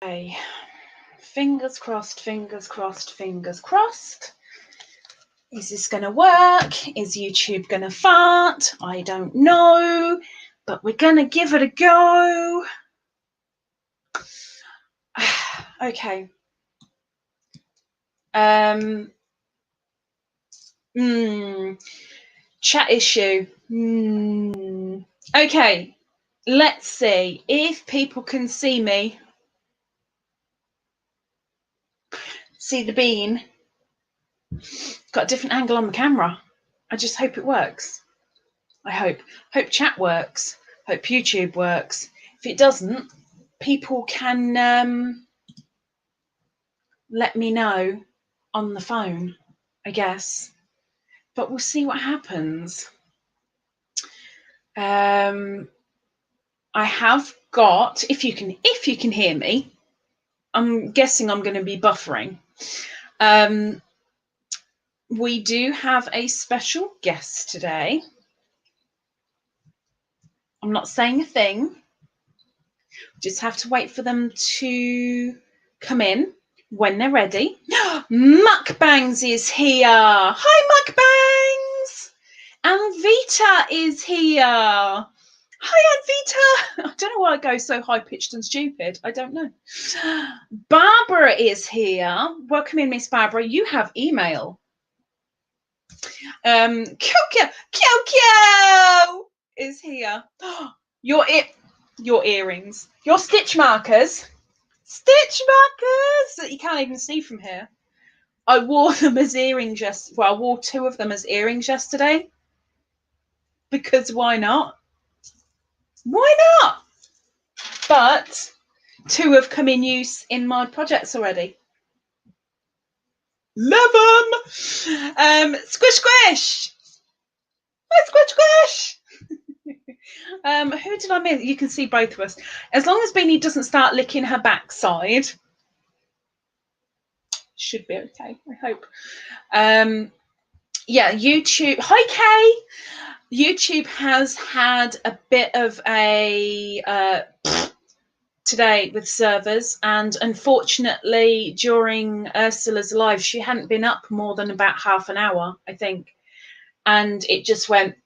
Okay. Fingers crossed, fingers crossed, fingers crossed. Is this going to work? Is YouTube going to fart? I don't know, but we're going to give it a go. Okay. Chat issue. Okay. Let's see if people can see me. See the bean. Got a different angle on the camera. I just hope it works. I hope chat works. Hope YouTube works. If it doesn't, people can let me know on the phone, I guess. But we'll see what happens. I have got, if you can hear me, I'm guessing I'm going to be buffering. We do have a special guest today. I'm not saying a thing. Just have to wait for them to come in when they're ready. Mukbangs is here. Hi, Mukbangs. And Vita is here. Hi, Vita. I don't know why I go so high-pitched and stupid. I don't know. Barbara is here. Welcome in, Miss Barbara. You have email. Kyo is here. Your earrings. Your stitch markers. Stitch markers that you can't even see from here. I wore them as earrings I wore 2 of them as earrings yesterday. Because why not? Why not? But 2 have come in use in my projects already. Love them. Squish squish. Hi, squish squish. Who did I miss? You can see both of us. As long as Beanie doesn't start licking her backside, should be okay, I hope. Yeah, YouTube. Hi, Kay. YouTube has had a bit of a today with servers, and unfortunately during Ursula's live she hadn't been up more than about half an hour, I think, and it just went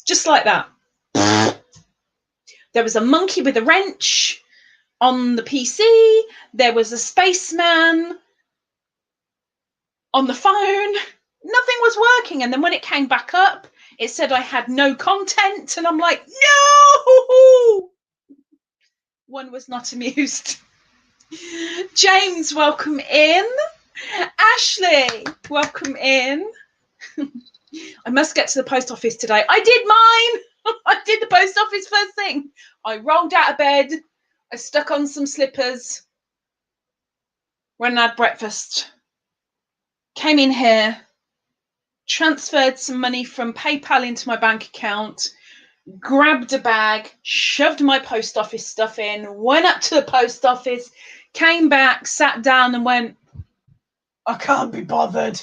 just like that. There was a monkey with a wrench on the PC, there was a spaceman on the phone, nothing was working, and then when it came back up it said I had no content, and I'm like, no! One was not amused. James, welcome in. Ashley, welcome in. I must get to the post office today. I did mine. I did the post office first thing. I rolled out of bed. I stuck on some slippers. Went and had breakfast. Came in here. Transferred some money from PayPal into my bank account. Grabbed a bag. Shoved my post office stuff in. Went up to the post office. Came back. Sat down and went, I can't be bothered.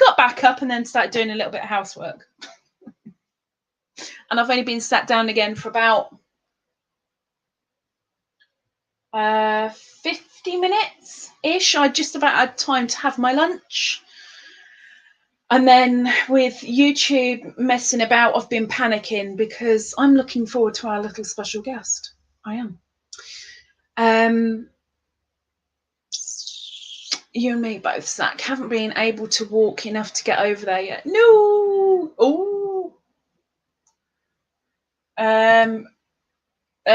Got back up and then started doing a little bit of housework. And I've only been sat down again for about 50 minutes-ish. I just about had time to have my lunch. And then with YouTube messing about, I've been panicking because I'm looking forward to our little special guest. I am. You and me both, Zach. Haven't been able to walk enough to get over there yet. No! Oh!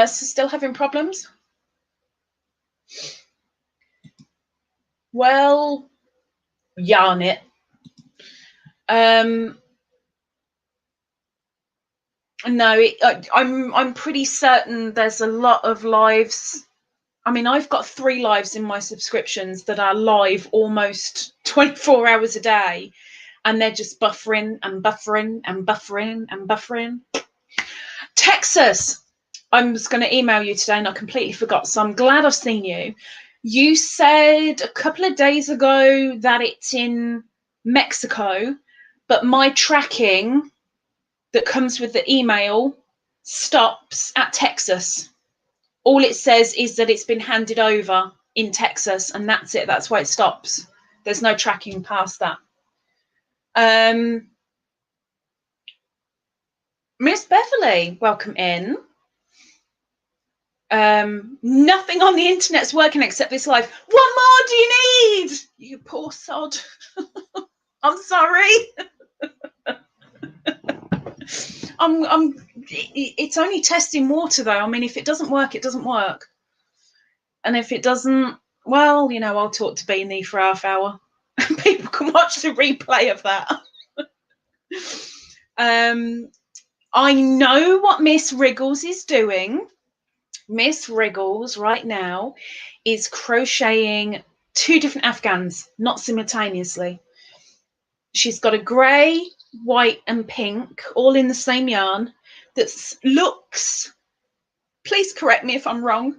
Still having problems? Well, yarn it. No, I'm pretty certain there's a lot of lives. I mean, I've got 3 lives in my subscriptions that are live almost 24 hours a day, and they're just buffering and buffering and buffering and buffering. Texas, I was going to email you today and I completely forgot, so I'm glad I've seen you. You said a couple of days ago that it's in Mexico, but my tracking that comes with the email stops at Texas. All it says is that it's been handed over in Texas, and that's it. That's why it stops. There's no tracking past that. Miss Beverly, welcome in. Nothing on the internet's working except this live. What more do you need? You poor sod. I'm sorry. It's only testing water though. I mean, if it doesn't work, it doesn't work. And if it doesn't, well, you know, I'll talk to Beanie for half hour. People can watch the replay of that. I know what Miss Wriggles is doing. Miss Wriggles right now is crocheting 2 different Afghans, not simultaneously. She's got a grey, white and pink, all in the same yarn, that looks, please correct me if I'm wrong,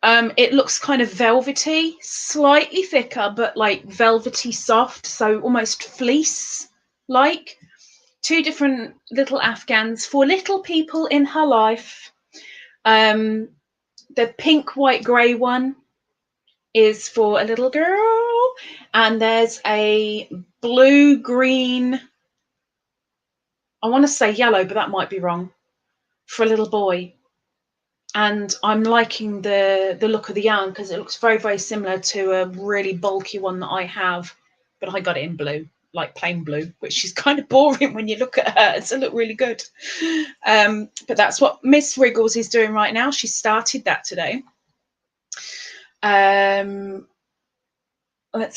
it looks kind of velvety, slightly thicker, but like velvety soft, so almost fleece-like. 2 different little Afghans for little people in her life. The pink, white, grey one is for a little girl, and there's a blue, green, I want to say yellow, but that might be wrong, for a little boy. And I'm liking the look of the yarn because it looks very, very similar to a really bulky one that I have, but I got it in blue, like plain blue, which is kind of boring when you look at her. It's look really good. But that's what Miss Wriggles is doing right now. She started that today. Let's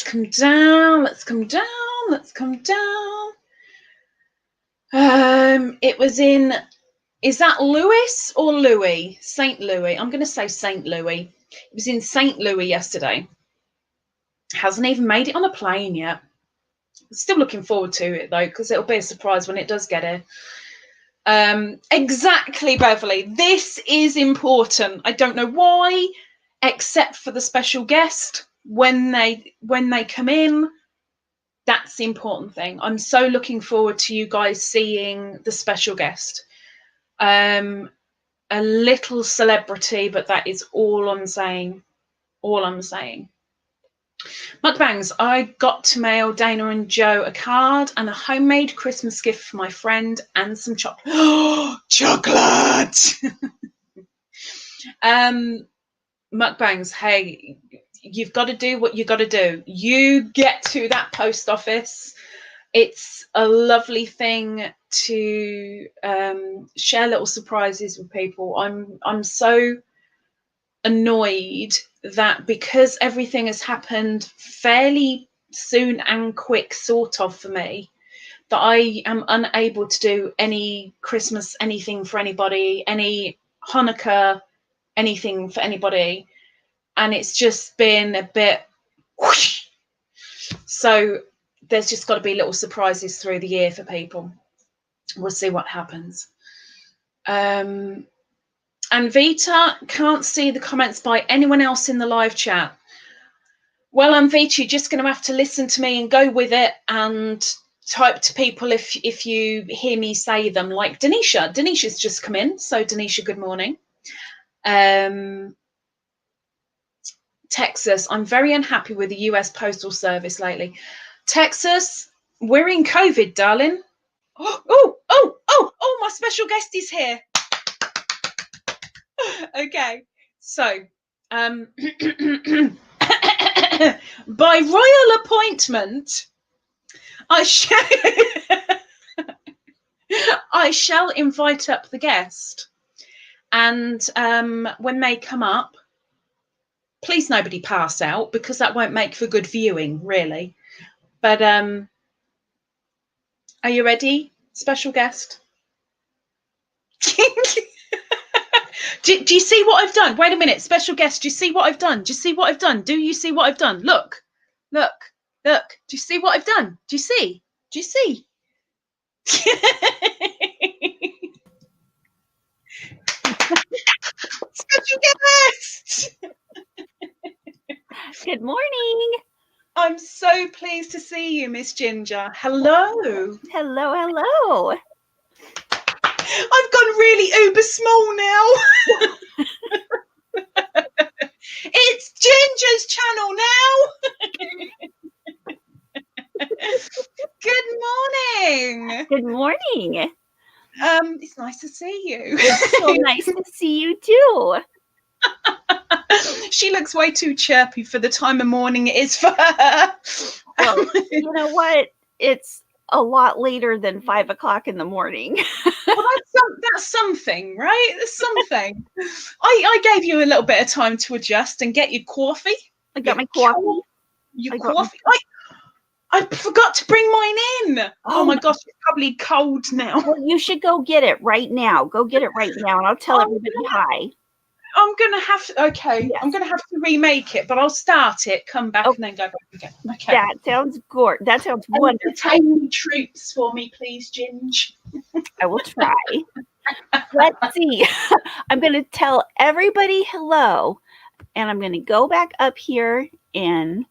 come down. Let's come down. Let's come down. It was in, is that Louis or Louis? St. Louis. I'm going to say St. Louis. It was in St. Louis yesterday. Hasn't even made it on a plane yet. Still looking forward to it though, because it'll be a surprise when it does get here. Exactly, Beverly. This is important. I don't know why, except for the special guest. When they come in, that's the important thing. I'm so looking forward to you guys seeing the special guest. A little celebrity, but that is all I'm saying. All I'm saying. Mukbangs, I got to mail Dana and Joe a card and a homemade Christmas gift for my friend and some chocolate. Chocolate! Mukbangs, hey, you've got to do what you got to do. You get to that post office. It's a lovely thing to share little surprises with people. I'm so annoyed that because everything has happened fairly soon and quick, sort of, for me, that I am unable to do any Christmas anything for anybody, any Hanukkah anything for anybody, and it's just been a bit whoosh. So there's just got to be little surprises through the year for people. We'll see what happens. And Vita, can't see the comments by anyone else in the live chat. Well, Vita, you're just going to have to listen to me and go with it and type to people if you hear me say them, like Denisha. Denisha's just come in, so Denisha, good morning. Texas, I'm very unhappy with the US Postal Service lately. Texas, we're in COVID, darling. Oh, my special guest is here. Okay, so by royal appointment, I shall invite up the guest, and when they come up, please nobody pass out, because that won't make for good viewing, really. But are you ready, special guest? Do you see what I've done? Wait a minute, special guest, do you see what I've done? Do you see what I've done? Do you see what I've done? Look. Do you see what I've done? Do you see? Special guest! Good morning. I'm so pleased to see you, Miss Ginger. Hello. Hello. I've gone really uber small now. Ginger's channel now. Good morning. Good morning. It's nice to see you. It's so nice to see you too. She looks way too chirpy for the time of morning it is for her. Well, you know what? It's a lot later than 5 o'clock in the morning. Well, that's something, right? That's something. I gave you a little bit of time to adjust and get your coffee. I got my coffee. Coffee. I forgot to bring mine in. Oh my gosh, it's probably cold now. Well, you should go get it right now. Go get it right now, and I'll tell everybody hi. I'm gonna have to. Okay, yes. I'm gonna have to remake it, but I'll start it, come back, and then go back again. Okay. That sounds good. That sounds wonderful. Entertain troops for me, please, Ginge. I will try. Let's see. I'm gonna tell everybody hello, and I'm gonna go back up here and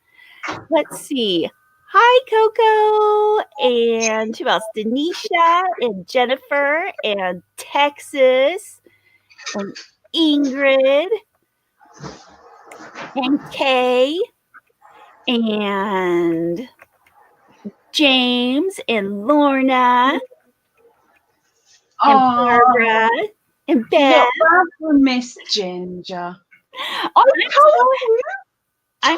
let's see. Hi, Coco, and who else? Denisha and Jennifer and Texas and Ingrid and Kay and James and Lorna and Barbara and Beth. Miss Ginger. Oh, I told you.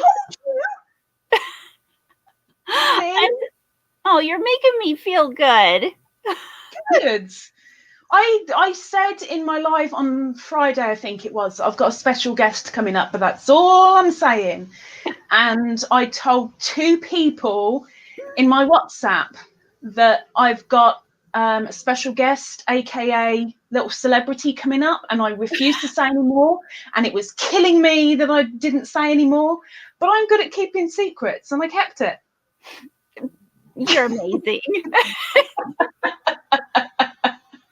Oh, you're making me feel good. Good. I said in my live on Friday, I think it was, I've got a special guest coming up, but that's all I'm saying. And I told 2 people in my WhatsApp that I've got a special guest, aka little celebrity coming up, and I refused to say any more. And it was killing me that I didn't say any more. But I'm good at keeping secrets, and I kept it. You're amazing.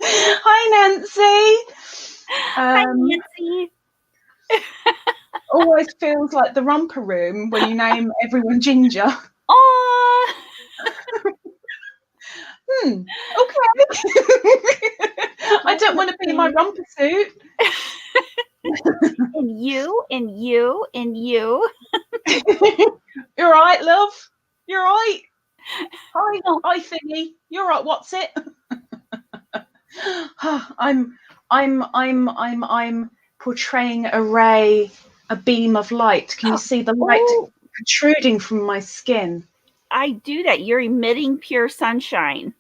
Hi, Nancy. Hi, Nancy. Always feels like the romper room when you name everyone Ginger. Oh. Okay. I don't want to be in my romper suit. And you, and you, and you. You're right, love. You're right. Hi, Thingy. You're right. What's it? I'm portraying a ray, a beam of light. Can you see the light protruding from my skin? I do that. You're emitting pure sunshine.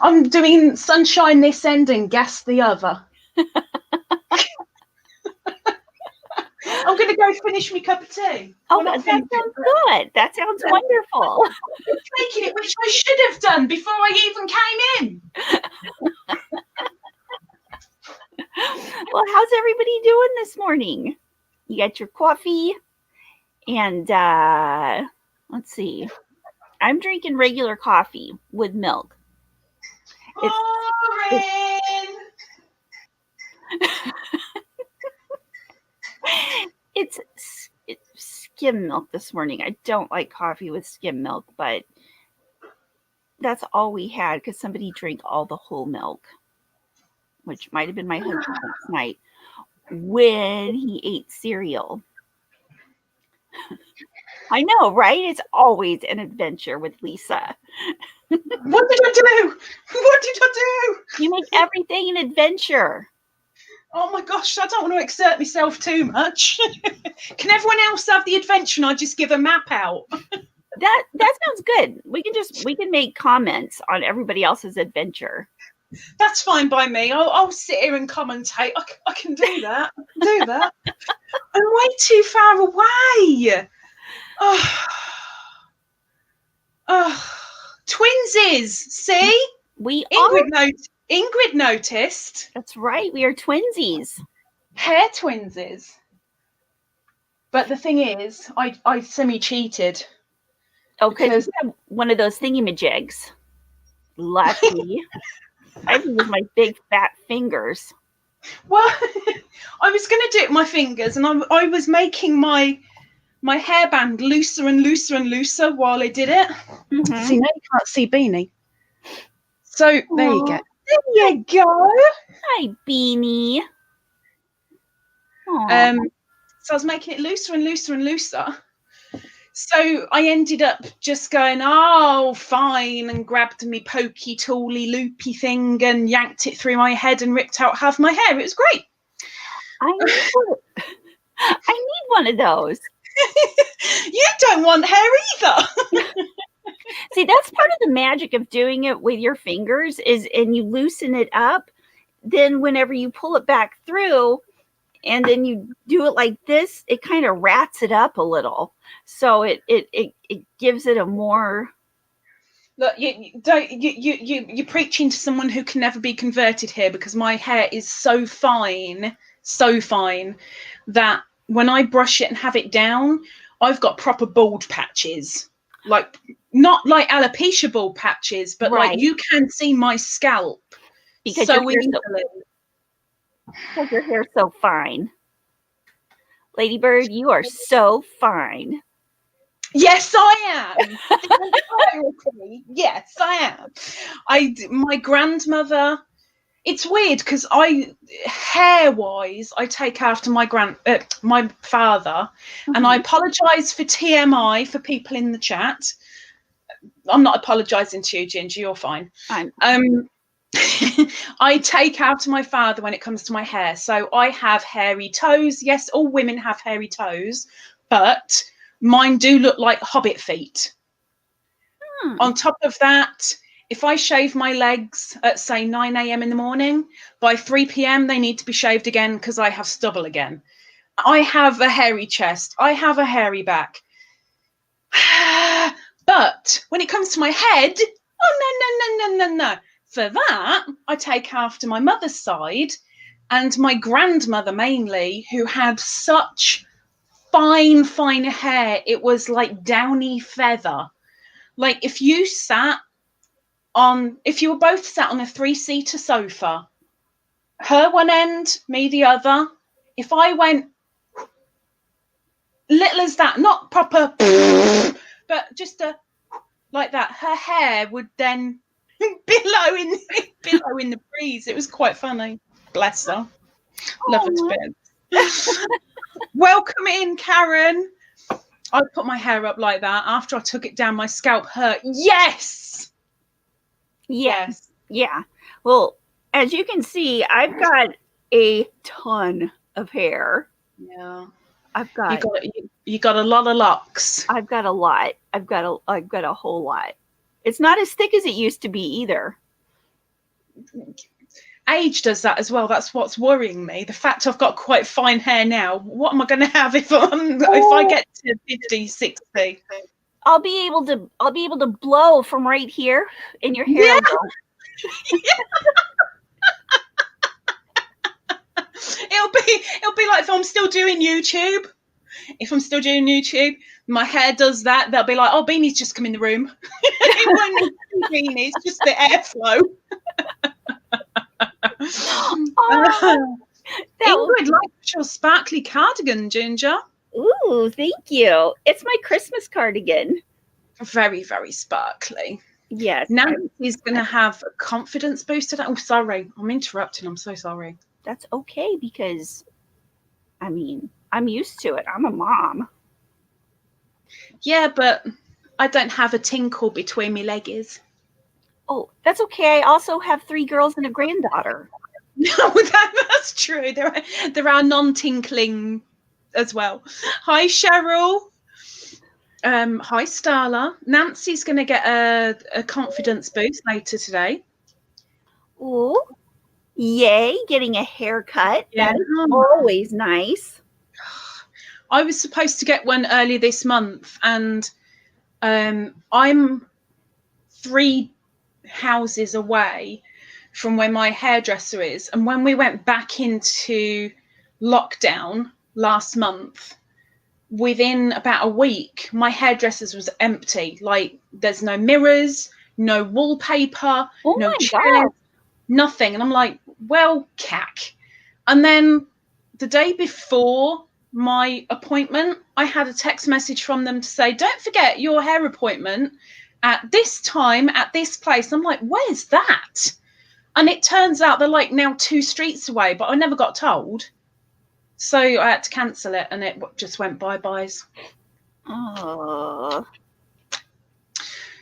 I'm doing sunshine this end and gas the other. I'm going to go finish my cup of tea. Oh, that sounds good. That sounds wonderful. Taking it, which I should have done before I even came in. Well, how's everybody doing this morning? You got your coffee, and let's see. I'm drinking regular coffee with milk. It's skim milk this morning. I don't like coffee with skim milk, but that's all we had because somebody drank all the whole milk, which might have been my husband last night when he ate cereal. I know, right? It's always an adventure with Lisa. What did I do? What did I do? You make everything an adventure. Oh my gosh, I don't want to exert myself too much. Can everyone else have the adventure and I just give a map out? That sounds good. We can make comments on everybody else's adventure. That's fine by me. I'll sit here and commentate. I can do that. Do that. I'm way too far away. Twinsies. See? Ingrid noticed. That's right. We are twinsies. Hair twinsies. But the thing is, I semi-cheated. Oh, because you have one of those thingy-majigs. Lucky. I use my big fat fingers. Well, I was going to do it with my fingers, and I was making my hairband looser and looser and looser while I did it. Mm-hmm. See, now you can't see Beanie. So there you go. There you go. Hi, Beanie. Aww. So I was making it looser and looser and looser. So I ended up just going, oh, fine, and grabbed me pokey, tooly, loopy thing and yanked it through my head and ripped out half my hair. It was great. I need one of those. You don't want hair either. See, that's part of the magic of doing it with your fingers and you loosen it up. Then whenever you pull it back through and then you do it like this, it kind of rats it up a little. So it gives it a more. Look, you're preaching to someone who can never be converted here, because my hair is so fine that when I brush it and have it down, I've got proper bald patches. Like, not like alopecia bald patches, but Right. like you can see my scalp Because so your easily. Because your hair's so fine. Ladybird, you are so fine. Yes, I am. Yes, I am. My grandmother. It's weird because hair-wise, I take after my father, and I apologise for TMI for people in the chat. I'm not apologising to you, Ginger. You're fine. I take after my father when it comes to my hair. So I have hairy toes. Yes, all women have hairy toes, but mine do look like hobbit feet. On top of that, if I shave my legs at, say, 9 a.m. in the morning, by 3 p.m. they need to be shaved again because I have stubble again. I have a hairy chest. I have a hairy back. But when it comes to my head, oh, no. For that, I take after my mother's side and my grandmother mainly, who had such fine hair. It was like downy feather. Like if you were both sat on a 3-seater sofa, her one end, me the other, if I went little as that, not proper, but just like that, her hair would then billow in the breeze. It was quite funny. Bless her. Love her to bits. Welcome in, Karen. I put my hair up like that. After I took it down, my scalp hurt. Yes. Yes. Yeah. Well, as you can see, I've got a ton of hair. Yeah. You got a lot of locks. I've got a lot. I've got a whole lot. It's not as thick as it used to be either. Age does that as well. That's what's worrying me. The fact I've got quite fine hair now. What am I going to have if I get to 50, 60? I'll be able to blow from right here, and your hair will go. It'll be like if I'm still doing YouTube. If I'm still doing YouTube, my hair does that. They'll be like, "Oh, Beanie's just come in the room." It won't be Beanie. It's just the airflow. Ingrid likes your sparkly cardigan, Ginger. Ooh, thank you. It's my Christmas cardigan. Very, very sparkly. Yes. Nancy's going to have a confidence boost today. Oh, sorry. I'm interrupting. I'm so sorry. That's okay because, I mean, I'm used to it. I'm a mom. Yeah, but I don't have a tinkle between my legs. Oh, that's okay. I also have 3 girls and a granddaughter. No, that's true. There are non-tinkling as well. Hi, Cheryl. Hi, Starla. Nancy's going to get a confidence boost later today. Ooh, yay, getting a haircut. Yeah. That is always nice. I was supposed to get one earlier this month, and I'm 3 houses away from where my hairdresser is. And when we went back into lockdown last month, within about a week, my hairdresser's was empty. Like, there's no mirrors, no wallpaper, no chairs, nothing. And I'm like, well, cack. And then the day before my appointment, I had a text message from them to say, don't forget your hair appointment at this time at this place. I'm like, where's that? And it turns out they're like now 2 streets away, but I never got told. So I had to cancel it, and it just went bye-byes. Oh.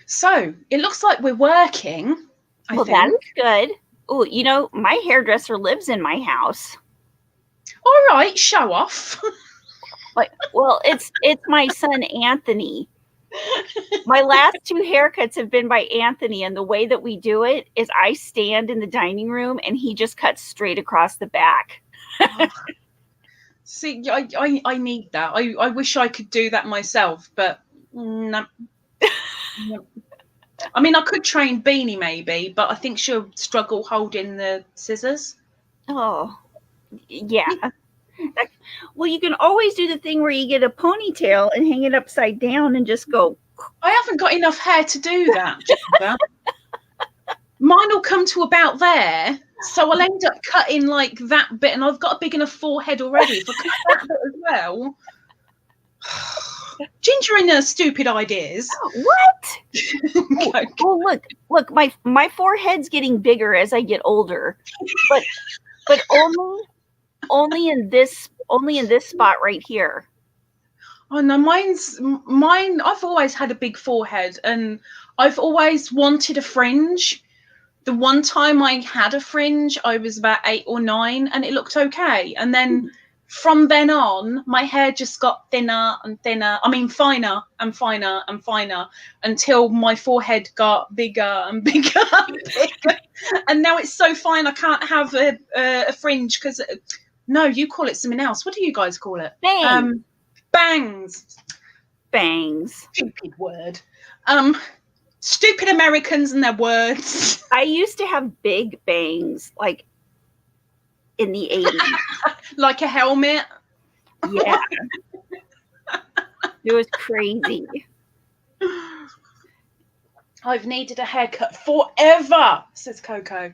So it looks like we're working, I think. That is good. Oh, you know, my hairdresser lives in my house. All right, show off. Well, it's my son Anthony. My last 2 haircuts have been by Anthony, and the way that we do it is I stand in the dining room and he just cuts straight across the back. See, I need that. I wish I could do that myself, but no. I mean, I could train Beanie maybe, but I think she'll struggle holding the scissors. Oh, yeah. Well, you can always do the thing where you get a ponytail and hang it upside down and just go. I haven't got enough hair to do that, Ginger. Mine will come to about there, so I'll end up cutting like that bit, and I've got a big enough forehead already. If I cut that bit as well. Ginger and her stupid ideas. What? Oh, look, my forehead's getting bigger as I get older, but only in this spot right here. Oh no, mine. I've always had a big forehead, and I've always wanted a fringe. The one time I had a fringe, I was about 8 or 9, and it looked okay. And then from then on, my hair just got thinner and thinner. I mean, finer and finer and finer, until my forehead got bigger and bigger and bigger. And now it's so fine, I can't have a fringe because, no, you call it something else. What do you guys call it? Bangs. Bangs. Stupid word. Stupid Americans and their words. I used to have big bangs, like in the 80s. Like a helmet. Yeah. It was crazy. I've needed a haircut forever, says Coco,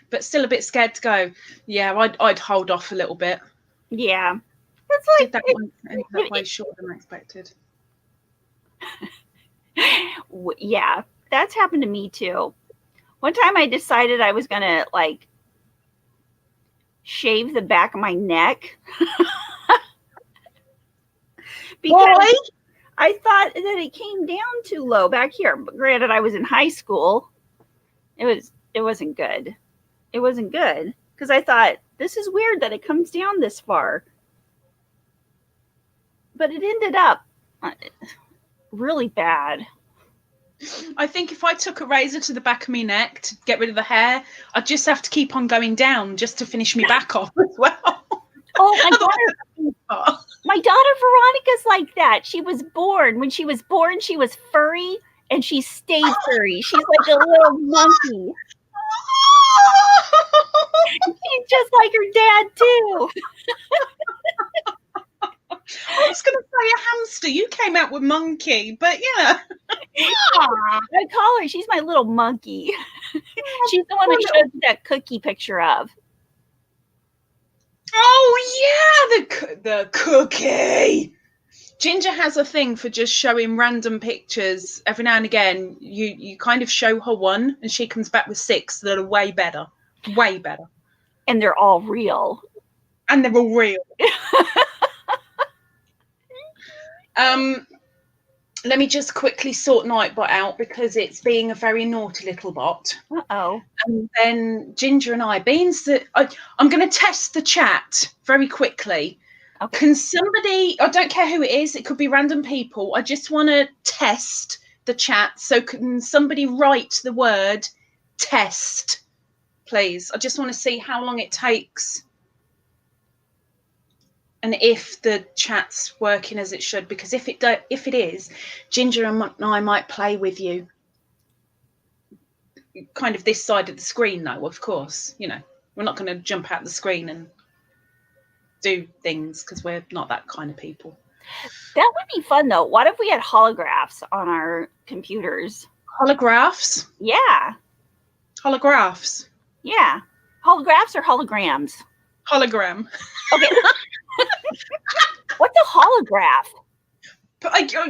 but still a bit scared to go. Yeah, I'd hold off a little bit. Yeah. It's like that way shorter than I expected. Yeah, that's happened to me too. One time I decided I was gonna like shave the back of my neck because I thought that it came down too low back here. But granted, I was in high school. It wasn't good. It wasn't good because I thought this is weird that it comes down this far. But it ended up really bad. I think if I took a razor to the back of my neck to get rid of the hair, I'd just have to keep on going down just to finish me back off as well. Oh, my daughter Veronica's like that. When she was born, she was furry and she stayed furry. She's like a little monkey. She's just like her dad too. I was going to say a hamster. You came out with monkey, but yeah. I call her. She's my little monkey. She's the one I showed you that cookie picture of. Oh yeah, the cookie. Ginger has a thing for just showing random pictures every now and again. You kind of show her one, and she comes back with 6 that are way better, and they're all real. Let me just quickly sort Nightbot out because it's being a very naughty little bot. Uh-oh. And then Ginger and I'm going to test the chat very quickly. Okay. Can somebody, I don't care who it is, it could be random people. I just want to test the chat. So can somebody write the word test, please? I just want to see how long it takes. And if the chat's working as it should, because if it is, Ginger and I might play with you. Kind of this side of the screen, though, of course. You know, we're not going to jump out the screen and do things because we're not that kind of people. That would be fun, though. What if we had holographs on our computers? Holographs? Yeah. Holographs? Yeah. Holographs or holograms? Hologram. Okay. What's a holograph?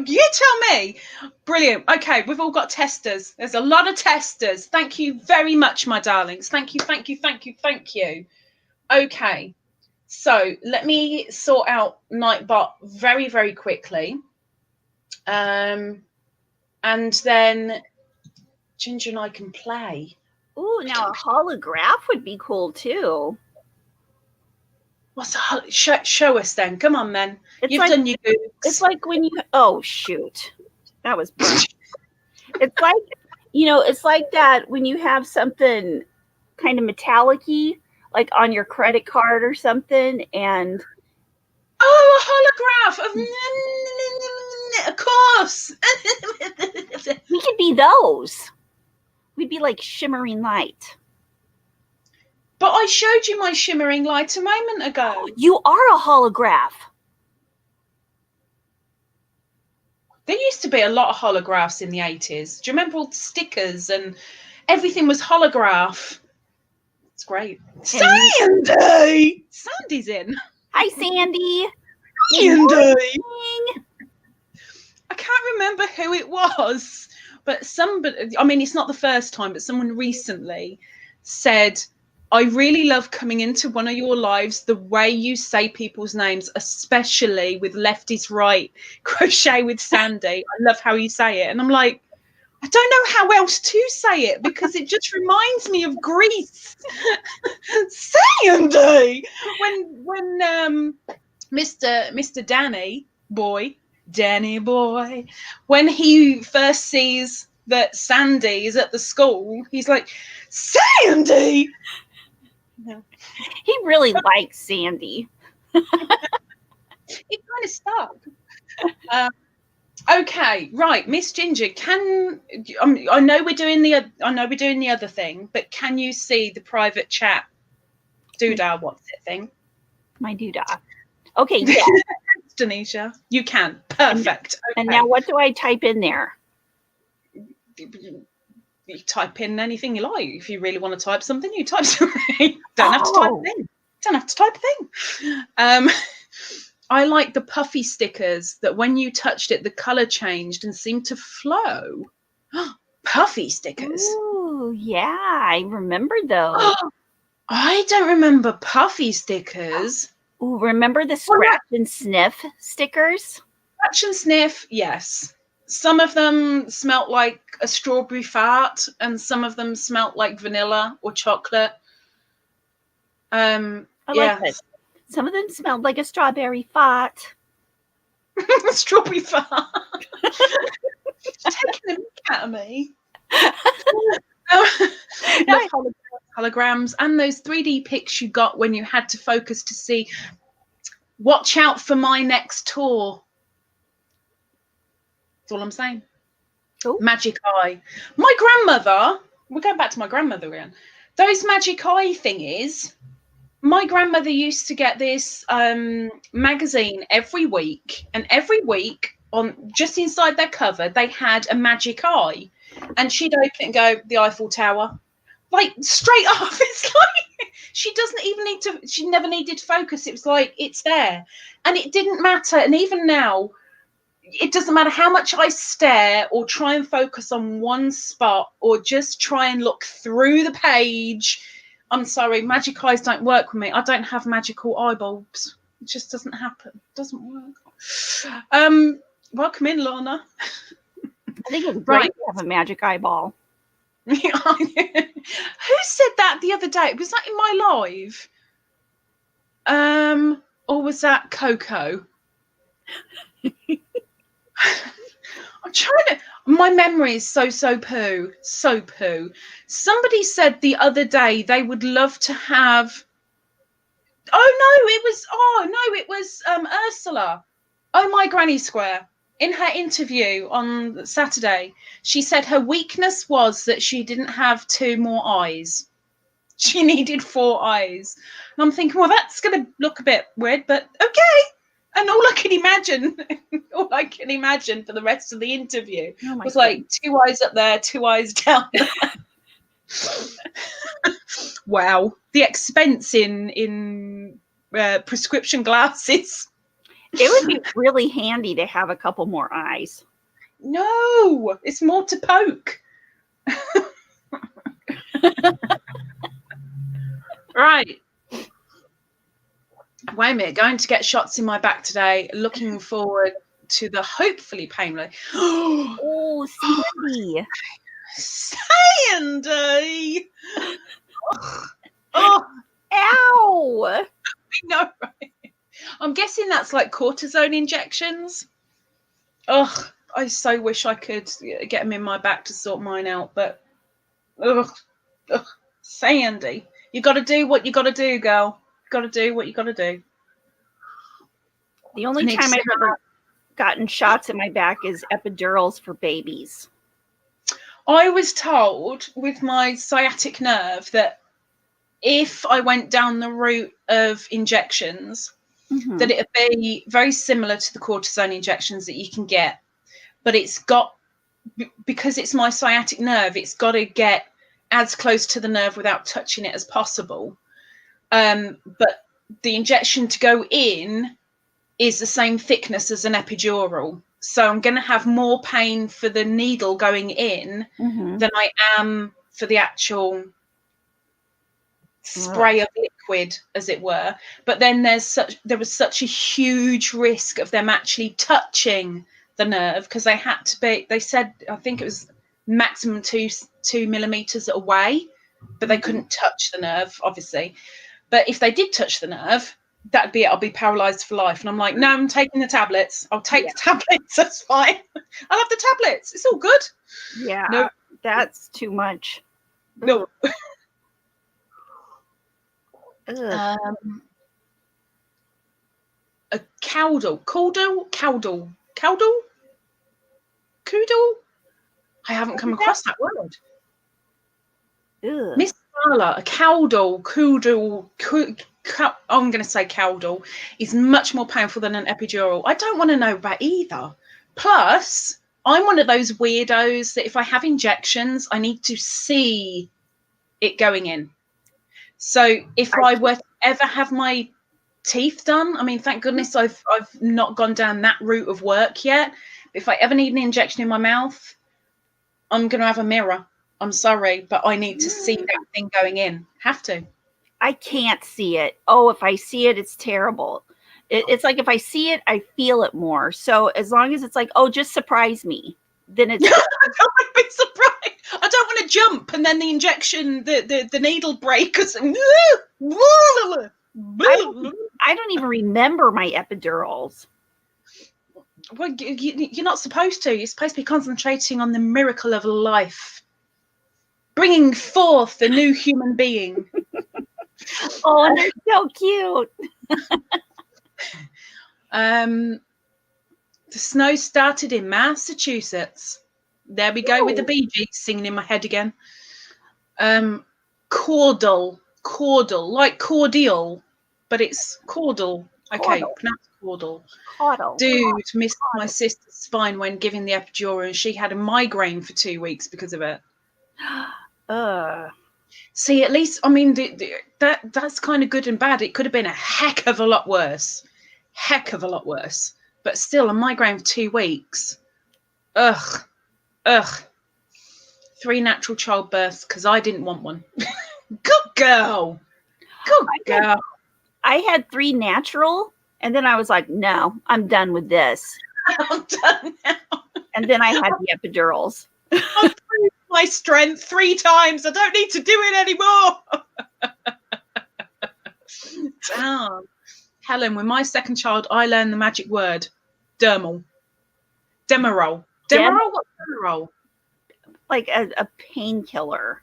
You tell me. Brilliant. Okay, we've all got testers. There's a lot of testers. Thank you very much, my darlings. Thank you. Okay. So let me sort out Nightbot very, very quickly. And then Ginger and I can play. Ooh, now a holograph would be cool too. What's a show us then? Come on, then. You've like, done your goods. It's like when you, oh shoot, that was burnt. It's like, it's like that when you have something kind of metallic-y, like on your credit card or something, and a holograph of course. we could be those. We'd be like shimmering light. But I showed you my shimmering light a moment ago. You are a holograph. There used to be a lot of holographs in the 80s. Do you remember all the stickers and everything was holograph? It's great. Sandy! Sandy's in. Hi, Sandy. Sandy! I can't remember who it was, but somebody, I mean, it's not the first time, but someone recently said, I really love coming into one of your lives, the way you say people's names, especially with left is right, crochet with Sandy. I love how you say it. And I'm like, I don't know how else to say it because it just reminds me of Greece. Sandy! When Mr. Danny boy, when he first sees that Sandy is at the school, he's like, Sandy! No. He really likes Sandy. It kind of stuck. Okay, right, Miss Ginger. I know we're doing the other thing, but can you see the private chat doodah? What's it thing? My doodah. Okay, yeah. Denisha, you can. Perfect. And now, what do I type in there? You type in anything you like. If you really want to type something, you type something. Don't have to type a thing. Don't have to type a thing. I like the puffy stickers that when you touched it, the color changed and seemed to flow. Puffy stickers. Ooh, yeah, I remember those. I don't remember puffy stickers. Ooh, remember the scratch and sniff stickers? Scratch and sniff, yes. Some of them smelt like a strawberry fart, and some of them smelt like vanilla or chocolate. I like that. Some of them smelled like a strawberry fart. Strawberry fart. Taking a look at me. Holograms and those 3D pics you got when you had to focus to see. Watch out for my next tour. That's all I'm saying. Ooh. Magic eye. My grandmother, we're going back to my grandmother again. Those magic eye thingies, my grandmother used to get this magazine every week, and every week on just inside their cover they had a magic eye, and she'd open it and go, the Eiffel Tower, like straight off. It's like she doesn't even need to, she never needed to focus. It was like it's there, and it didn't matter. And even now, it doesn't matter how much I stare or try and focus on one spot or just try and look through the page. I'm sorry, magic eyes don't work with me. I don't have magical eye bulbs. It just doesn't happen. It doesn't work. Welcome in, Lorna. I think it's great to have a magic eyeball. Who said that the other day? Was that in my live? Or was that Coco? I'm trying to. My memory is so poo. Somebody said the other day they would love to have. It was Ursula. Oh, my granny square. In her interview on Saturday, she said her weakness was that she didn't have 2 more eyes. She needed 4 eyes. And I'm thinking, well, that's going to look a bit weird, but okay. And all I can imagine for the rest of the interview was like 2 eyes up there, 2 eyes down there. Wow. The expense in prescription glasses. It would be really handy to have a couple more eyes. No, it's more to poke. Right. Wait a minute, going to get shots in my back today. Looking forward to the hopefully painless. Oh, Sandy. Sandy! Oh, Ow! I know, right? I'm guessing that's like cortisone injections. Ugh, I so wish I could get them in my back to sort mine out, but ugh, Sandy, you got to do what you got to do, girl. You got to do what you got to do. The only time I've ever gotten shots in my back is epidurals for babies. I was told with my sciatic nerve that if I went down the route of injections, that it'd be very similar to the cortisone injections that you can get, but it's got, because it's my sciatic nerve, it's got to get as close to the nerve without touching it as possible. But the injection to go in is the same thickness as an epidural. So I'm going to have more pain for the needle going in than I am for the actual spray of liquid, as it were. But then there was such a huge risk of them actually touching the nerve, because they said, I think it was maximum 2 millimeters away, but they couldn't touch the nerve, obviously. But if they did touch the nerve, that'd be it. I'll be paralyzed for life. And I'm like, no, I'm taking the tablets. I'll take the tablets. That's fine. I'll have the tablets. It's all good. Yeah, no, that's too much. No. A caudal. I haven't come across that word. Miss Sala, a caudal, I'm going to say caudal, is much more painful than an epidural. I don't want to know that either. Plus, I'm one of those weirdos that if I have injections, I need to see it going in. So if I were to ever have my teeth done, I mean, thank goodness I've not gone down that route of work yet. But if I ever need an injection in my mouth, I'm going to have a mirror. I'm sorry, but I need to see that thing going in. Have to. I can't see it. Oh, if I see it, it's terrible. It's like if I see it, I feel it more. So as long as it's like, oh, just surprise me, then it's. I don't want to be surprised. I don't want to jump and then the injection, the needle breaks. I don't even remember my epidurals. Well, you're not supposed to. You're supposed to be concentrating on the miracle of life, bringing forth the new human being. Oh, and they're so cute. The snow started in Massachusetts. There we go with the Bee Gees singing in my head again. Caudal, like cordial, but it's caudal. Okay, pronounced caudal. Dude missed my sister's spine when giving the epidural, and she had a migraine for 2 weeks because of it. See, at least, I mean, that's kind of good and bad. It could have been a heck of a lot worse. But still, a migraine for 2 weeks. Ugh. 3 natural childbirths because I didn't want one. Good girl. I had 3 natural, and then I was like, no, I'm done with this. I'm done now. And then I had the epidurals. I've proved my strength 3 times. I don't need to do it anymore. Damn. Helen, with my second child, I learned the magic word, Demerol. What's Demerol? Like a painkiller.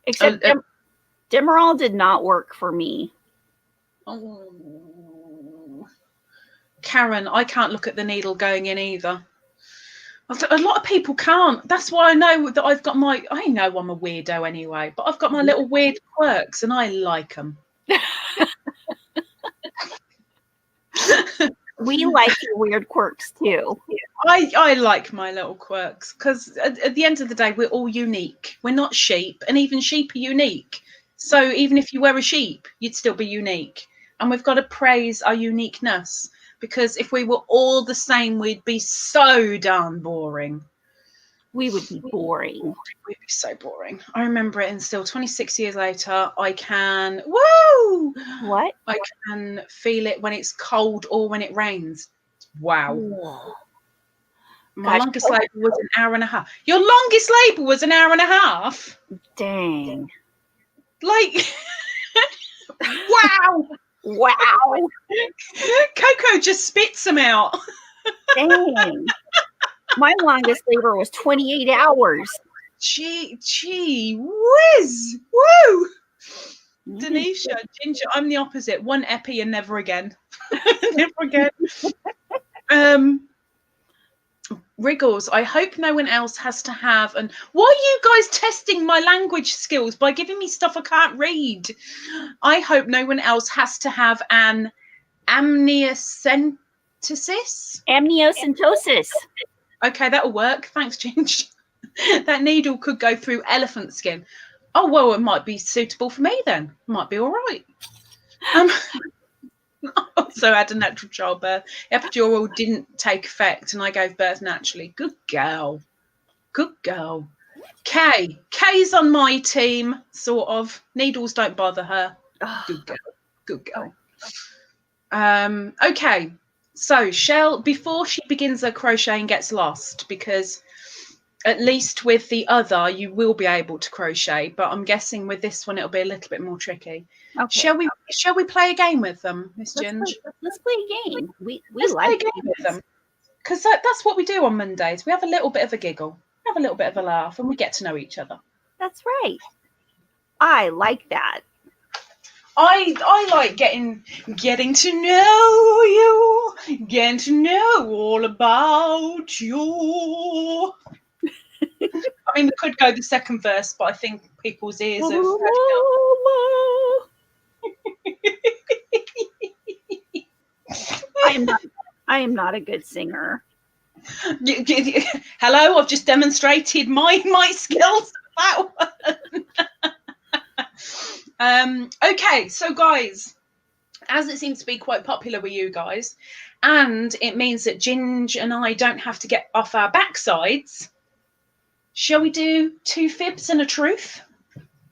Except Demerol did not work for me. Oh. Karen, I can't look at the needle going in either. A lot of people can't. That's why I know that I know I'm a weirdo anyway, but I've got my little weird quirks and I like them. We like your weird quirks too. I like my little quirks because at the end of the day, we're all unique. We're not sheep, and even sheep are unique. So even if you were a sheep, you'd still be unique. And we've got to praise our uniqueness, because if we were all the same, we'd be so darn boring. We would be boring. We'd be so boring. I remember it, and still 26 years later, I can, woo! What? I can feel it when it's cold or when it rains. Wow. Ugh. My Gosh, longest labour was an hour and a half. Your longest labour was an hour and a half? dang. Like, wow. Wow. Coco just spits them out. Dang. My longest labor was 28 hours. Gee whiz. Woo. Denisha, Ginger, I'm the opposite. One epi and never again. Never again. Wriggles, I hope no one else has to have. And why are you guys testing my language skills by giving me stuff I can't read? I hope no one else has to have an amniocentesis. Amniocentesis. Okay, that'll work. Thanks, Ginger. That needle could go through elephant skin. Oh, well, it might be suitable for me then. Might be all right. Also had a natural childbirth. Epidural didn't take effect and I gave birth naturally. Good girl. Good girl. Kay's on my team, sort of. Needles don't bother her. Good girl. Good girl. Okay. So Shell, before she begins her crochet and gets lost, because at least with the other you will be able to crochet, but I'm guessing with this one it'll be a little bit more tricky. Okay. Shall we play a game with them, Miss Ginge? Let's play a game. Let's play a game with them, because that's what we do on Mondays. We have a little bit of a giggle, have a little bit of a laugh, and we get to know each other. That's right. I like that. I like getting to know you, getting to know all about you. I mean, we could go the second verse, but I think people's ears have heard I am not a good singer. Hello, I've just demonstrated my skills for that one. Okay, so guys, as it seems to be quite popular with you guys, and it means that Ginge and I don't have to get off our backsides, shall we do 2 fibs and a truth?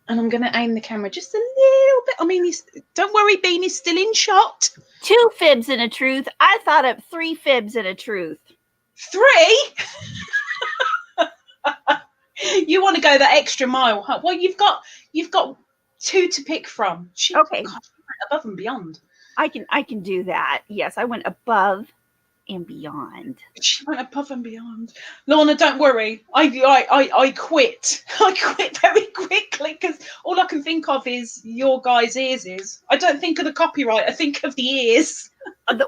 And I'm going to aim the camera just a little bit. I mean, don't worry, Beanie's still in shot. 2 fibs and a truth. I thought of 3 fibs and a truth. 3? You want to go that extra mile, huh? Well, you've got 2 to pick from. Okay. God, above and beyond. I can do that. Yes, I went above and beyond. She went above and beyond. Lorna, don't worry. I quit. I quit very quickly because all I can think of is your guys' ears. I don't think of the copyright. I think of the ears.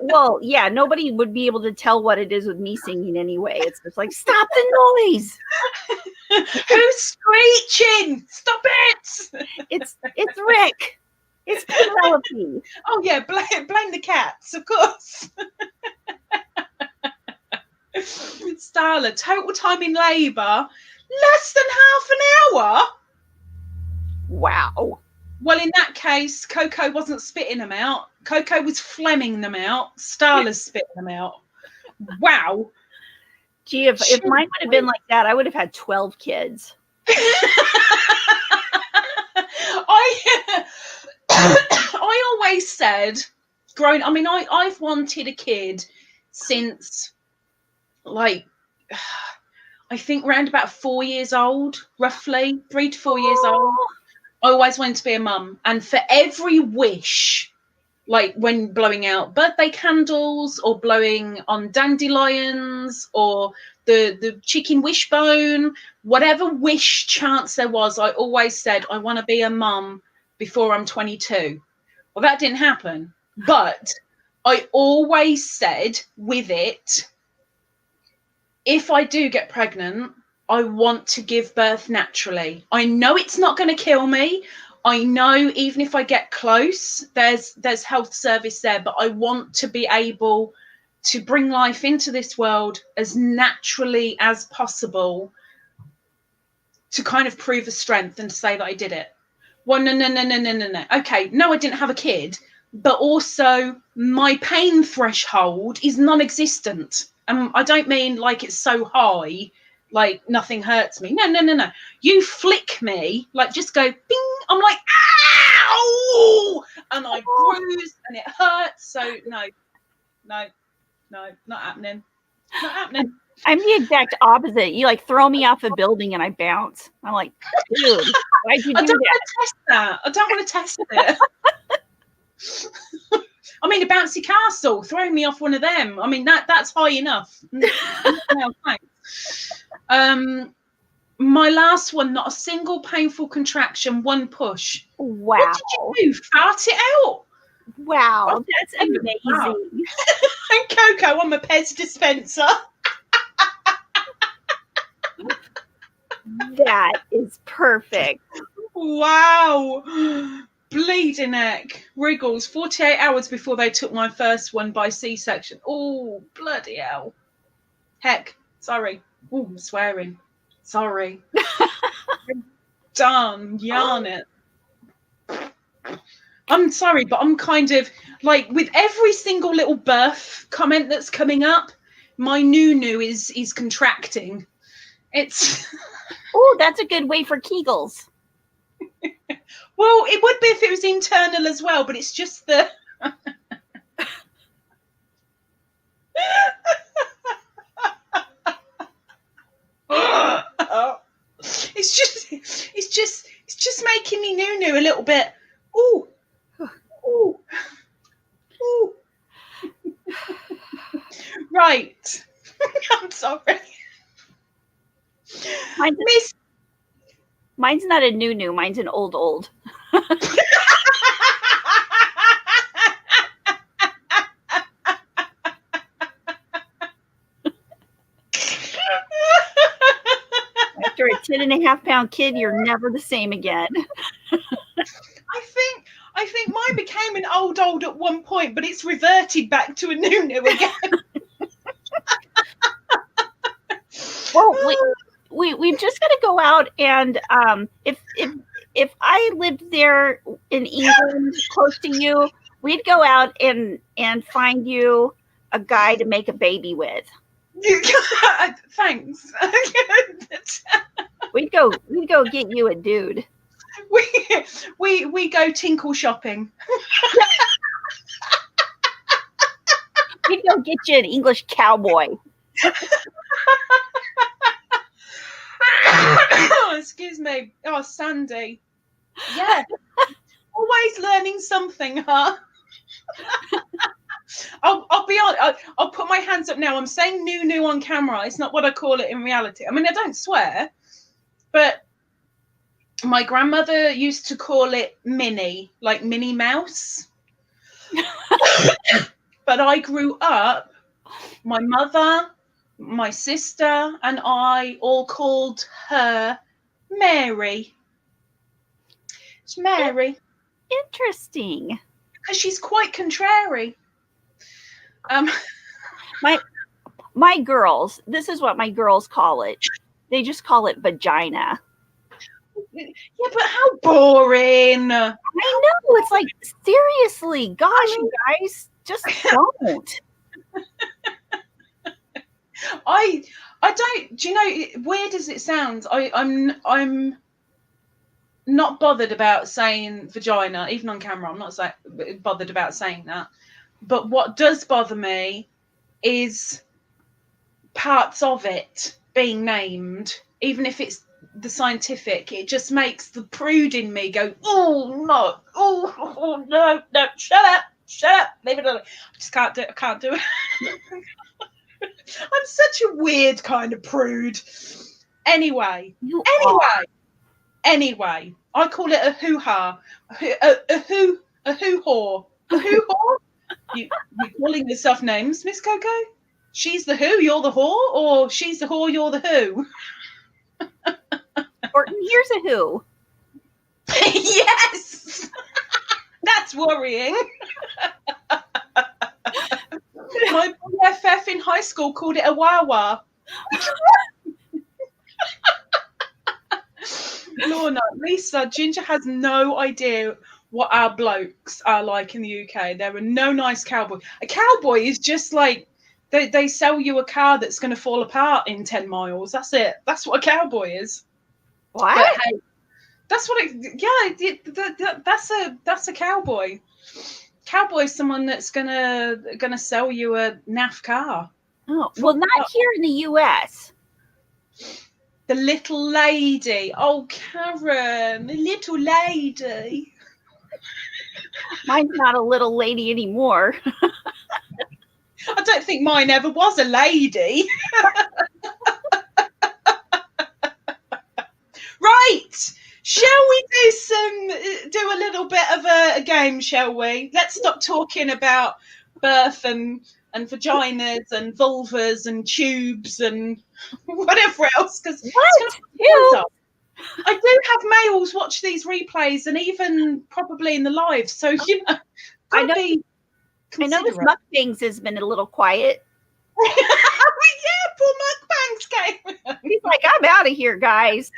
Well, yeah, nobody would be able to tell what it is with me singing anyway. It's just like, stop the noise. Who's screeching? Stop it. It's Rick. It's Penelope. Oh yeah, blame the cats, of course. Starla, total time in labour, less than half an hour. Wow. Well, in that case, Coco wasn't spitting them out. Coco was flemming them out. Starla's spitting them out. Wow. Gee, if mine would have been like that, I would have had 12 kids. I always said, I've wanted a kid since, like, I think around about 4 years old, roughly 3 to 4 years old. I always wanted to be a mum, and for every wish, like when blowing out birthday candles or blowing on dandelions or the chicken wishbone, whatever wish chance there was, I always said I want to be a mum before I'm 22. Well, that didn't happen, but I always said with it, if I do get pregnant, I want to give birth naturally. I know it's not going to kill me. I know even if I get close, there's health service there, but I want to be able to bring life into this world as naturally as possible to kind of prove a strength and to say that I did it. Well, no. Okay, no, I didn't have a kid, but also my pain threshold is non-existent. I don't mean like it's so high, like nothing hurts me. No. You flick me, like just go bing. I'm like, ow! And I bruise and it hurts. So no, not happening. Not happening. I'm the exact opposite. You like throw me off a building and I bounce. I'm like, dude, why'd you do I don't that? want to test that. I don't want to test it. I mean, a bouncy castle, throwing me off one of them. I mean, that's high enough. My last one, not a single painful contraction, one push. Wow. What did you do? Fart it out? Wow, that's amazing. Wow. And Coco, I'm a Pez dispenser. That is perfect. Wow. Bleeding neck. Wriggles. 48 hours before they took my first one by C-section. Oh, bloody hell. Heck. Sorry. Oh, I'm swearing. Sorry. Done. Yarn it. I'm sorry, but I'm kind of like, with every single little birth comment that's coming up, my noo-noo is contracting. It's... Oh, that's a good way for Kegels. Well, it would be if it was internal as well, but it's just the... It's just making me noo-noo a little bit. Ooh. Ooh. Ooh. Right. I'm sorry. Mine's not a new. Mine's an old. After a 10.5-pound kid, you're never the same again. I think mine became an old at one point, but it's reverted back to a new again. Well, we've just got to go out, and if I lived there in England close to you, we'd go out and find you a guy to make a baby with. Thanks. We'd go get you a dude. We go tinkle shopping. We'd go get you an English cowboy. Excuse me. Oh, Sandy. Yeah. Always learning something, huh? I'll be honest. I'll put my hands up now. I'm saying new on camera. It's not what I call it in reality. I mean, I don't swear, but my grandmother used to call it Minnie, like Minnie Mouse. But I grew up, my mother, my sister, and I all called her Mary. It's Mary. Interesting. Because she's quite contrary. My girls, this is what my girls call it. They just call it vagina. Yeah, but how boring. I know. It's like, seriously, gosh, you guys, just don't. I don't. Do you know? Weird as it sounds, I'm not bothered about saying vagina, even on camera. I'm not bothered about saying that. But what does bother me is parts of it being named, even if it's the scientific. It just makes the prude in me go, oh no, oh no, shut up, leave it alone. I just can't do it. I'm such a weird kind of prude. Anyway, I call it a hoo-ha, a hoo-haw, a hoo-haw. You're calling yourself names, Miss Coco? She's the who, you're the whore, or she's the whore, you're the who? Or here's a who. Yes! That's worrying. My BFF in high school called it a wah-wah. Lorna, Lisa, Ginger has no idea what our blokes are like in the UK. There are no nice cowboys. A cowboy is just like, They sell you a car that's going to fall apart in 10 miles. That's it. That's what a cowboy is. What? But hey, that's what that's a cowboy. Cowboy's someone that's gonna sell you a naff car. Oh, well, not here in the U.S. The little lady. Oh, Karen, the little lady. Mine's not a little lady anymore. I don't think mine ever was a lady. Right. Shall we do a little bit of a game, shall we? Let's stop talking about birth and vaginas and vulvas and tubes and whatever else, because I do have males watch these replays and even probably in the live, so I know this mukbangs has been a little quiet. Yeah, poor mukbangs came. He's like, I'm out of here, guys.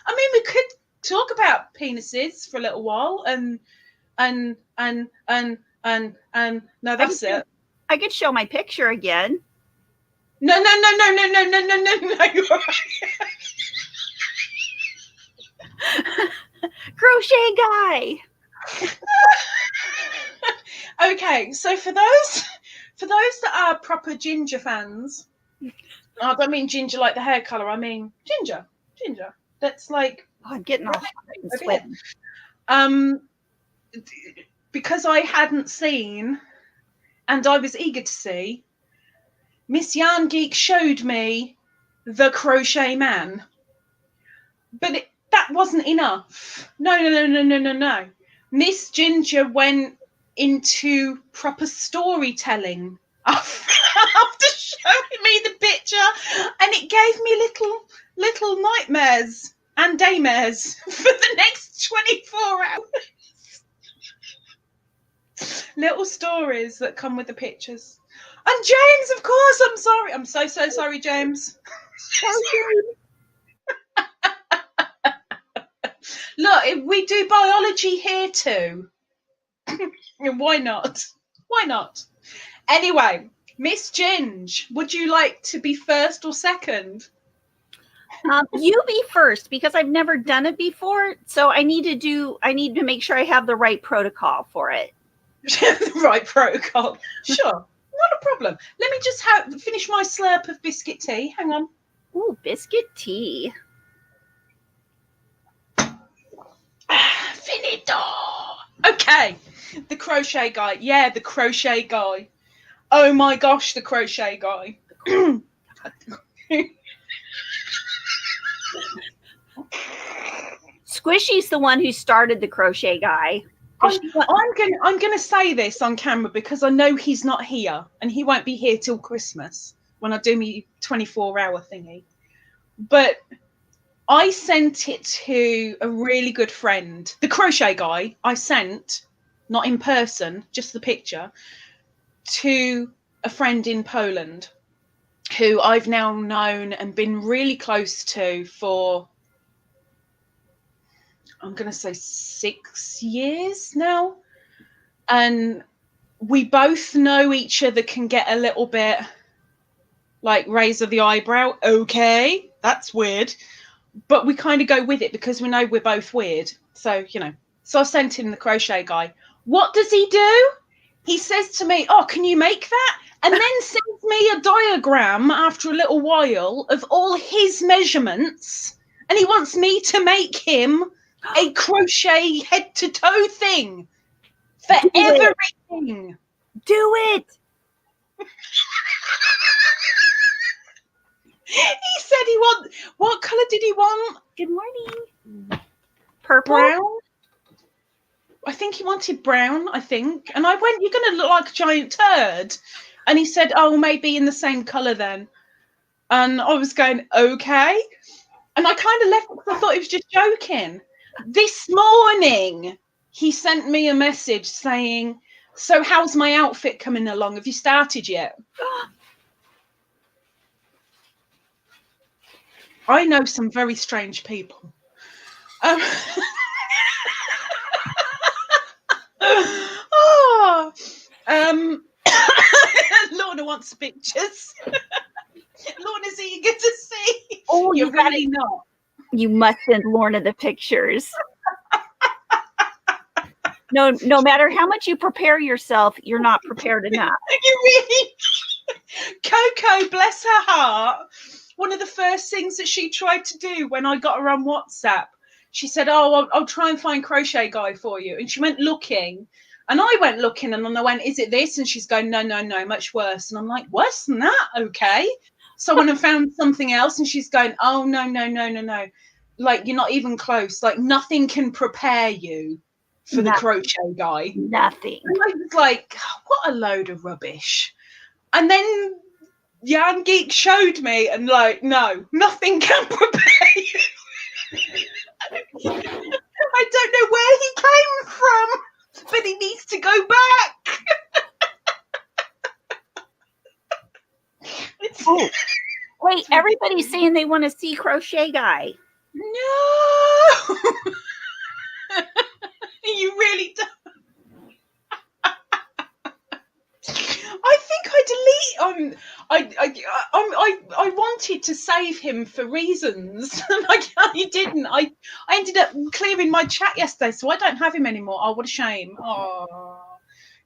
I mean, we could talk about penises for a little while, and no, that's it. I could show my picture again. No. Crochet guy. Okay, so for those that are proper ginger fans, I don't mean ginger like the hair color. I mean ginger. That's like, I'm getting all hot and sweating. Because I hadn't seen, and I was eager to see, Miss Yarn Geek showed me the Crochet Man, but that wasn't enough. No. Miss Ginger went into proper storytelling after showing me the picture, and it gave me little nightmares and daymares for the next 24 hours. Little stories that come with the pictures. And James, of course, I'm sorry. I'm so sorry, James. Look, we do biology here too. Why not? Anyway, Miss Ginge, would you like to be first or second? You be first, because I've never done it before. So I need to make sure I have the right protocol for it. The right protocol. Sure. Not a problem. Let me just finish my slurp of biscuit tea. Hang on. Ooh, biscuit tea. Finito. Okay. The crochet guy. Yeah, the crochet guy. Oh my gosh, the crochet guy. Squishy's the one who started the crochet guy. I'm gonna say this on camera because I know he's not here, and he won't be here till Christmas when I do me 24-hour thingy. But I sent it to a really good friend, the crochet guy. I sent, not in person, just the picture, to a friend in Poland who I've now known and been really close to for, I'm going to say 6 years now. And we both know each other can get a little bit like raise of the eyebrow. Okay, that's weird. But we kind of go with it because we know we're both weird. So, So I sent him the crochet guy. What does he do? He says to me, oh, can you make that? And then sends me a diagram after a little while of all his measurements. And he wants me to make him a crochet head to toe thing for everything. Do it. He said what color did he want? Good morning. Purple? Brown? I think he wanted brown, And I went, you're going to look like a giant turd. And he said, oh, maybe in the same color then. And I was going, okay. And I kind of left because I thought he was just joking. This morning, he sent me a message saying, so how's my outfit coming along? Have you started yet? I know some very strange people. Lorna wants pictures. Lorna's eager to see. Oh, You're really not. You must send Lorna the pictures. No matter how much you prepare yourself, you're not prepared enough. You really. Coco, bless her heart, one of the first things that she tried to do when I got her on WhatsApp, she said, oh, I'll try and find crochet guy for you. And she went looking, and I went looking, and then I went, is it this? And she's going, no, much worse. And I'm like, worse than that? Okay. So when I found something else, and she's going, oh, no. Like, you're not even close. Like, nothing can prepare you for the crochet guy. Nothing. And I was like, what a load of rubbish. And then Jan Geek showed me, and like, no, nothing can prepare you. I don't know where he came from, but he needs to go back. Oh, wait, everybody's saying they want to see Crochet Guy. No. You really don't. I think I wanted to save him for reasons. I didn't. I ended up clearing my chat yesterday, so I don't have him anymore. Oh, what a shame. Oh.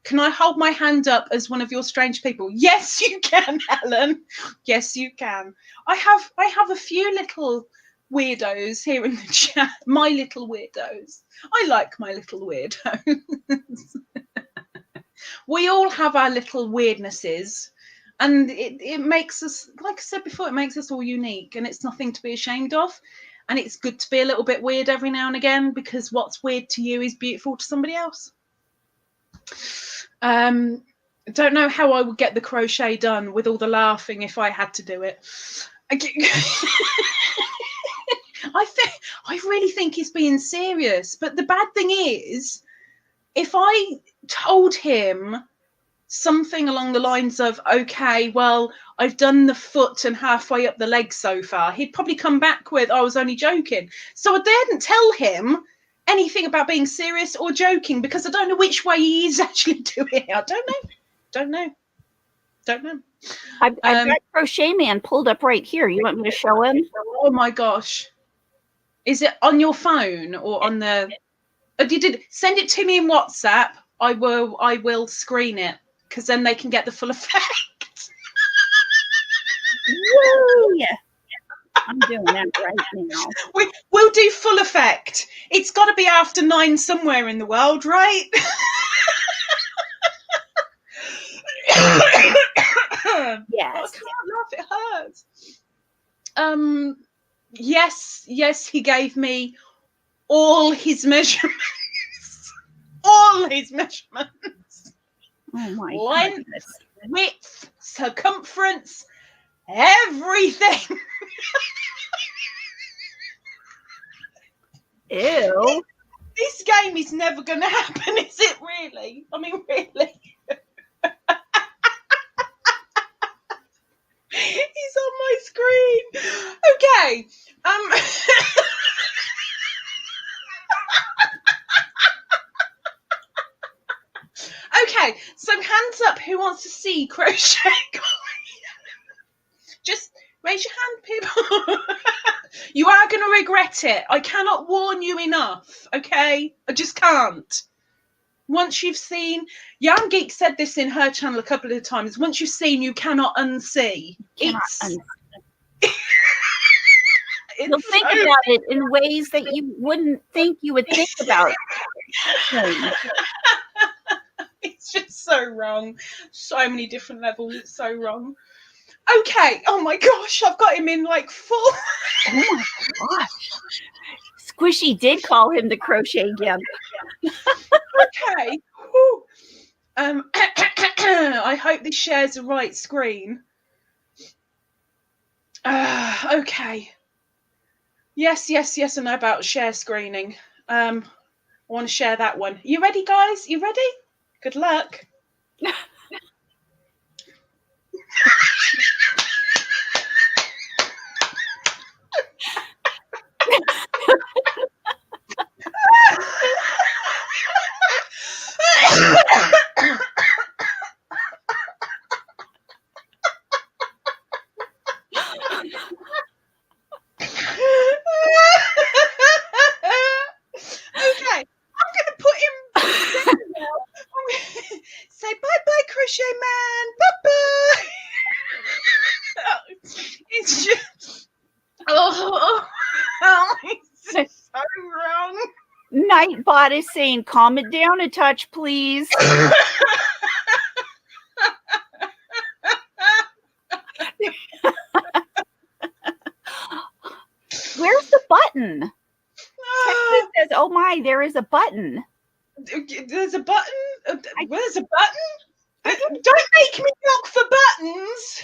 Can I hold my hand up as one of your strange people? Yes, you can, Helen. Yes, you can. I have a few little weirdos here in the chat. My little weirdos. I like my little weirdos. We all have our little weirdnesses, and it makes us, like I said before, it makes us all unique, and it's nothing to be ashamed of. And it's good to be a little bit weird every now and again, because what's weird to you is beautiful to somebody else. Don't know how I would get the crochet done with all the laughing if I had to do it. I really think he's being serious, but the bad thing is, if I told him something along the lines of, okay, well, I've done the foot and halfway up the leg so far, he'd probably come back with, I was only joking. So I didn't tell him anything about being serious or joking, because I don't know which way he is actually doing it. I don't know. I've got Crochet Man pulled up right here. You want me to show him? Oh my gosh. Is it on your phone or on the... You did send it to me in WhatsApp. I will screen it, because then they can get the full effect. Woo! I'm doing that right now. We'll do full effect. It's got to be after 9 somewhere in the world, right? Yes. I can't laugh. It hurts. Yes, he gave me all his measurements. All his measurements. Oh my length, goodness. width, circumference, everything. Ew. This game is never going to happen, is it really? I mean, really? He's on my screen. Okay. Okay, so hands up, who wants to see Crochet Guy? Just raise your hand, people. You are going to regret it. I cannot warn you enough, okay? I just can't. Once you've seen, Jan Geek said this in her channel a couple of times, once you've seen, you cannot unsee. You'll think about it in ways that you wouldn't think you would think about. It's just so wrong. So many different levels. It's so wrong. Okay. Oh my gosh, I've got him in like full. Oh my gosh. Squishy did call him the crochet gimp. Okay. Whew. I hope this shares the right screen. Okay. Yes, I know about share screening. I want to share that one. You ready, guys? You ready? Good luck. man. Bye-bye. It's just, it's just so wrong. Nightbot is saying, calm it down a touch, please. Where's the button? Texas says, oh my, there is a button. There's a button? Where's a button? Don't make me look for buttons.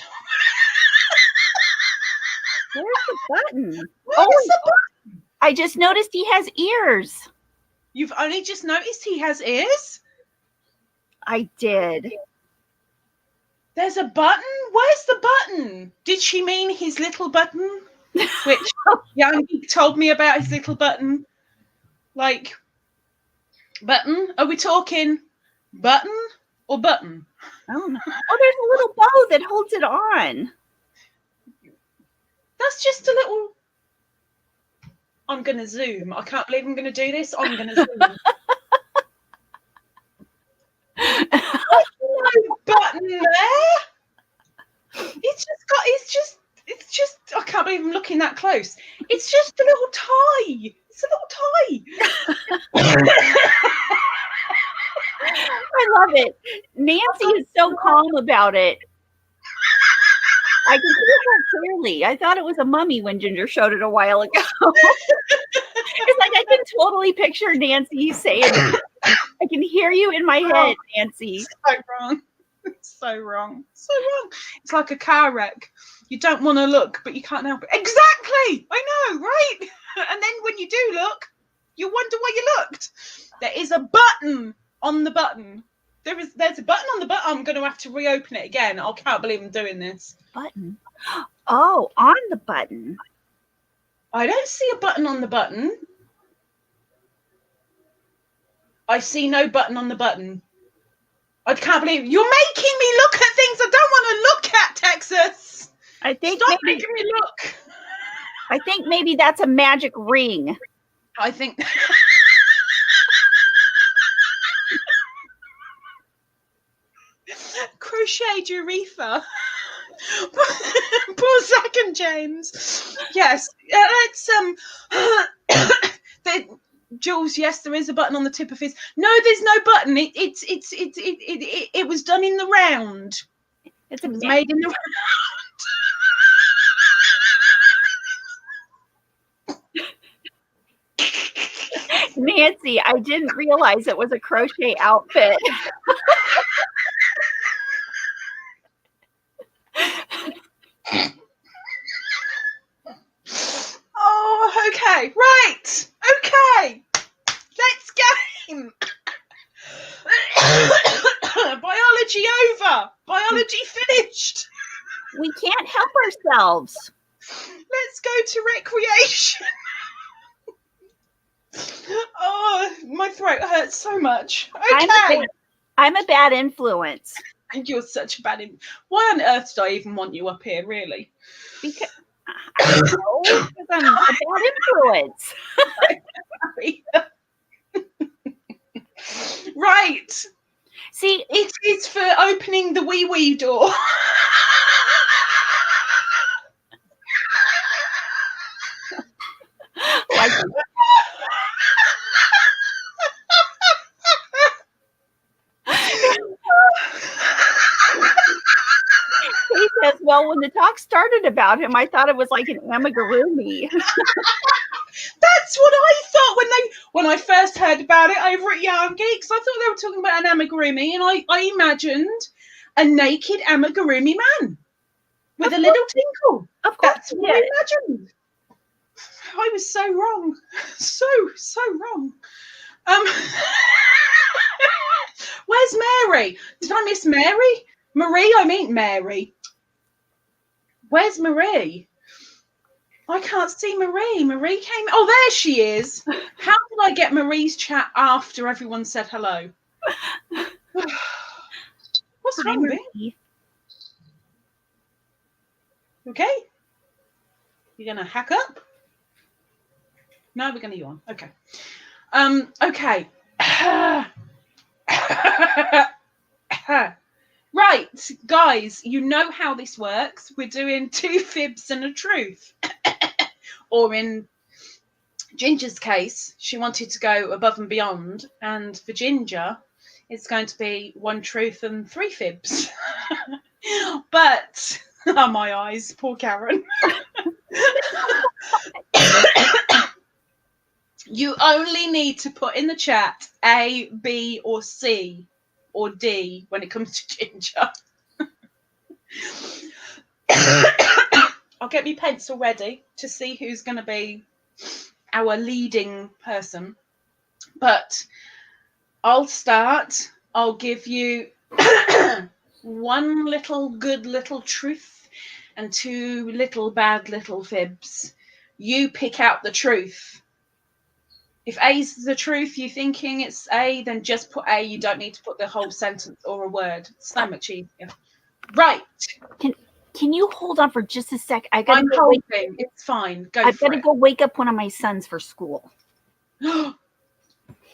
Where's the button? Where's the button? I just noticed he has ears. You've only just noticed he has ears? I did. There's a button? Where's the button? Did she mean his little button? Which Yangi told me about his little button. Like, button? Are we talking button or button? I don't know. Oh, there's a little bow that holds it on. That's just a little... I'm going to zoom. I can't believe I'm going to do this. I'm going to zoom. There's no button there. It's just, I can't believe I'm looking that close. It's just a little tie. It's a little tie. I love it. Nancy is so calm about it. I can see it so clearly. I thought it was a mummy when Ginger showed it a while ago. It's like I can totally picture Nancy saying it. I can hear you in my head, Nancy. So wrong. So wrong. So wrong. It's like a car wreck. You don't want to look, but you can't help it. Exactly. I know, right? And then when you do look, you wonder why you looked. There is a button on the button. There's a button on the button. I'm going to have to reopen it again. I can't believe I'm doing this. Button. Oh, on the button. I don't see a button on the button. I see no button on the button. I can't believe you're making me look at things I don't want to look at, Texas. I think Stop making me look. I think maybe that's a magic ring. I think. Crochet Eureka. Poor Zach and James. Yes, it's Jules. Yes, there is a button on the tip of his. No, there's no button. It was done in the round. It was made in the round. Nancy, I didn't realize it was a crochet outfit. Oh, okay. Right. Okay. Let's game. Biology over. Biology finished. We can't help ourselves. Let's go to recreation. Oh, my throat hurts so much. Okay. I'm a bad influence. And you're such a bad Why on earth did I even want you up here, really? Because I don't know, because I'm a bad influence. Right. See, it is for opening the wee door. Like, he says, well, when the talk started about him, I thought it was like an amigurumi. That's what I thought when I first heard about it over at Yarn Geeks. I thought they were talking about an amigurumi, and I imagined a naked amigurumi man with a little tinkle. Of course, that's what I imagined. I was so wrong, so wrong. Where's Mary? Did I miss Mary? Marie, I mean Mary. Where's Marie? I can't see Marie. Marie came. Oh, there she is. How did I get Marie's chat after everyone said hello? What's wrong with it? Okay. You're going to hack up? No, we're going to yawn. Okay. Okay. Right, guys, you know how this works. We're doing 2 fibs and a truth. Or in Ginger's case, she wanted to go above and beyond. And for Ginger, it's going to be 1 truth and 3 fibs. But, oh, my eyes, poor Karen. You only need to put in the chat A, B, or C, or D when it comes to Ginger. I'll get my pencil ready to see who's going to be our leading person. But I'll start. I'll give you 1 little good little truth and 2 little bad little fibs. You pick out the truth. If A's the truth, you're thinking it's A, then just put A. You don't need to put the whole sentence or a word. It's so much easier. Right. Can you hold on for just a sec? I'm holding. It's fine. I've got to go wake up one of my sons for school.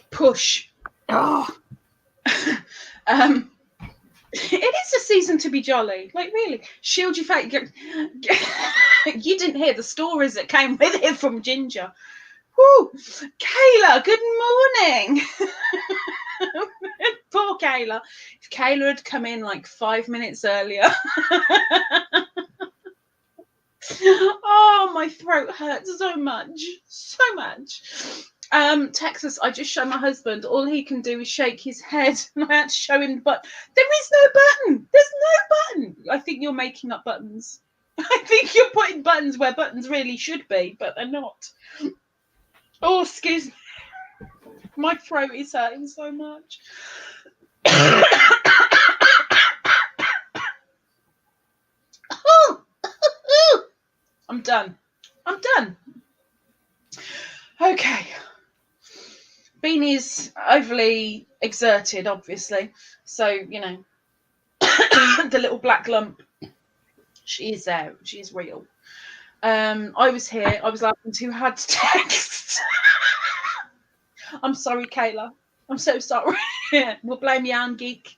Push. Oh. It is a season to be jolly. Like, really. Shield your face. You didn't hear the stories that came with it from Ginger. Woo! Kayla, good morning. Poor Kayla. If Kayla had come in like 5 minutes earlier. Oh, my throat hurts so much. So much. Texas, I just showed my husband. All he can do is shake his head. And I had to show him, but there is no button. There's no button. I think you're making up buttons. I think you're putting buttons where buttons really should be, but they're not. Oh, excuse me. My throat is hurting so much. I'm done. Okay. Beanie's overly exerted, obviously. So, you know, the little black lump, she is there. She's real. I was here. I was laughing too hard to text. I'm sorry, Kayla. I'm so sorry. We'll blame Yarn Geek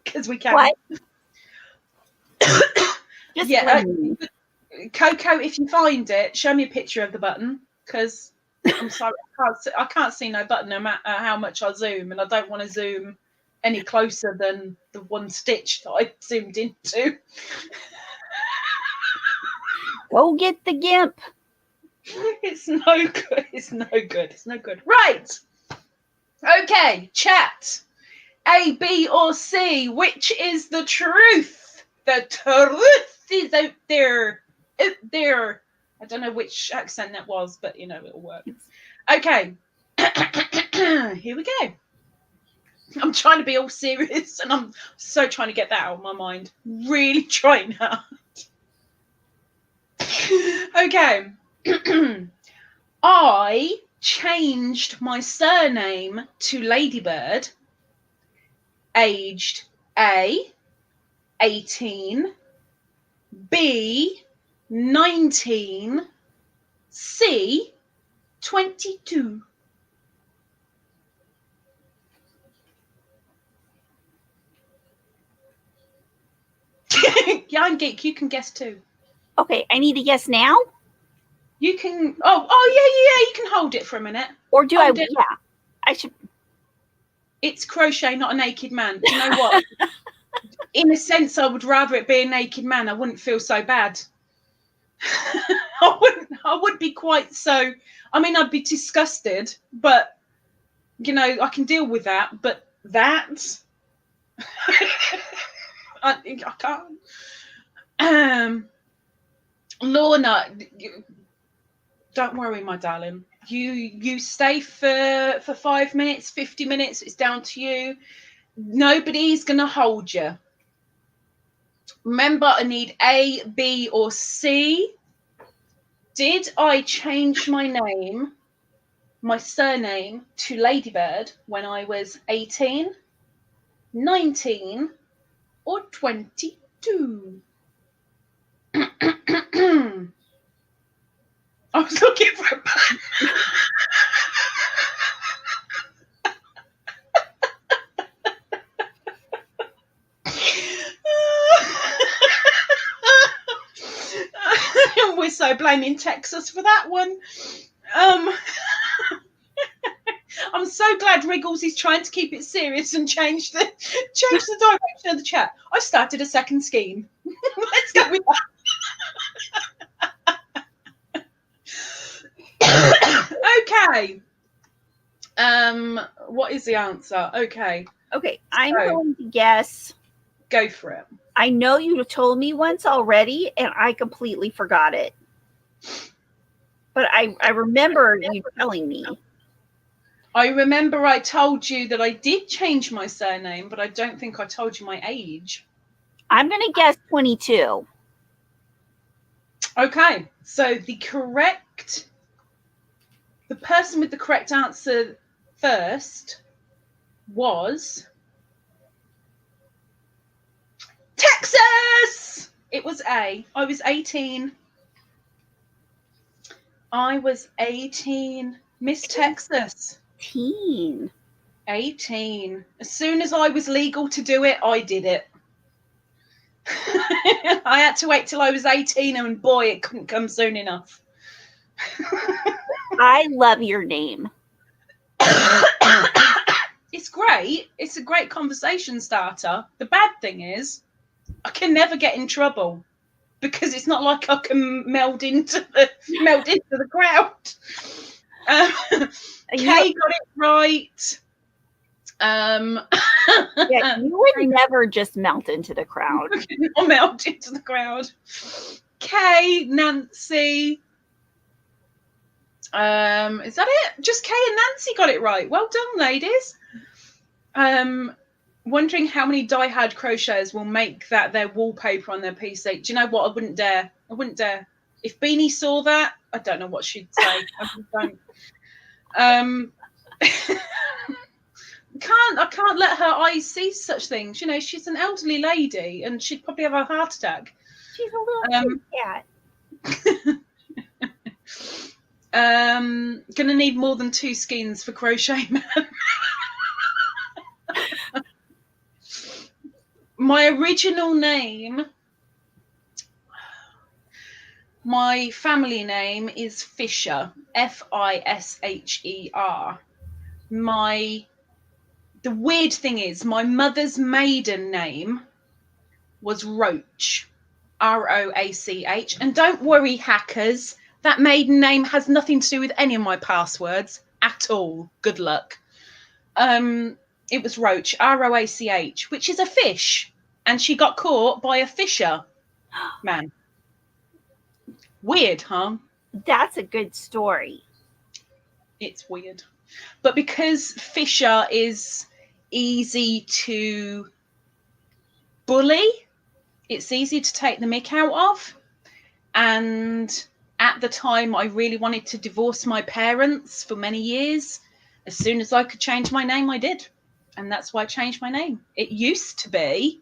because we can. What? Yeah, Coco, if you find it, show me a picture of the button because I'm sorry, I can't see no button no matter how much I zoom, and I don't want to zoom any closer than the 1 stitch that I zoomed into. Go get the GIMP. It's no good. It's no good. It's no good. Right. Okay, chat. A, B, or C. Which is the truth? The truth is out there. Out there. I don't know which accent that was, but you know, it'll work. Okay. Here we go. I'm trying to be all serious and I'm so trying to get that out of my mind. Really trying hard. Okay. I changed my surname to Ladybird, aged A, 18, B, 19, C, 22. Yarn Geek, you can guess too. Okay, I need to guess now? You can, yeah, you can hold it for a minute. Or do hold I, it. Yeah, I should. It's crochet, not a naked man. Do you know what? In a sense, I would rather it be a naked man. I wouldn't feel so bad. I wouldn't be quite so, I mean, I'd be disgusted, but, you know, I can deal with that. But that, I can't. Lorna, don't worry, my darling. You stay for 5 minutes, 50 minutes. It's down to you. Nobody's going to hold you. Remember, I need A, B, or C. Did I change my name, my surname, to Ladybird when I was 18, 19, or 22? I was looking for a button. so blaming Texas for that one. I'm so glad Wriggles is trying to keep it serious and change the direction of the chat. I started a second scheme. Let's go with that. Okay. What is the answer? Okay. Okay, I'm going to guess. Go for it. I know you told me once already, and I completely forgot it. But I remember you telling me. I remember I told you that I did change my surname, but I don't think I told you my age. I'm going to guess 22. Okay, so the person with the correct answer first was Texas. It was A. I was 18. Miss Texas. 18. As soon as I was legal to do it, I did it. I had to wait till I was 18, and boy, it couldn't come soon enough. I love your name. It's great. It's a great conversation starter. The bad thing is, I can never get in trouble because it's not like I can meld into the crowd. Kay got it right. Yeah, you would never just melt into the crowd. Or melt into the crowd. Kay, Nancy. Is that it? Just Kay and Nancy got it right. Well done, ladies. Wondering how many die-hard crocheters will make that their wallpaper on their PC. Do you know what? I wouldn't dare. If Beanie saw that, I don't know what she'd say. I can't let her eyes see such things. You know, she's an elderly lady, and she'd probably have a heart attack. She's a little cat. Gonna need more than 2 skeins for Crochet Man. My original name, my family name is Fisher, Fisher. The weird thing is, my mother's maiden name was Roach, Roach. And don't worry, hackers, that maiden name has nothing to do with any of my passwords at all. Good luck. It was Roach, Roach, which is a fish. And she got caught by a fisher man. Weird, huh? That's a good story. It's weird. But because Fisher is easy to bully, it's easy to take the mick out of. And at the time, I really wanted to divorce my parents for many years. As soon as I could change my name, I did. And that's why I changed my name. It used to be,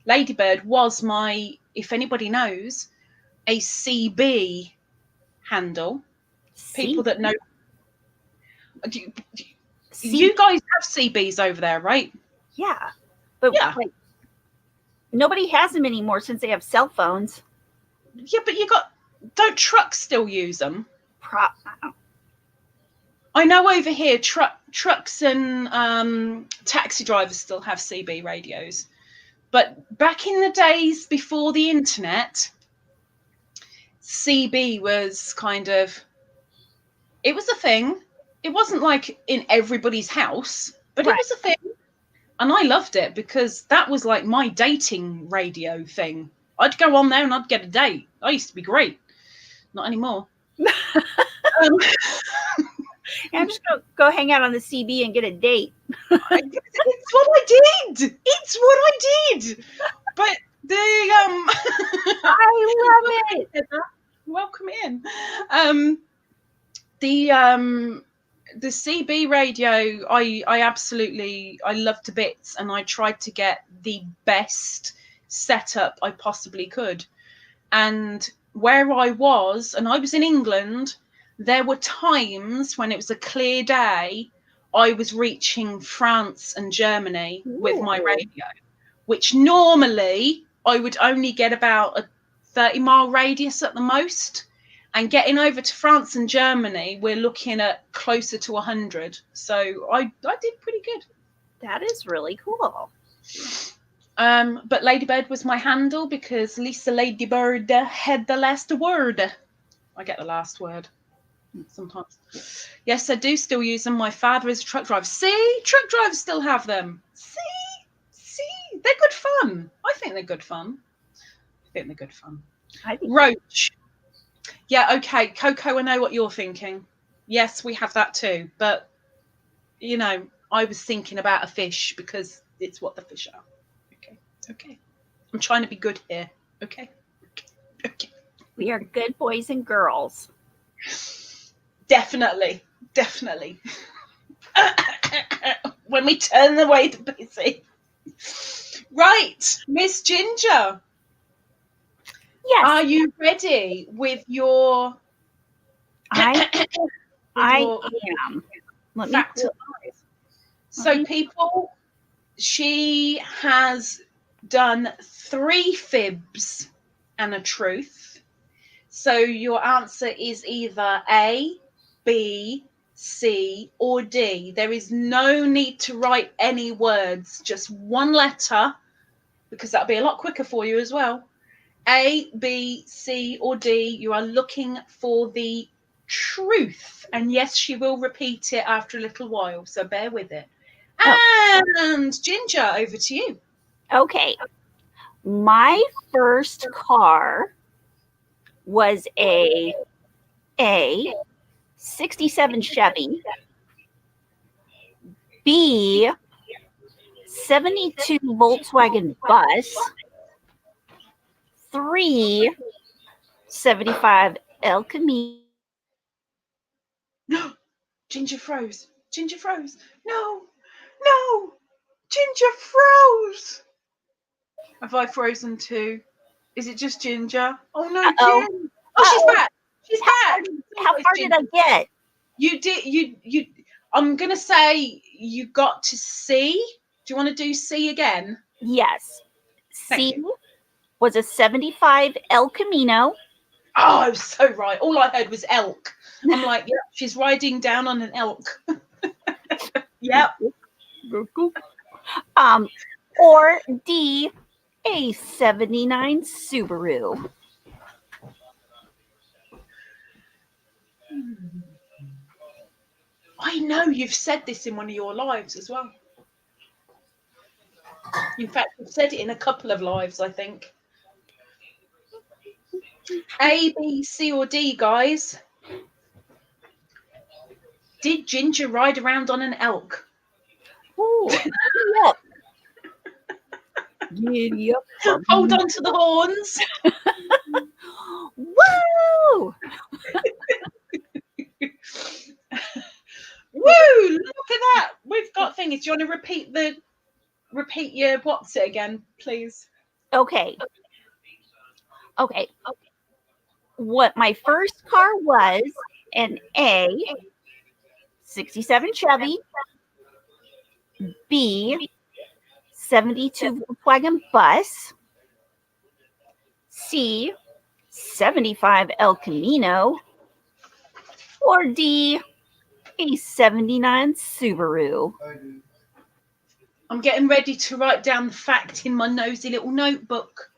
Ladybird was my, if anybody knows, a CB handle. People that know. You guys have CBs over there, right? Yeah. But yeah. Like, nobody has them anymore since they have cell phones. Yeah, but don't trucks still use them? I know over here trucks and taxi drivers still have CB radios. But back in the days before the internet, CB was it was a thing. It wasn't like in everybody's house, but It was a thing. And I loved it because that was like my dating radio thing. I'd go on there and I'd get a date. I used to be great. Not anymore. I'm just going to go hang out on the CB and get a date. It's what I did. But I love it. Welcome in. The CB radio, I love to bits, and I tried to get the best setup I possibly could. And where I was in England, there were times when it was a clear day, I was reaching France and Germany with my radio, which normally I would only get about a 30-mile radius at the most. And getting over to France and Germany, we're looking at closer to 100. So I did pretty good. That is really cool. But Ladybird was my handle because Lisa Ladybird had the last word. I get the last word sometimes. Yes, I do still use them. My father is a truck driver. See? Truck drivers still have them. See? They're good fun. I think they're good fun. I think Roach. Yeah, okay. Coco, I know what you're thinking. Yes, we have that too. But, you know, I was thinking about a fish because it's what the fish are. Okay. I'm trying to be good here. Okay. We are good boys and girls. Definitely. When we turn away the busy. Right, Miss Ginger. Yes. Are you ready with your... I am. Fact of life? So, people, she has done 3 fibs and a truth. So your answer is either A, B, C, or D. There is no need to write any words, just one letter, because that'll be a lot quicker for you as well. A, B, C, or D. You are looking for the truth. And yes, she will repeat it after a little while, so bear with it. And Ginger, over to you. Okay. My first car was a 67 Chevy, B 72 Volkswagen bus, 3 75 El Camino. Ginger froze. No. Ginger froze. Have I frozen too? Is it just Ginger? Oh no, Ginger. Oh, she's back. How far did I get? You did. You. I'm gonna say you got to C. Do you want to do C again? Yes. C was a 75 El Camino. Oh, I was so right. All I heard was elk. I'm like, yeah, she's riding down on an elk. Yep. Or D, a 79 Subaru. I know you've said this in one of your lives as well. In fact, you've said it in a couple of lives, I think. A, B, C, or D, guys. Did Ginger ride around on an elk? Ooh, yep. Giddy up. Hold on to the horns. Woo! Woo! Look at that. We've got things. Do you want to repeat your what's it again, please? Okay. What my first car was an A 67 Chevy, B 72 Volkswagen bus, C 75 El Camino, or D a 79 Subaru. I'm getting ready to write down the fact in my nosy little notebook.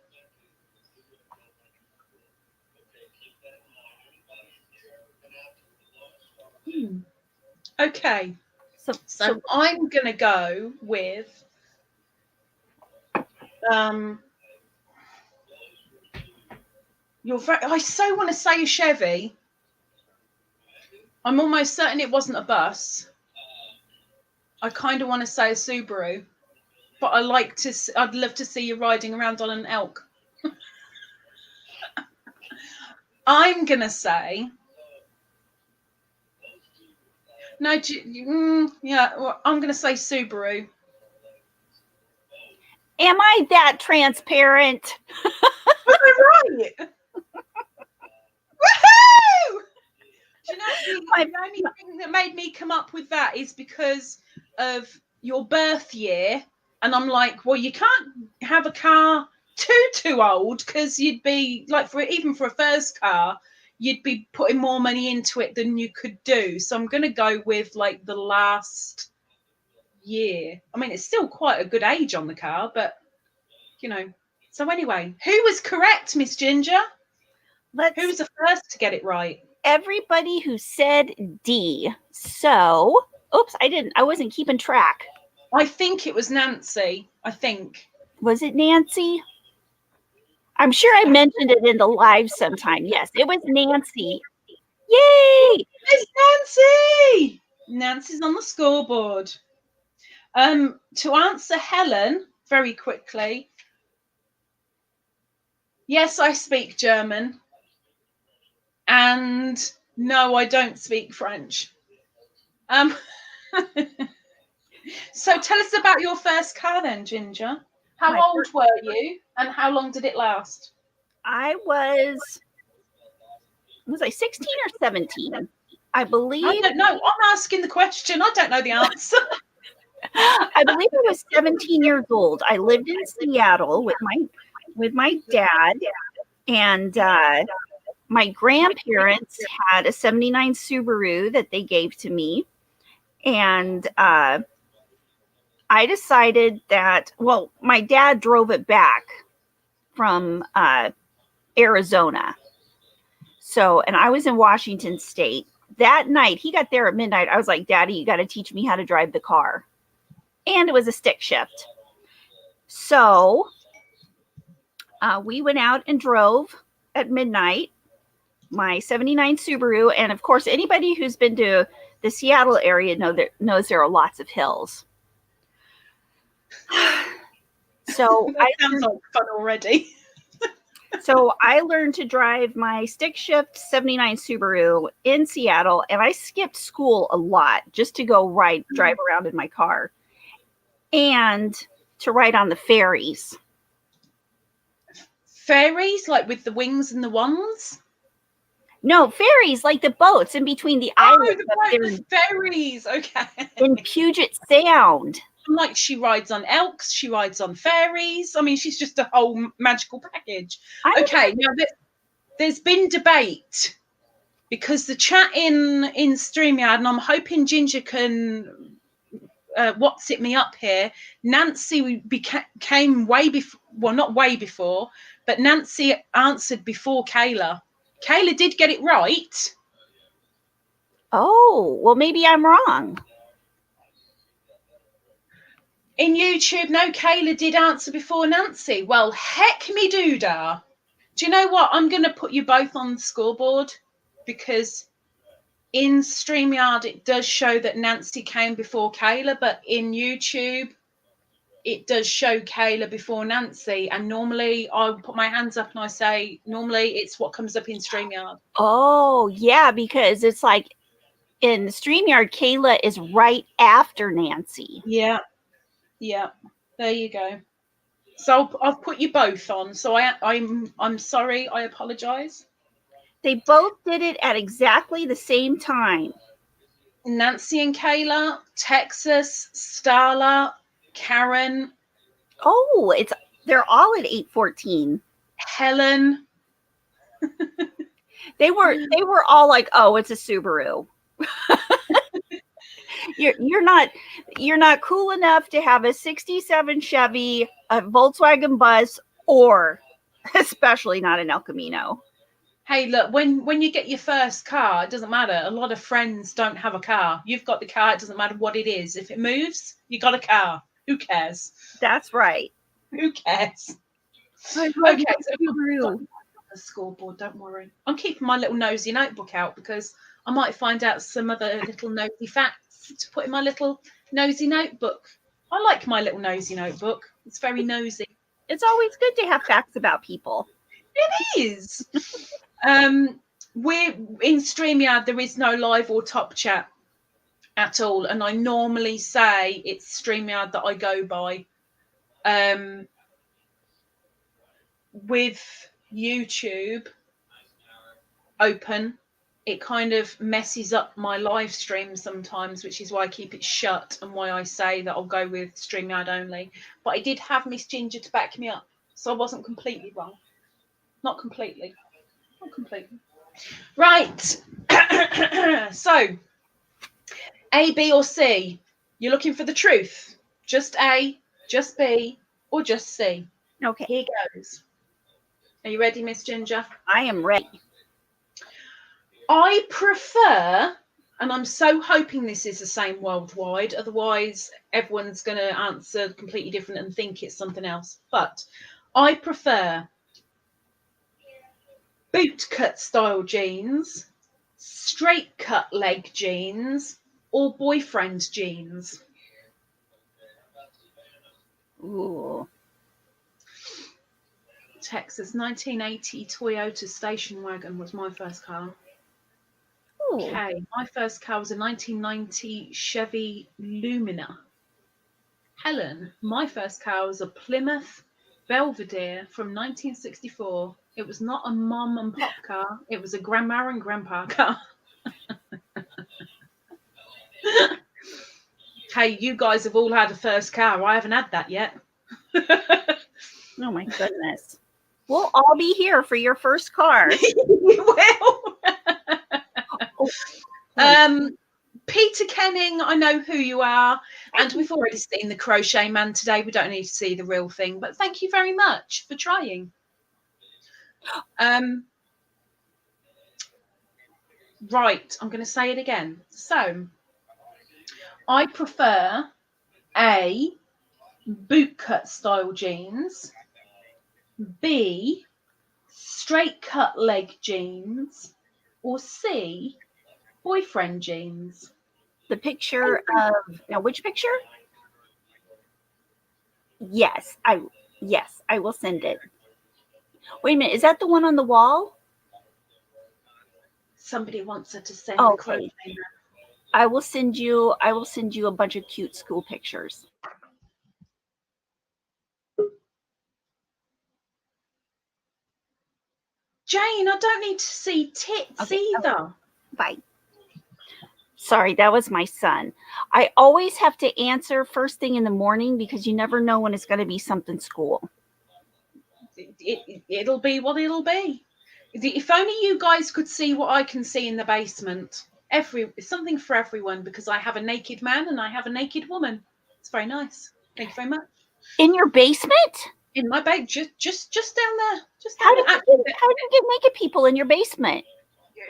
Okay. So I'm going to go with I so want to say a Chevy. I'm almost certain it wasn't a bus. I kind of want to say a Subaru, but I'd love to see you riding around on an elk. I'm going to say, no, yeah, I'm going to say Subaru. Am I that transparent? Was I right? Woohoo! Do you know, the only thing that made me come up with that is because of your birth year. And I'm like, well, you can't have a car too old, because you'd be like, even for a first car, you'd be putting more money into it than you could do. So I'm going to go with like the last year. I mean, it's still quite a good age on the car, but you know. So anyway, who was correct, Miss Ginger? Who was the first to get it right? Everybody who said D. So, oops, I wasn't keeping track. I think it was Nancy. I think. Was it Nancy? I'm sure I mentioned it in the live sometime. Yes, it was Nancy. Yay! It's Nancy! Nancy's on the scoreboard. To answer Helen very quickly. Yes, I speak German. And no, I don't speak French. So tell us about your first car then, Ginger. How old were you and how long did it last? I was I 16 or 17? I believe. I don't know. I'm asking the question. I don't know the answer. I believe I was 17 years old. I lived in Seattle with my dad, and my grandparents had a 79 Subaru that they gave to me. And I decided that, well, my dad drove it back from Arizona. So, and I was in Washington State. That night, he got there at midnight. I was like, Daddy, you got to teach me how to drive the car. And it was a stick shift. So we went out and drove at midnight my 79 Subaru. And of course, anybody who's been to the Seattle area knows there are lots of hills. So that sounds like fun already. So I learned to drive my stick shift 79 Subaru in Seattle, and I skipped school a lot just to go drive around in my car and to ride on the ferries. Ferries, like with the wings and the wands? No, ferries, like the boats in between the islands. The ferries, okay. In Puget Sound. Like she rides on elks, she rides on fairies. I mean, she's just a whole magical package. Okay, now there's been debate because the chat in StreamYard, and I'm hoping Ginger can WhatsApp me up here. Nancy came way before, well, not way before, but Nancy answered before Kayla. Kayla did get it right. Oh, well, maybe I'm wrong. In YouTube, no, Kayla did answer before Nancy. Well, heck me doodah. Do you know what? I'm going to put you both on the scoreboard because in StreamYard, it does show that Nancy came before Kayla, but in YouTube, it does show Kayla before Nancy. And normally I put my hands up and I say, normally it's what comes up in StreamYard. Oh, yeah, because it's like in StreamYard, Kayla is right after Nancy. Yeah. Yeah. There you go. So I've put you both on. So I'm sorry. I apologize. They both did it at exactly the same time. Nancy and Kayla, Texas, Starla, Karen. Oh, they're all at 8:14. Helen. They were all like, "Oh, it's a Subaru." You're not cool enough to have a 67 Chevy, a Volkswagen bus, or especially not an El Camino. Hey, look, when you get your first car, it doesn't matter. A lot of friends don't have a car. You've got the car. It doesn't matter what it is. If it moves, you got a car. Who cares? That's right. Who cares? Okay, so the scoreboard, don't worry. I'm keeping my little nosy notebook out because I might find out some other little nosy facts to put in my little nosy notebook. I like my little nosy notebook. It's very nosy. It's always good to have facts about people. It is. We're in StreamYard, there is no live or top chat at all. And I normally say it's StreamYard that I go by. With YouTube open, it kind of messes up my live stream sometimes, which is why I keep it shut and why I say that I'll go with StreamYard only. But I did have Miss Ginger to back me up, so I wasn't completely wrong. Not completely. Right. So, A, B, or C? You're looking for the truth. Just A, just B, or just C? Okay. Here goes. Are you ready, Miss Ginger? I am ready. I prefer, and I'm so hoping this is the same worldwide, otherwise everyone's going to answer completely different and think it's something else. But I prefer bootcut style jeans, straight cut leg jeans, or boyfriend jeans. Ooh. Texas 1980 Toyota station wagon was my first car. Ooh. Okay, my first car was a 1990 Chevy Lumina. Helen, my first car was a Plymouth Belvedere from 1964. It was not a mom and pop car, it was a grandma and grandpa car. Hey, you guys have all had a first car. I haven't had that yet. Oh my goodness. We'll all be here for your first car. You will. Oh. Peter Kenning, I know who you are, and we've already seen the crochet man today. We don't need to see the real thing, but thank you very much for trying. Right, I'm going to say it again. So, I prefer A, bootcut style jeans, B, straight cut leg jeans, or C, boyfriend jeans. The picture of now, which picture? Yes, I will send it. Wait a minute, is that the one on the wall? Somebody wants her to send the crochet man. I will send you a bunch of cute school pictures. Jane, I don't need to see tits either. Bye. Sorry, that was my son. I always have to answer first thing in the morning because you never know when it's going to be something school. It'll be what it'll be. If only you guys could see what I can see in the basement. Something for everyone, because I have a naked man and I have a naked woman. It's very nice. Thank you very much. In your basement? In my bed, just down there. Just How down do you get naked people in your basement?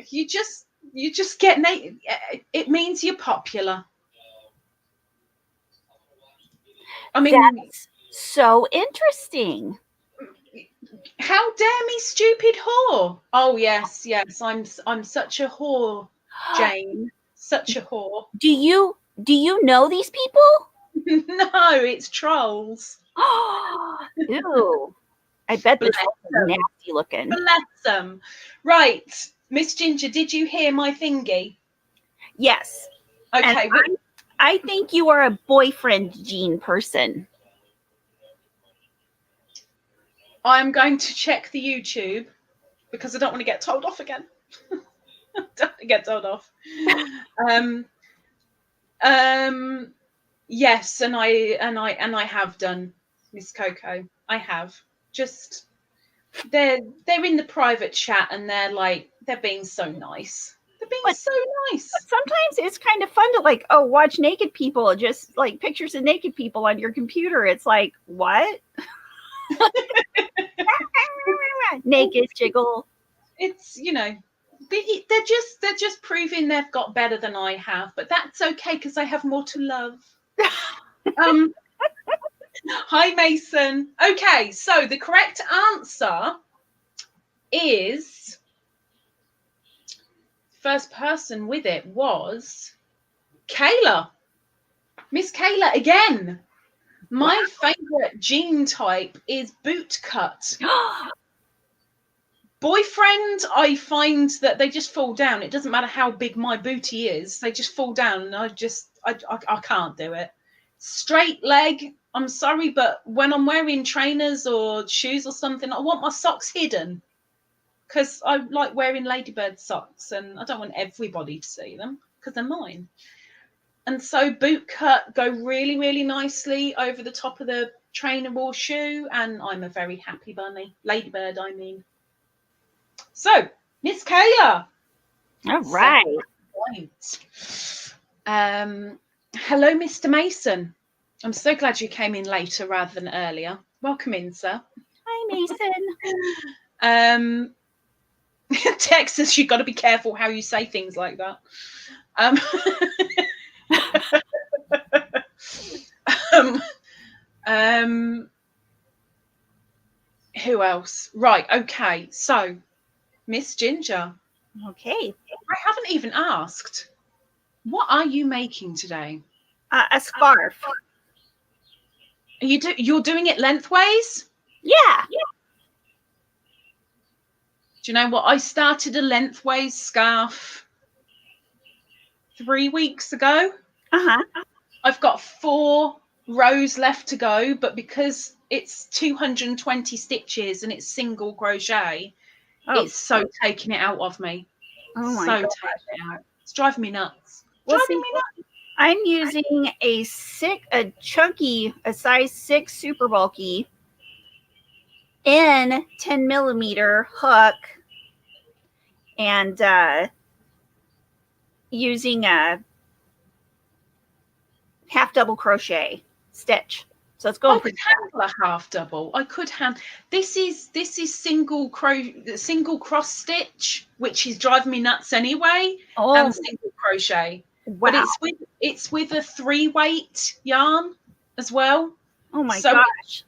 You just get naked. It means you're popular. I mean, that's so interesting. How dare me, stupid whore? Oh yes, I'm such a whore, Jane. Such a whore. Do you know these people? No, it's trolls. Ew. I bet the trolls are nasty looking. Bless them. Right, Miss Ginger, did you hear my thingy? Yes. Okay. I think you are a boyfriend jean person. I'm going to check the YouTube because I don't want to get told off again. I don't want to get told off. Yes, and I have done, Miss Coco. I have. Just they're in the private chat and they're being so nice. They're being so nice. But sometimes it's kind of fun to watch naked people, just like pictures of naked people on your computer. It's like, what? Naked jiggle. It's they're just proving they've got better than I have, but that's okay because I have more to love. Hi Mason. Okay, so the correct answer is, first person with it was Kayla. Miss Kayla again. My favorite jean type is boot cut. Boyfriend, I find that they just fall down. It doesn't matter how big my booty is, they just fall down, and I can't do it. Straight leg, I'm sorry, but when I'm wearing trainers or shoes or something, I want my socks hidden because I like wearing ladybird socks, and I don't want everybody to see them because they're mine. And so boot cut go really, really nicely over the top of the trainer or shoe, and I'm a very happy bunny. Ladybird, I mean. So, Miss Kayla. All right. Hello, Mr. Mason. I'm so glad you came in later rather than earlier. Welcome in, sir. Hi, Mason. Texas, you've got to be careful how you say things like that. Who else? Right, okay. So, Miss Ginger. Okay. I haven't even asked. What are you making today? A scarf. You're doing it lengthways? Yeah. Do you know what? I started a lengthways scarf 3 weeks ago. Uh-huh. I've got 4 rows left to go, but because it's 220 stitches and it's single crochet, it's so taking it out of me. Oh my so God. taking it out. It's driving me nuts. Well, Driving me nuts. I'm using a size 6 super bulky in 10 millimeter hook, and using a half double crochet stitch. So it's going. I could handle a half double. I could handle. This is single cross stitch, which is driving me nuts anyway, and single crochet. Wow. But it's with a 3-weight yarn as well. Oh my gosh.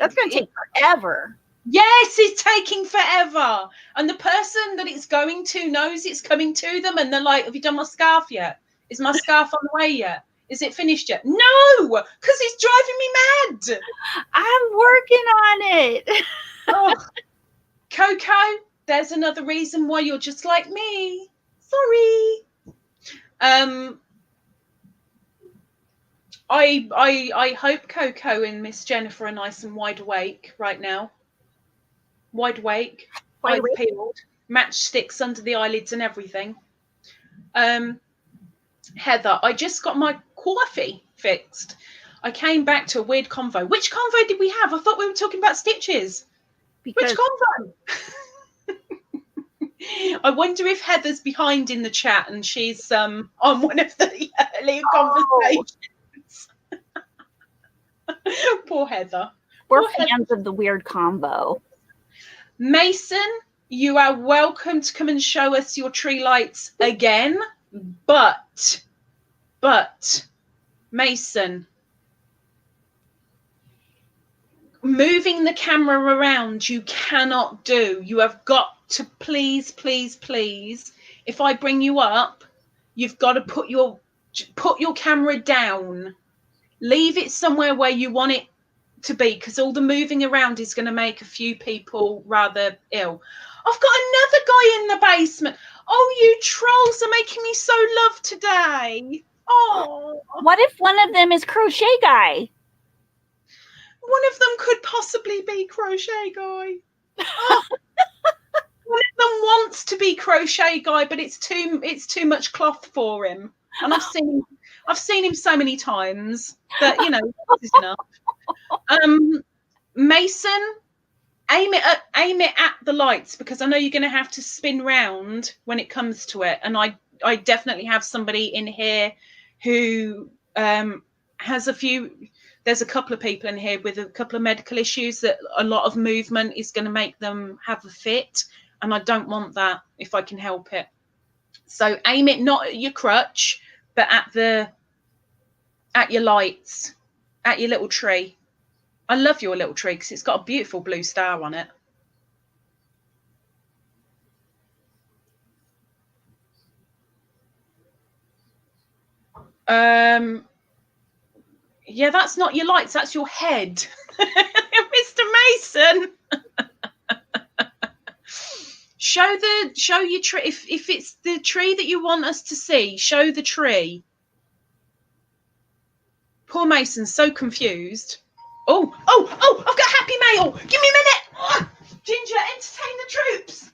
That's going to take forever. Yes, it's taking forever. And the person that it's going to knows it's coming to them, and they're like, have you done my scarf yet? Is my scarf on the way yet? Is it finished yet? No, because it's driving me mad. I'm working on it. Oh, Coco, there's another reason why you're just like me. Sorry. I hope Coco and Miss Jennifer are nice and wide awake right now. Wide awake, eyes peeled, matchsticks under the eyelids and everything. Heather, I just got my coffee fixed. I came back to a weird convo. Which convo did we have? I thought we were talking about stitches. Which convo? I wonder if Heather's behind in the chat and she's on one of the earlier conversations. Poor Heather. We're fans of the weird combo. Mason, you are welcome to come and show us your tree lights again, but Mason, moving the camera around you cannot do. You have got to please, if I bring you up, you've got to put your camera down. Leave it somewhere where you want it to be, because all the moving around is going to make a few people rather ill. I've got another guy in the basement. Oh, you trolls are making me so love today. Oh, what if one of them is Crochet Guy? One of them could possibly be Crochet Guy. Oh. One of them wants to be Crochet Guy, but it's too much cloth for him. And I've seen him so many times that, you know, this is enough. Mason, aim it at the lights, because I know you're going to have to spin round when it comes to it. And I definitely have somebody in here who has a few. There's a couple of people in here with a couple of medical issues that a lot of movement is going to make them have a fit, and I don't want that if I can help it. So aim it not at your crutch, but at your lights, at your little tree. I love your little tree because it's got a beautiful blue star on it. Yeah, that's not your lights, that's your head. Mr. Mason. Show your tree. If it's the tree that you want us to see, show the tree. Poor Mason's so confused. Oh, I've got happy mail. Give me a minute. Oh, Ginger, entertain the troops.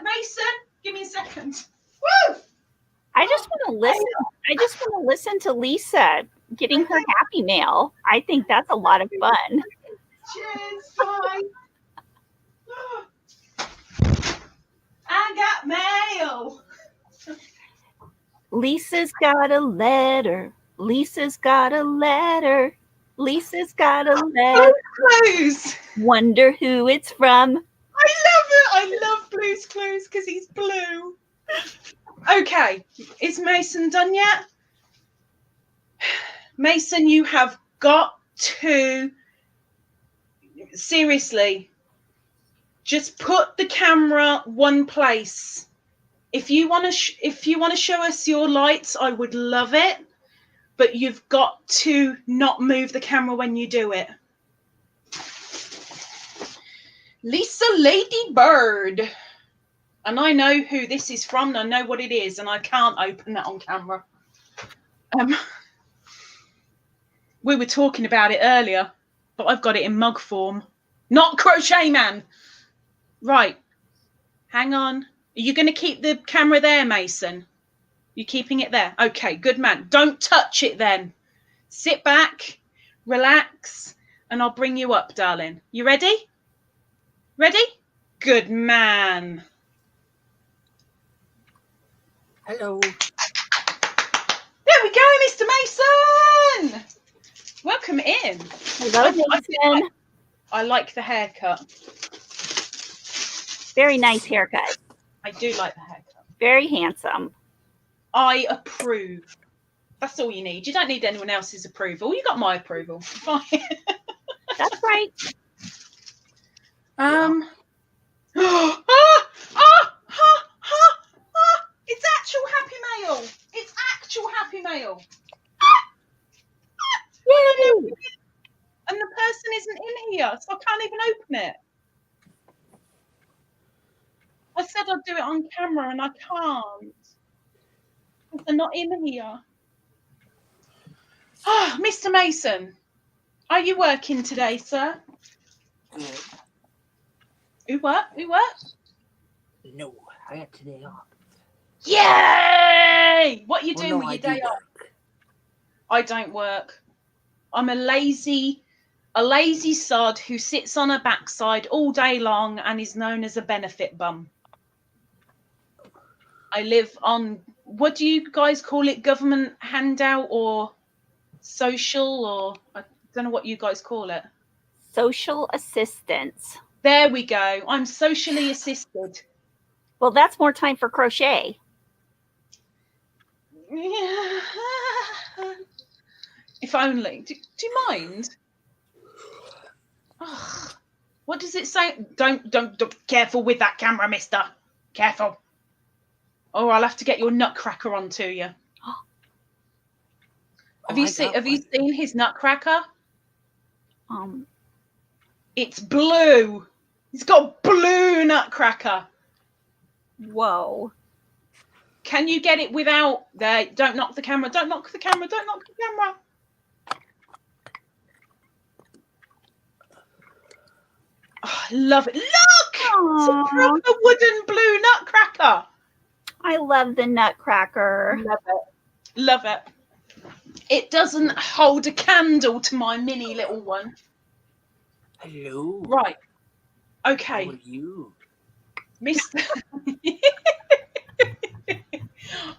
Mason, give me a second. Woo! I just want to listen. I just want to listen to Lisa getting her happy mail. I think that's a lot of fun. Cheers. Bye. I Lisa's got a letter. Lisa's got a letter. Lisa's got a letter. Clues. Wonder who it's from. I love it. I love Blue's Clues because he's blue. Okay, is Mason done yet? Mason, you have got to seriously just put the camera one place. If you want to show us your lights, I would love it, but you've got to not move the camera when you do it. Lisa Lady Bird. And I know who this is from, and I know what it is, and I can't open that on camera. We were talking about it earlier, but I've got it in mug form. Not Crochet Man. Right. Hang on. Are you going to keep the camera there, Mason? You keeping it there? Okay, good man. Don't touch it then. Sit back, relax, and I'll bring you up, darling. You ready? Ready? Good man. Hello. There we go, Mr. Mason. Welcome in. Hello, Mason. I like the haircut. Very nice haircut. I do like the haircut. Very handsome. I approve. That's all you need. You don't need anyone else's approval. You got my approval. Fine. That's right. It's actual Happy Mail. It's actual Happy Mail. Yay! And the person isn't in here, so I can't even open it. I said I'd do it on camera, and I can't. They're not in here. Ah, Mr. Mason, are you working today, sir? Who what? Who what? No, I got today off. Yay! What you Well, doing no, with your I day do off? work. I don't work. I'm a lazy sod who sits on her backside all day long and is known as a benefit bum. I live on, what do you guys call it? Government handout or social, or I don't know what you guys call it. Social assistance. There we go. I'm socially assisted. Well, that's more time for crochet. If only. Do you mind? Oh, what does it say? Don't. Careful with that camera, mister. Careful. Or I'll have to get your nutcracker onto you. Have you seen his nutcracker? It's blue. He's got a blue nutcracker. Whoa. Can you get it without there? Don't knock the camera. Don't knock the camera. Don't knock the camera. Oh, I love it. Look! It's a proper wooden blue nutcracker. I love the nutcracker. Love it. Love it. It doesn't hold a candle to my mini little one. Hello. Right. Okay. How are you? Mr.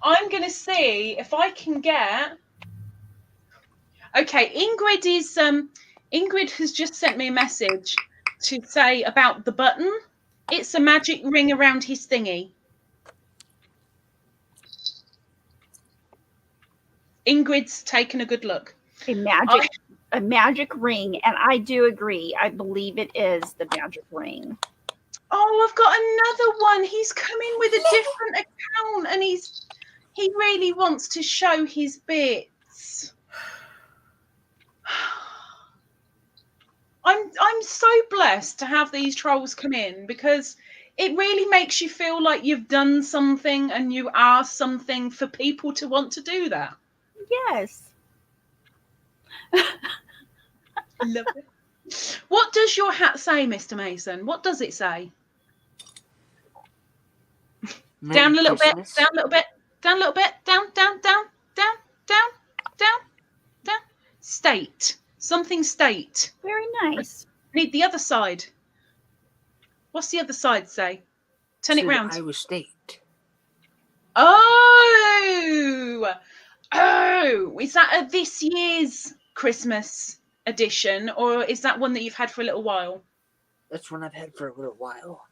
I'm going to see if I can get... Okay, Ingrid has just sent me a message to say about the button. It's a magic ring around his thingy. Ingrid's taken a good look. A magic ring, and I do agree. I believe it is the magic ring. Oh, I've got another one. He's coming with a different account, and he really wants to show his bits. I'm so blessed to have these trolls come in, because it really makes you feel like you've done something and you are something for people to want to do that. Yes. Love it. What does your hat say, Mr. Mason? What does it say? Down a little bit, down a little bit, down a little bit, down, down, down, down, down, down, down. State. Something state. Very nice. Need the other side. What's the other side say? Turn it round. Iowa State. Oh, is that a this year's Christmas edition, or is that one that you've had for a little while? That's one I've had for a little while.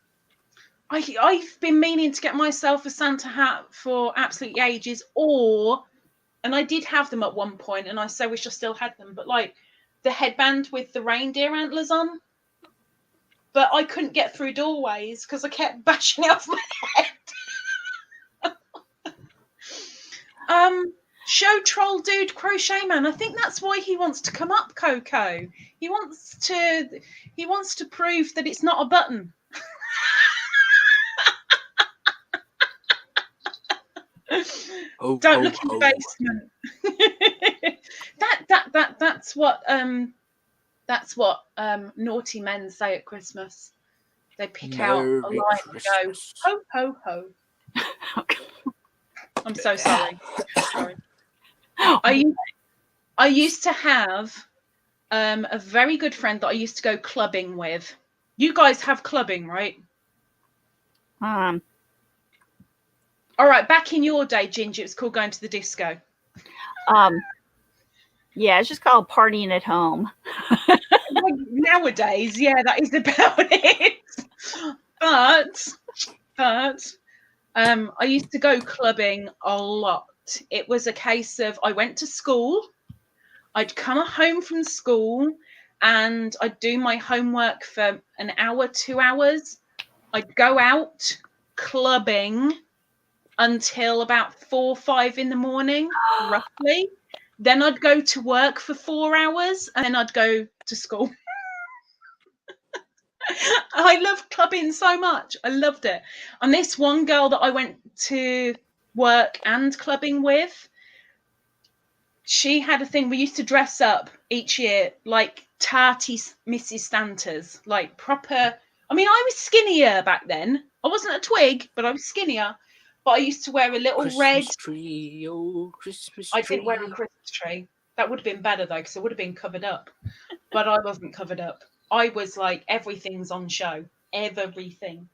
I've been meaning to get myself a Santa hat for absolutely ages, and I did have them at one point, and I so wish I still had them, but like the headband with the reindeer antlers on. But I couldn't get through doorways because I kept bashing it off my head. Show troll dude crochet man. I think that's why he wants to come up, Coco. He wants to prove that it's not a button. Don't look in the basement. That's what naughty men say at Christmas. They pick out a line and go, ho ho ho. I'm so sorry. Sorry. I used to have a very good friend that I used to go clubbing with. You guys have clubbing, right? All right, back in your day, Ginger, it was called going to the disco. Yeah, it's just called partying at home. Nowadays, yeah, that is about it. But I used to go clubbing a lot. It was a case of I went to school, I'd come home from school, and I'd do my homework for an hour, 2 hours. I'd go out clubbing until about 4 or 5 in the morning, roughly. Then I'd go to work for 4 hours, and then I'd go to school. I loved clubbing so much. I loved it. And this one girl that I went to work and clubbing with, she had a thing. We used to dress up each year like tarty Mrs. Stantas, like proper. I mean, I was skinnier back then. I wasn't a twig, but I was skinnier. But I used to wear a little Christmas red tree, oh Christmas tree. I didn't wear a Christmas tree. That would have been better though, because it would have been covered up. But I wasn't covered up. I was like, everything's on show, everything.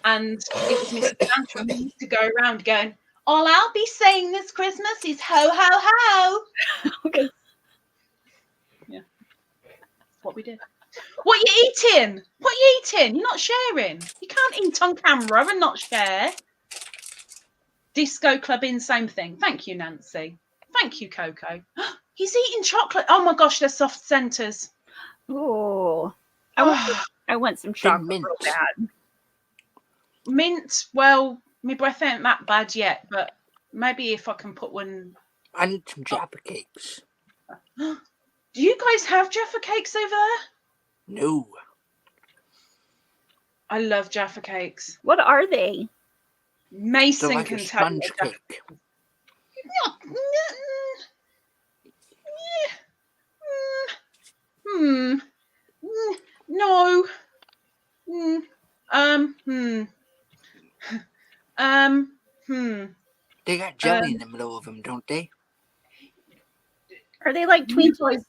And it was Mrs. Santa, and we used to go around going, all I'll be saying this Christmas is ho ho ho. Okay. Yeah, that's what we did. What you eating? What you eating? You're not sharing. You can't eat on camera and not share. Disco clubbing, same thing. Thank you, Nancy. Thank you, Coco. He's eating chocolate. Oh my gosh, they're soft centers. Oh, I want some chocolate mint. real bad. Mint, well, my breath ain't that bad yet, but maybe if I can put one. I need some Jaffa cakes. Do you guys have Jaffa cakes over there? No. I love Jaffa cakes. What are they? Mason They're like can a tell you. sponge cake. No. They got jelly in the middle of them, don't they? Are they like Twinkies?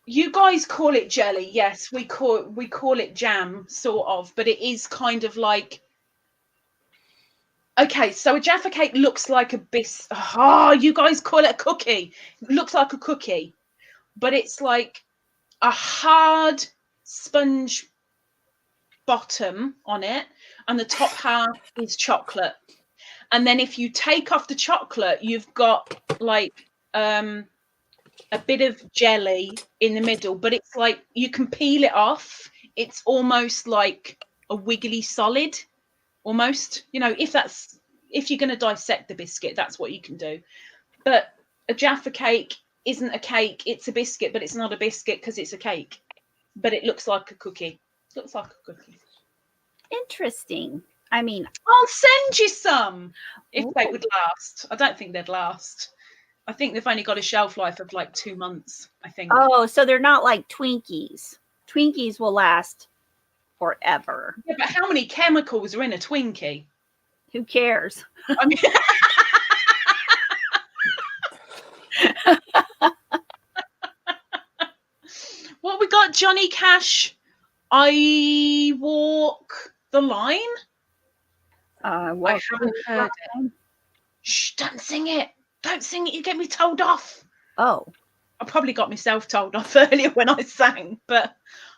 You guys call it jelly, yes. We call it jam, sort of, but it is kind of like. Okay, so a Jaffa cake looks like a biscuit. Oh, you guys call it a cookie. It looks like a cookie, but it's like a hard sponge bottom on it, and the top half is chocolate. And then if you take off the chocolate, you've got like a bit of jelly in the middle, but it's like you can peel it off. It's almost like a wiggly solid, almost. You know, if you're going to dissect the biscuit, that's what you can do. But a Jaffa cake isn't a cake. It's a biscuit, but it's not a biscuit because it's a cake. But it looks like a cookie. Looks like a cookie. Interesting. I mean, I'll send you some if they would last. I don't think they'd last. I think they've only got a shelf life of like 2 months, I think. Oh, so they're not like Twinkies. Twinkies will last forever. Yeah, but how many chemicals are in a Twinkie? Who cares? I mean, what we got, Johnny Cash? I walk the line. Well, I haven't heard it. Shh, don't sing it. Don't sing it. You get me told off. Oh, I probably got myself told off earlier when I sang, but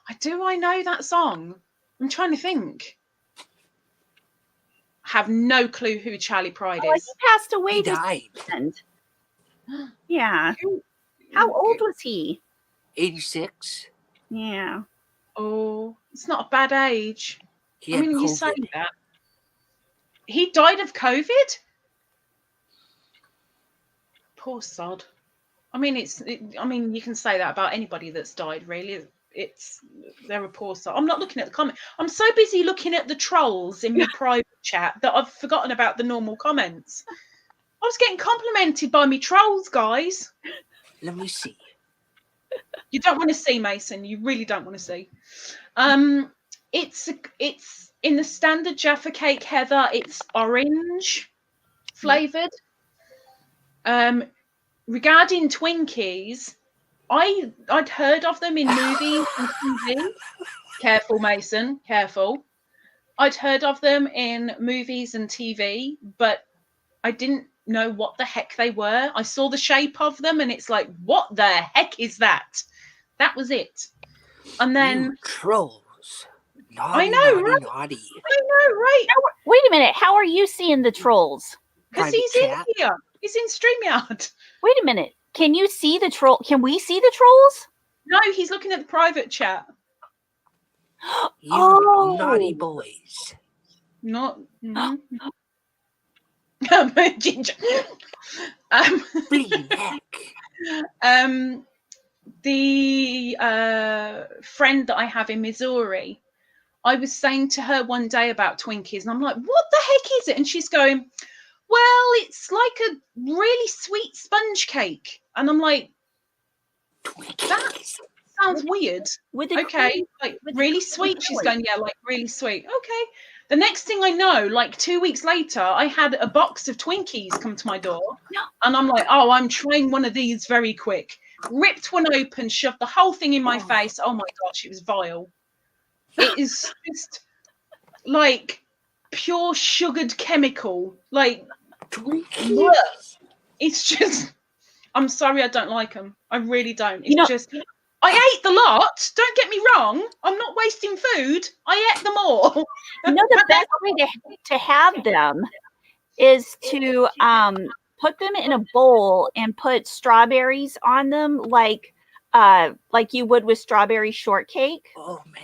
I know that song? I'm trying to think. I have no clue who Charlie Pride he is. passed away He this died. weekend. Yeah. How old was he? 86. Yeah. Oh, it's not a bad age. He I had mean, you COVID. say that. He died of COVID? Poor sod. I mean, you can say that about anybody that's died, really. They're a poor sod. I'm not looking at the comment. I'm so busy looking at the trolls in my private chat that I've forgotten about the normal comments. I was getting complimented by me trolls, guys. Let me see. You don't want to see, Mason. You really don't want to see. It's in the standard Jaffa cake, Heather. It's orange flavored. Regarding Twinkies, I'd heard of them in movies and TV. Careful, Mason. Careful. I'd heard of them in movies and TV, but I didn't know what the heck they were. I saw the shape of them, and it's like, what the heck is that? That was it. And then You trolls. I Naughty, know, naughty, right? naughty. I know, right? Wait a minute. How are you seeing the trolls? Because Private he's chat. in here. He's in StreamYard. Wait a minute. Can you see the troll? Can we see the trolls? No, he's looking at the private chat. You Oh. naughty boys. Not Ginger. Bleeding heck. The friend that I have in Missouri, I was saying to her one day about Twinkies, and I'm like, what the heck is it? And she's going, well, it's like a really sweet sponge cake. And I'm like, that sounds weird. Okay, like really sweet. She's going, yeah, like really sweet. Okay. The next thing I know, like 2 weeks later, I had a box of Twinkies come to my door. And I'm like, oh, I'm trying one of these very quick. Ripped one open, shoved the whole thing in my face. Oh my gosh, it was vile. It is just like pure sugared chemical. Like, bleh. It's just, I'm sorry, I don't like them. I really don't. It's just, I ate the lot. Don't get me wrong. I'm not wasting food. I ate them all. The best way to have them is to put them in a bowl and put strawberries on them, like you would with strawberry shortcake. Oh man,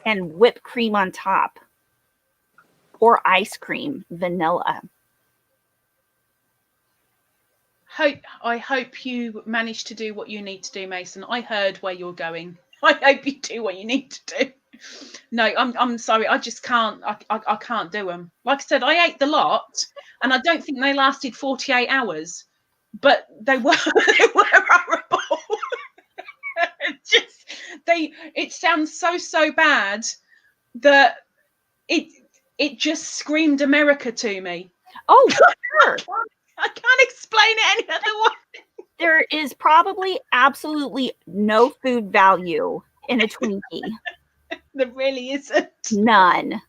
and whipped cream on top, or ice cream, vanilla. I hope you manage to do what you need to do, Mason. I heard where you're going. I hope you do what you need to do. No, I'm sorry. I just can't. I can't do them. Like I said, I ate the lot, and I don't think they lasted 48 hours, but they were horrible. It sounds so bad that it just screamed America to me. Oh, sure. I can't explain it any other way. There is probably absolutely no food value in a Twinkie. There really isn't. None.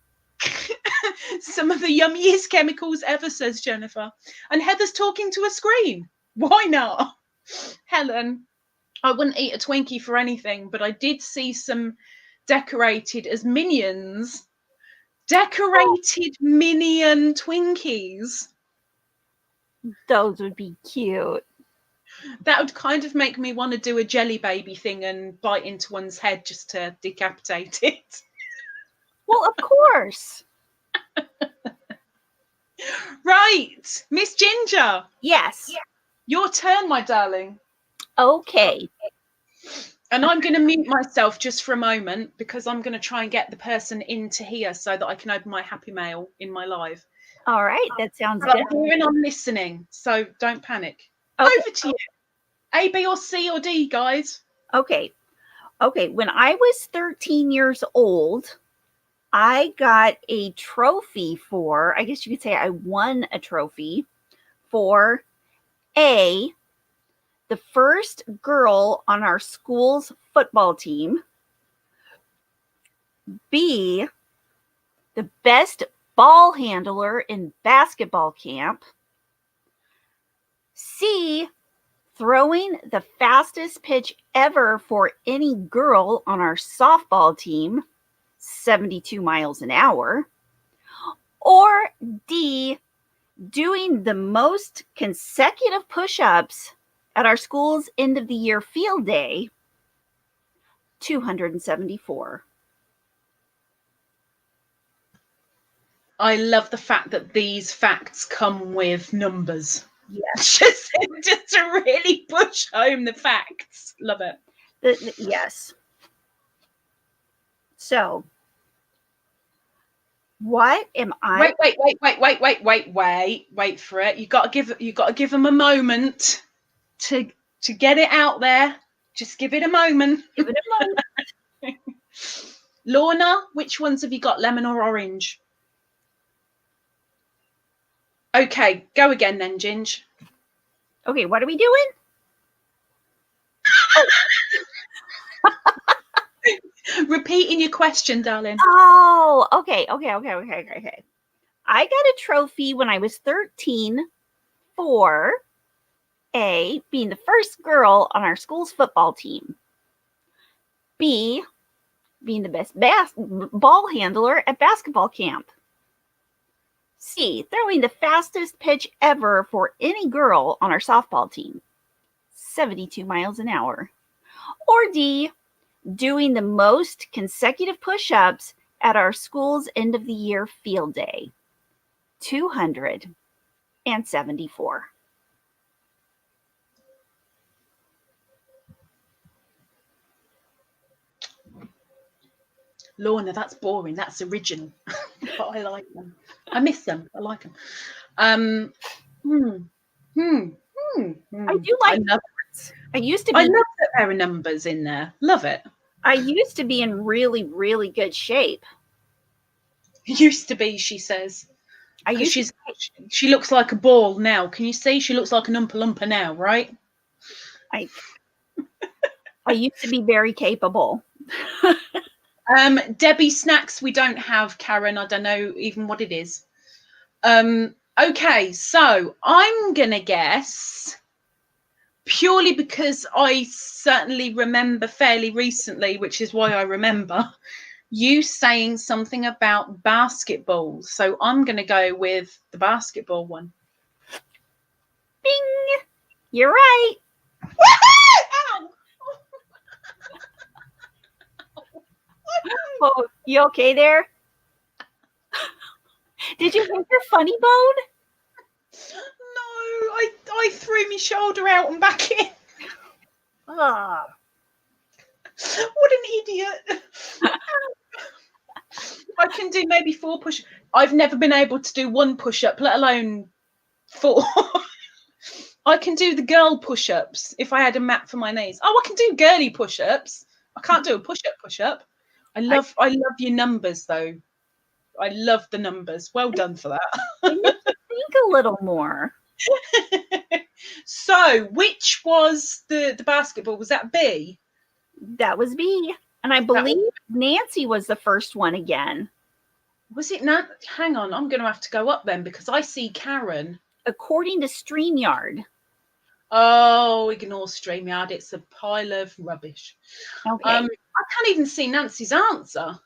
Some of the yummiest chemicals ever, says Jennifer. And Heather's talking to a screen. Why not? Helen, I wouldn't eat a Twinkie for anything, but I did see some decorated as minions. Decorated minion Twinkies. Those would be cute. That would kind of make me want to do a jelly baby thing and bite into one's head just to decapitate it. Well, of course. Right, Miss Ginger. Yes. Your turn, my darling. Okay. And I'm going to mute myself just for a moment because I'm going to try and get the person into here so that I can open my Happy Mail in my live. All right, that sounds But good. I'm hearing, I'm listening, so don't panic. Okay. Over to you. A, B, or C, or D, guys. Okay. When I was 13 years old, I got a trophy for, I guess you could say I won a trophy for A, the first girl on our school's football team, B, the best ball handler in basketball camp. C, throwing the fastest pitch ever for any girl on our softball team, 72 miles an hour. Or D, doing the most consecutive push-ups at our school's end of the year field day, 274. I love the fact that these facts come with numbers. Yes. just to really push home the facts. Love it. Yes. So, what am I? Wait for it. You got to give them a moment to get it out there. Just give it a moment. Give it a moment. Lorna, which ones have you got, lemon or orange? Okay, go again then, Ginge. Okay, what are we doing? Repeating your question, darling. Oh, okay. I got a trophy when I was 13 for A, being the first girl on our school's football team. B, being the best ball handler at basketball camp. C, throwing the fastest pitch ever for any girl on our softball team, 72 miles an hour. Or D, doing the most consecutive push-ups at our school's end of the year field day, 274. Lorna, that's boring. That's original. But I like them. I miss them. I like them. I do like numbers. I love that there are numbers in there. Love it. I used to be in really, really good shape. Used to be, she says. She looks like a ball now. Can you see? She looks like an Oompa Loompa now, right? I used to be very capable. Debbie snacks we don't have, Karen. I don't know even what it is. Okay, so I'm gonna guess, purely because I certainly remember fairly recently, which is why I remember you saying something about basketball. So I'm gonna go with the basketball one. Bing! You're right. Ow! Oh, you okay there? Did you hit your funny bone? No, I threw my shoulder out and back in. Oh. What an idiot. I can do maybe 4 push. I've never been able to do 1 push-up, let alone 4. I can do the girl push-ups if I had a mat for my knees. Oh, I can do girly push-ups. I can't do a push-up. I love your numbers though. I love the numbers. Well done for that. I need to think a little more. So, which was the basketball? Was that B? That was B. And I believe Nancy was the first one again. Was it not? Hang on, I'm going to have to go up then because I see Karen. According to StreamYard. Oh, ignore StreamYard. It's a pile of rubbish. Okay. I can't even see Nancy's answer.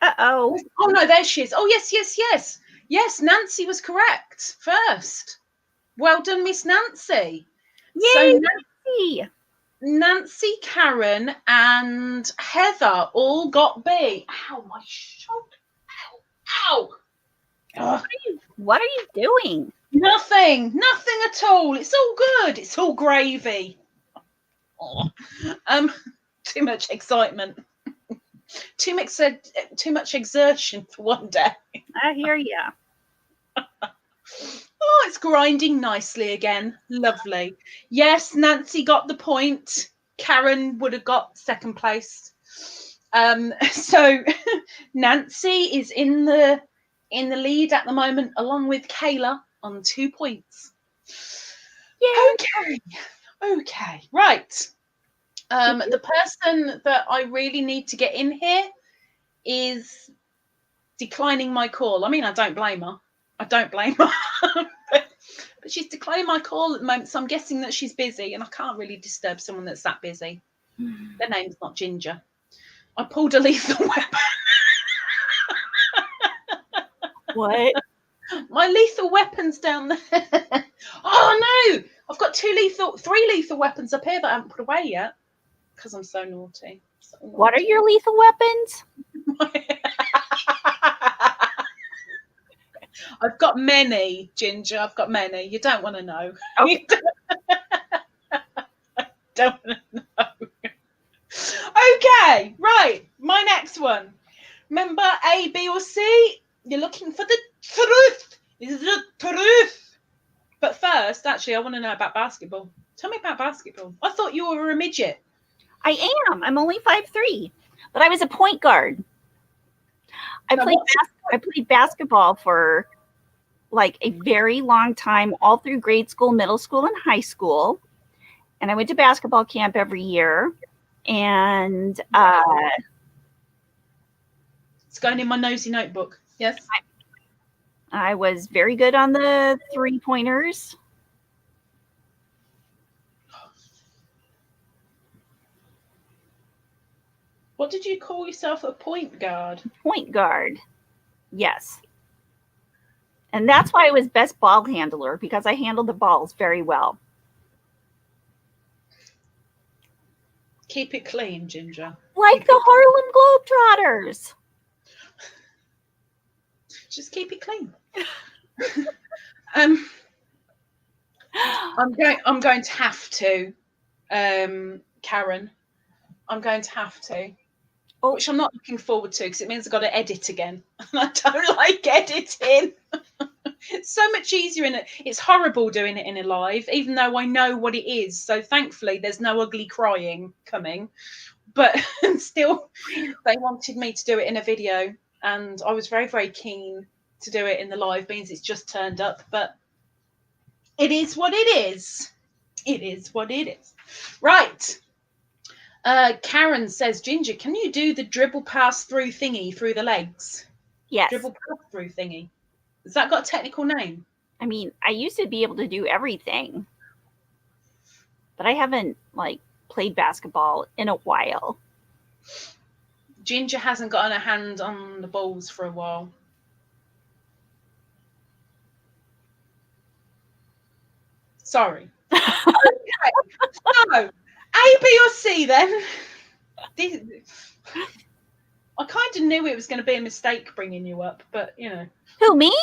Uh-oh. Oh, no, there she is. Oh, yes. Yes, Nancy was correct first. Well done, Miss Nancy. Yay, so Nancy, Karen, and Heather all got B. Ow, my shoulder. Ow. What are you doing? Nothing at all. It's all good. It's all gravy. Oh. Too much excitement. Too much exertion for one day. I hear you. Oh, it's grinding nicely again. Lovely. Yes, Nancy got the point. Karen would have got second place. So Nancy is in the lead at the moment, along with Kayla on 2 points. Yay. Okay. Right. The person that I really need to get in here is declining my call. I mean, I don't blame her. But she's declining my call at the moment, so I'm guessing that she's busy, and I can't really disturb someone that's that busy. Their name's not Ginger. I pulled a lethal weapon. What? My lethal weapon's down there. Oh no! I've got three lethal weapons up here that I haven't put away yet because I'm so naughty. What are your lethal weapons? I've got many, Ginger. I've got many. You don't want to know. Okay. Don't want to know. Okay, right. My next one. Remember A, B, or C? You're looking for the truth. This is the truth. But first, actually, I want to know about basketball. Tell me about basketball. I thought you were a midget. I am. I'm only 5'3", but I was a point guard. I played basketball for like a very long time, all through grade school, middle school, and high school. And I went to basketball camp every year. And it's going in my nosy notebook. Yes. I was very good on the 3-pointers. What did you call yourself? A point guard? Point guard. Yes. And that's why I was best ball handler, because I handled the balls very well. Keep it clean, Ginger. Like the Harlem Globetrotters. Just keep it clean. I'm going to have to, Karen. I'm going to have to. Oh. Which I'm not looking forward to, because it means I've got to edit again. And I don't like editing. It's so much easier in it. It's horrible doing it in a live, even though I know what it is. So thankfully, there's no ugly crying coming. But still, they wanted me to do it in a video. And I was very, very keen to do it in the live. Means it's just turned up. But it is what it is. It is what it is. Right. Karen says, Ginger, can you do the dribble pass through thingy through the legs? Yes. Dribble pass through thingy. Has that got a technical name? I mean, I used to be able to do everything, but I haven't played basketball in a while. Ginger hasn't gotten a hand on the balls for a while. Sorry. Okay. So, A, B, or C then? I kind of knew it was going to be a mistake bringing you up, but you know. Who, me?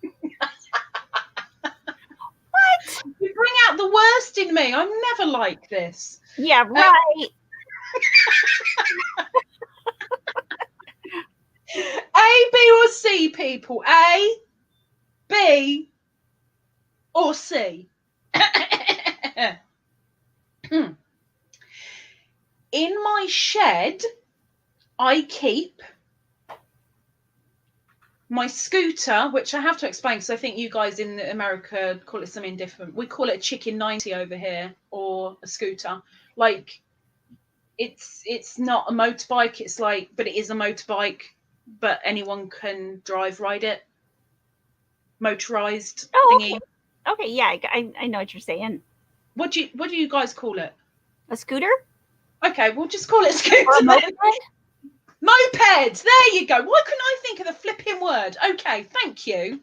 What? You bring out the worst in me. I'm never like this. Yeah, right. A, B, or C, people? A, B, or C? In my shed, I keep my scooter, which I have to explain because I think you guys in America call it something different. We call it a chicken 90 over here, or a scooter. Like, it's not a motorbike. It's but it is a motorbike, but anyone can ride it. Motorized thingy. Okay, yeah, I know what you're saying. What do you guys call it? A scooter? Okay, we'll just call it scooter. Or a moped? Moped. There you go. Why couldn't I think of the flipping word? Okay, thank you.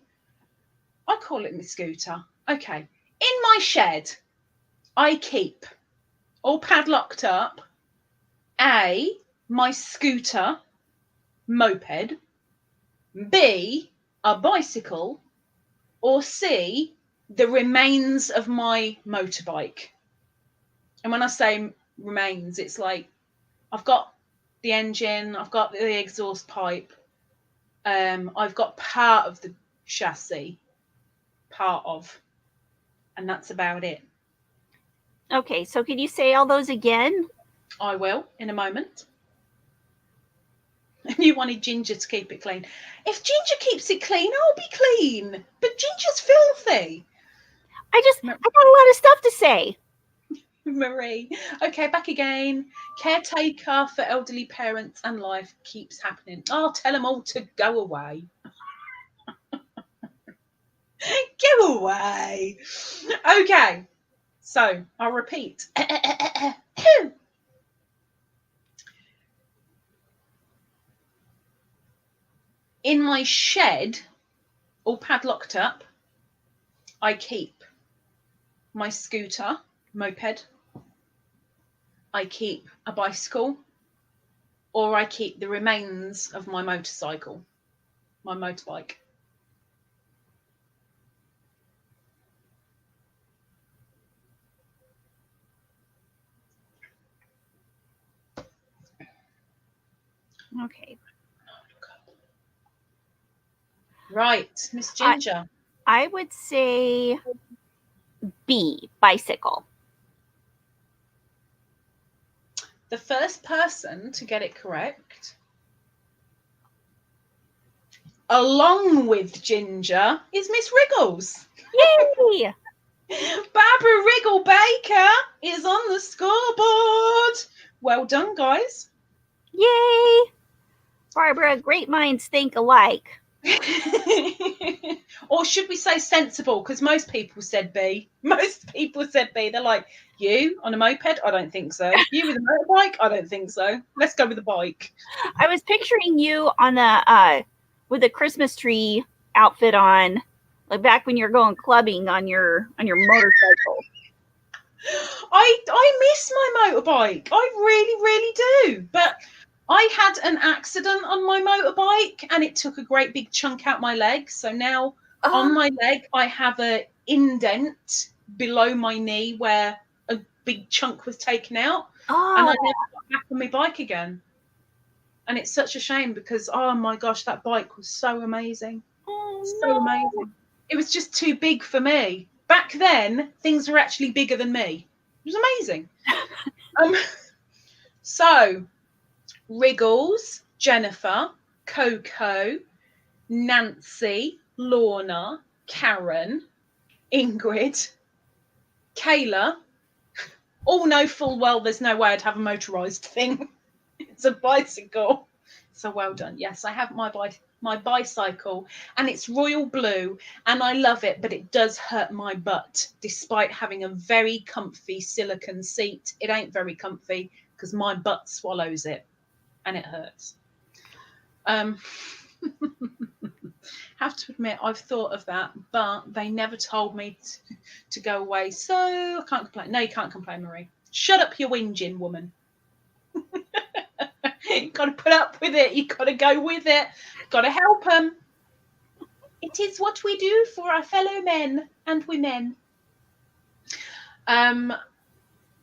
I call it my scooter. Okay. In my shed, I keep, all padlocked up, A, my scooter, moped, B, a bicycle, or C, the remains of my motorbike. And when I say remains, it's I've got the engine, I've got the exhaust pipe, I've got part of the chassis, and that's about it. Okay, so can you say all those again? I will in a moment. And you wanted Ginger to keep it clean. If Ginger keeps it clean, I'll be clean. But Ginger's filthy. I got a lot of stuff to say. Marie. Okay, back again. Caretaker for elderly parents and life keeps happening. I'll tell them all to go away. Go away. Okay, so I'll repeat. In my shed, all padlocked up, I keep my scooter, moped, I keep a bicycle, or I keep the remains of my motorcycle, my motorbike. Okay. Right, Miss Ginger. I would say B, bicycle. The first person to get it correct, along with Ginger, is Miss Wriggles. Yay! Barbara Wriggle Baker is on the scoreboard. Well done, guys. Yay! Barbara, great minds think alike. Or should we say sensible? Because most people said B. Most people said B. They're like, you on a moped? I don't think so. You with a motorbike? I don't think so. Let's go with the bike. I was picturing you on the with a Christmas tree outfit on, like back when you're going clubbing on your motorcycle. I miss my motorbike. I really, really do. But I had an accident on my motorbike and it took a great big chunk out my leg. So now on my leg, I have an indent below my knee where a big chunk was taken out. And I never got back on my bike again. And it's such a shame because, oh my gosh, that bike was so amazing. So amazing. It was just too big for me. Back then, things were actually bigger than me. It was amazing. So, Wriggles, Jennifer, Coco, Nancy, Lorna, Karen, Ingrid, Kayla, all know full well there's no way I'd have a motorised thing. It's a bicycle. So well done. Yes, I have my bicycle and it's royal blue and I love it, but it does hurt my butt despite having a very comfy silicone seat. It ain't very comfy because my butt swallows it and it hurts. Have to admit I've thought of that, but they never told me to go away, so I can't complain. No, you can't complain, Marie. Shut up, you whinging woman. You've got to put up with it. You've got to go with it. Got to help them. It is what we do for our fellow men and women.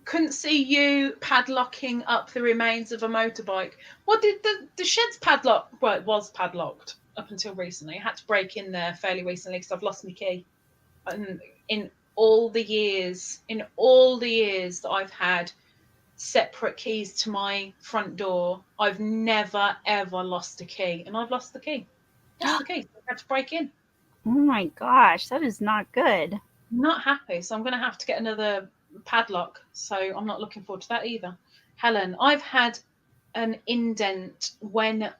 Couldn't see you padlocking up the remains of a motorbike. What did the shed's padlock? Well, it was padlocked up until recently. I had to break in there fairly recently because I've lost my key. And in all the years that I've had separate keys to my front door, I've never ever lost a key, and I've lost the key. So I had to break in. Oh my gosh, that is not good. I'm not happy, so I'm going to have to get another padlock. So I'm not looking forward to that either. Helen, I've had an indent when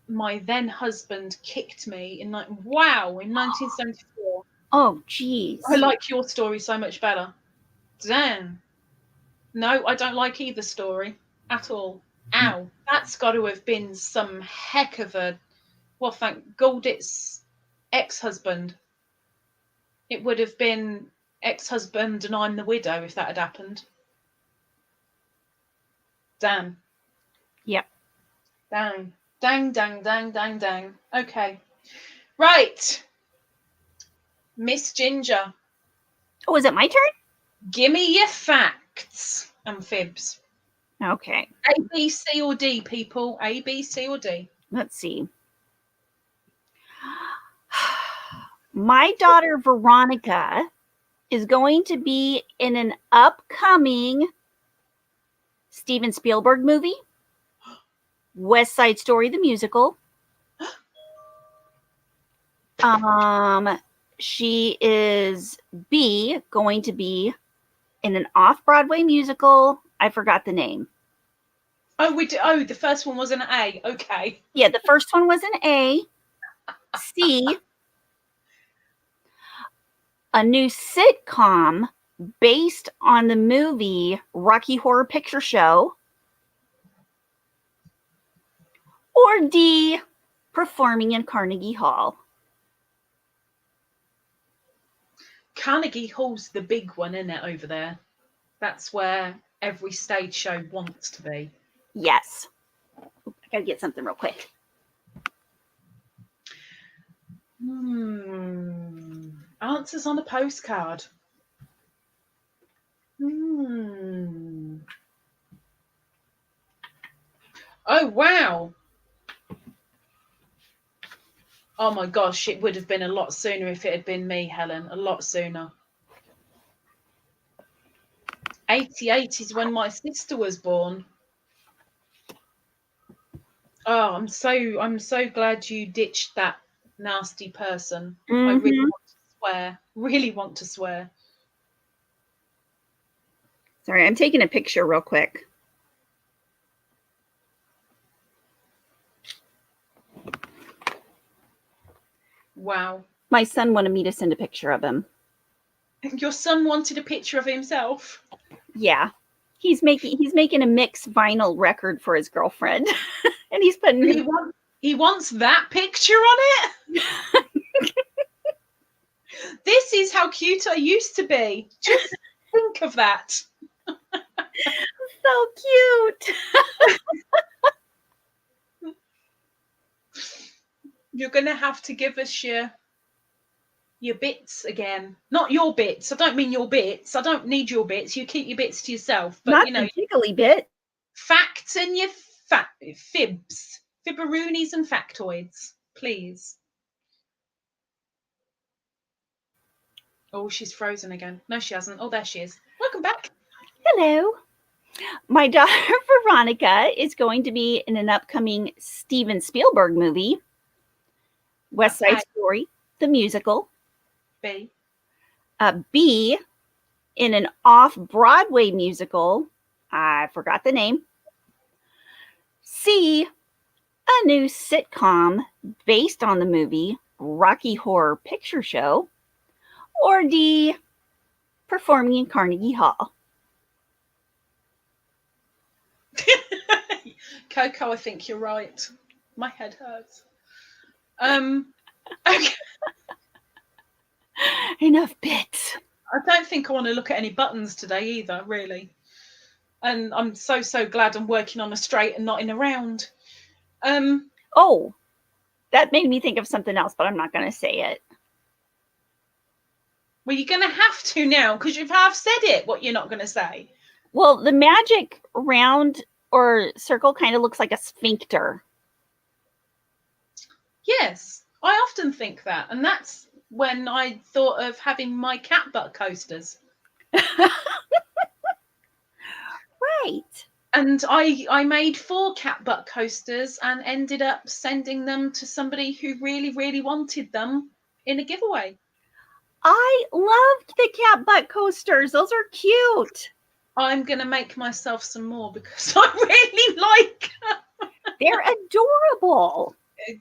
my then husband kicked me in 1974. Oh, geez. I like your story so much better. Damn. No, I don't like either story at all. Ow. That's got to have been some heck of a... Well, thank God it's ex-husband. It would have been ex-husband and I'm the widow if that had happened. Damn. Yep. Dang. Dang, dang, dang, dang, dang. Okay. Right. Miss Ginger. Oh, is it my turn? Give me your facts and fibs. Okay. A, B, C, or D, people. A, B, C, or D. Let's see. My daughter Veronica is going to be in an upcoming Steven Spielberg movie, West Side Story the musical. She is B, going to be in an off-Broadway musical. I forgot the name. Oh, we do. Oh, the first one was an A. Okay. Yeah, the first one was an A. C, a new sitcom based on the movie Rocky Horror Picture Show. Or D, performing in Carnegie Hall. Carnegie Hall's the big one, isn't it, over there? That's where every stage show wants to be. Yes. I gotta get something real quick. Answers on a postcard. Oh, wow. Oh my gosh, it would have been a lot sooner if it had been me, Helen. A lot sooner. 88 is when my sister was born. Oh, I'm so glad you ditched that nasty person. I really want to swear. Really want to swear. Sorry, I'm taking a picture real quick. Wow. My son wanted me to send a picture of him. Your son wanted a picture of himself? Yeah. He's making a mixed vinyl record for his girlfriend. And he's putting he wants that picture on it? This is how cute I used to be. Just think of that. So cute. You're going to have to give us your bits again. Not your bits. I don't mean your bits. I don't need your bits. You keep your bits to yourself. But, not the jiggly bit. Facts and your fibs. Fibberoonies and factoids, please. Oh, she's frozen again. No, she hasn't. Oh, there she is. Welcome back. Hello. My daughter Veronica is going to be in an upcoming Steven Spielberg movie, West Side Story, the musical. B. B, in an off-Broadway musical. I forgot the name. C, a new sitcom based on the movie Rocky Horror Picture Show. Or D, performing in Carnegie Hall. Coco, I think you're right. My head hurts. Okay. Enough bits. I don't think I want to look at any buttons today either, really. And I'm so glad I'm working on a straight and not in a round. Oh, that made me think of something else, but I'm not going to say it. Well, you're going to have to now, because you've half said it, what you're not going to say. Well, the magic round or circle kind of looks like a sphincter. Yes, I often think that. And that's when I thought of having my cat butt coasters. Right. And I made 4 cat butt coasters and ended up sending them to somebody who really, really wanted them in a giveaway. I loved the cat butt coasters. Those are cute. I'm going to make myself some more because I really like them. They're adorable.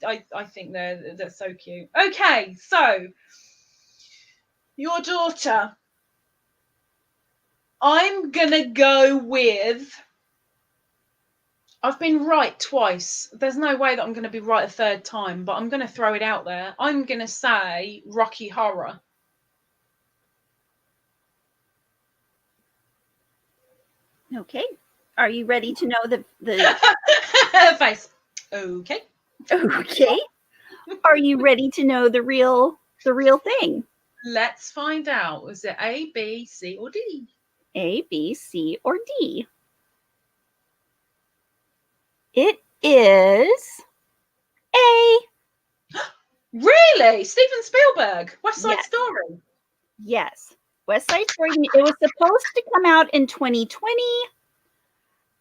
I think they're so cute. Okay, so your daughter. I'm going to go with... I've been right twice. There's no way that I'm going to be right a third time, but I'm going to throw it out there. I'm going to say Rocky Horror. Okay. Are you ready to know the face? Okay. Okay. Are you ready to know the real thing? Let's find out. Was it A, B, C, or D? A, B, C, or D? It is A. Really? Steven Spielberg? West Side Story? Yes. West Side Story. It was supposed to come out in 2020,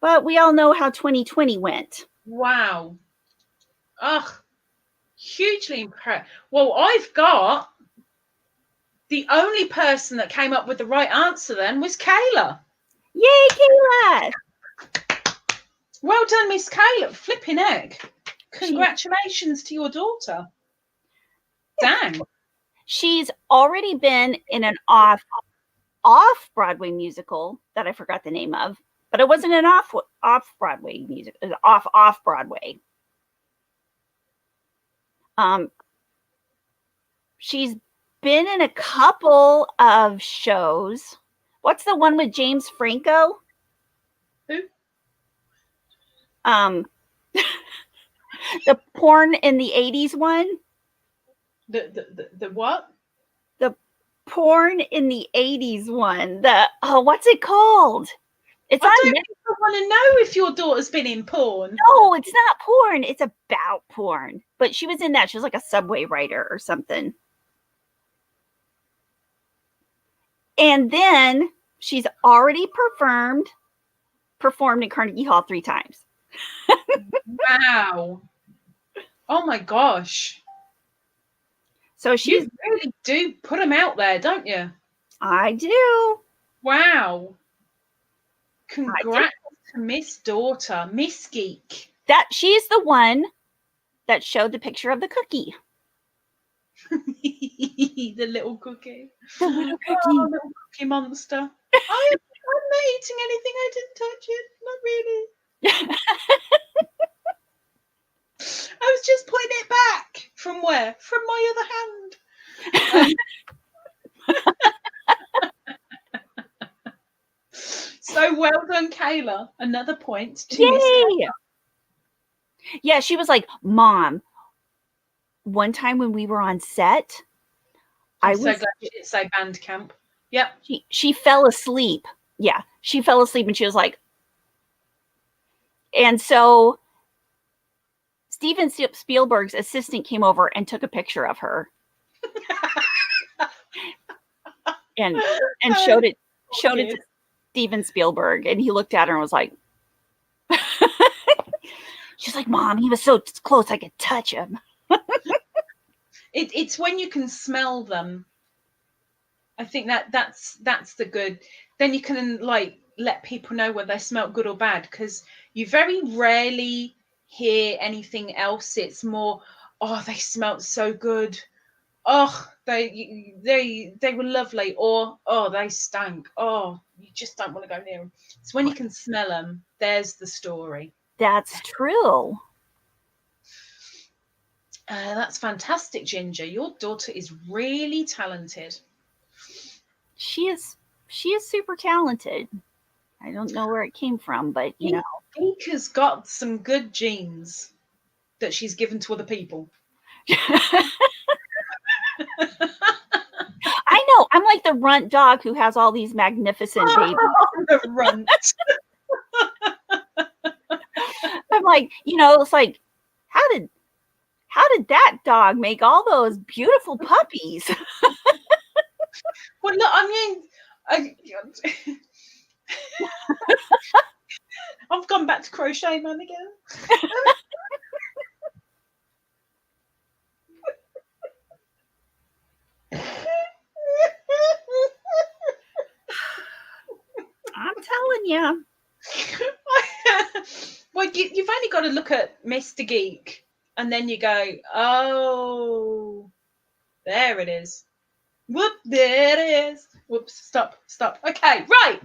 but we all know how 2020 went. Wow. Ugh. Hugely impressed. Well, I've got The only person that came up with the right answer then was Kayla. Yay, Kayla! Well done, Miss Kayla. Flipping heck. Congratulations to your daughter. Dang. She's already been in an off Broadway musical that I forgot the name of, but it wasn't an off Broadway music. It was off Broadway. She's been in a couple of shows. What's the one with James Franco? Who? The porn in the 80s one. The what? The porn in the 80s one. What's it called? It's I don't want to know if your daughter's been in porn. No, it's not porn. It's about porn. But she was in that. She was like a subway writer or something. And then she's already performed in Carnegie Hall 3 times. Wow. Oh my gosh. So she's You really do put them out there, don't you? I do. Wow. Congrats to Miss Daughter, Miss Geek. That she's the one that showed the picture of the cookie. The little cookie. The little cookie. Oh, little cookie monster. I'm not eating anything. I didn't touch it. Not really. I was just putting it back. From where? From my other hand. So well done, Kayla. Another point to Miss Kayla. Yeah, she was like, Mom, one time when we were on set, I'm so glad you didn't say band camp. Yep. She fell asleep. Yeah, she fell asleep and she was like, and so Steven Spielberg's assistant came over and took a picture of her and showed it to Steven Spielberg, and he looked at her and was like, she's like, Mom, he was so close I could touch him. It's when you can smell them. I think that's the good. Then you can like let people know whether they smell good or bad, because you very rarely hear anything else. It's more, oh, they smelled so good. Oh, they were lovely, or oh, they stank. Oh, you just don't want to go near them. It's when you can smell them. There's the story. That's true. That's fantastic, Ginger. Your daughter is really talented. She is super talented. I don't know where it came from, but you know, Geek has got some good genes that she's given to other people. I know. I'm like the runt dog who has all these magnificent babies. The runt. I'm like, you know, it's like, how did that dog make all those beautiful puppies? Well, look, I mean, I've gone back to Crochet Man again. I'm telling you. Well, you've only got to look at Mr. Geek, and then you go, oh, there it is. Whoop, there it is. Whoops, stop. Okay, right.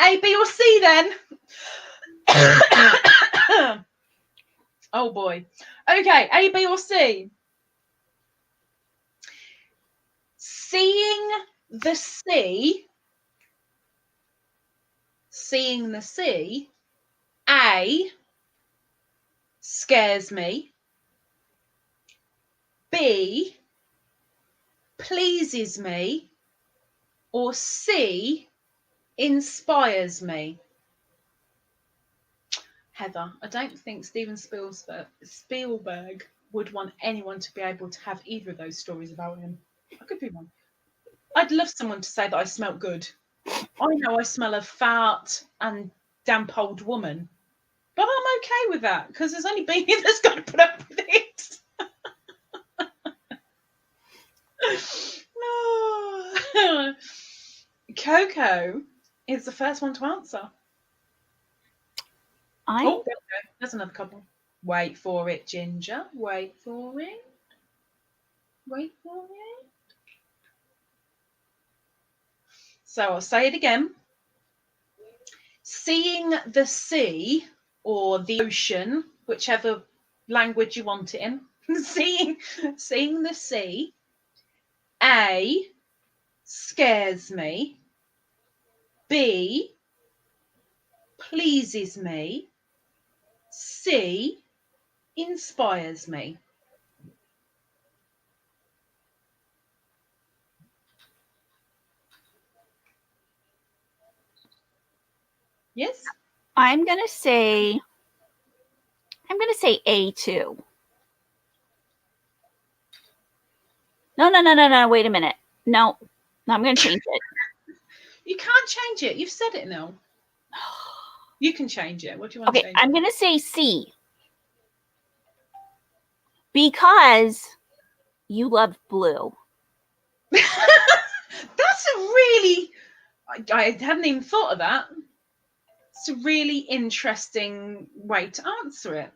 A, B, or C then? Oh boy. Okay, A, B, or C? Seeing the sea, A, scares me. B, pleases me. Or C, inspires me. Heather, I don't think Steven Spielberg would want anyone to be able to have either of those stories about him. I could be wrong. I'd love someone to say that I smelt good. I know I smell of fart and damp old woman, but I'm okay with that because there's only Beanie that's got to put up with it. No. Coco is the first one to answer. I Oh, there we go. There's another couple. Wait for it, Ginger. Wait for it. Wait for it. So I'll say it again. Seeing the sea or the ocean, whichever language you want it in, seeing the sea, A, scares me, B, pleases me, C, inspires me. Yes? I'm gonna say A2. No. Wait a minute. No, I'm gonna change it. You can't change it. You've said it now. You can change it. What do you want to Okay, change? I'm gonna say C. Because you love blue. That's a really, I hadn't even thought of that. It's a really interesting way to answer it.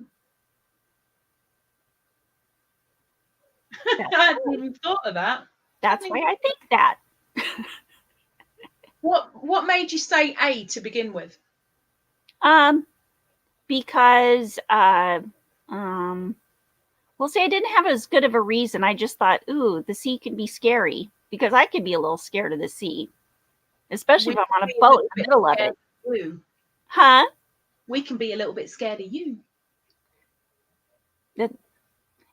I hadn't even thought of that. That's why I think that. What made you say A to begin with? Because we'll say I didn't have as good of a reason. I just thought, ooh, the sea can be scary because I could be a little scared of the sea, especially if I'm on a boat in the middle of it. You. Huh? We can be a little bit scared of you.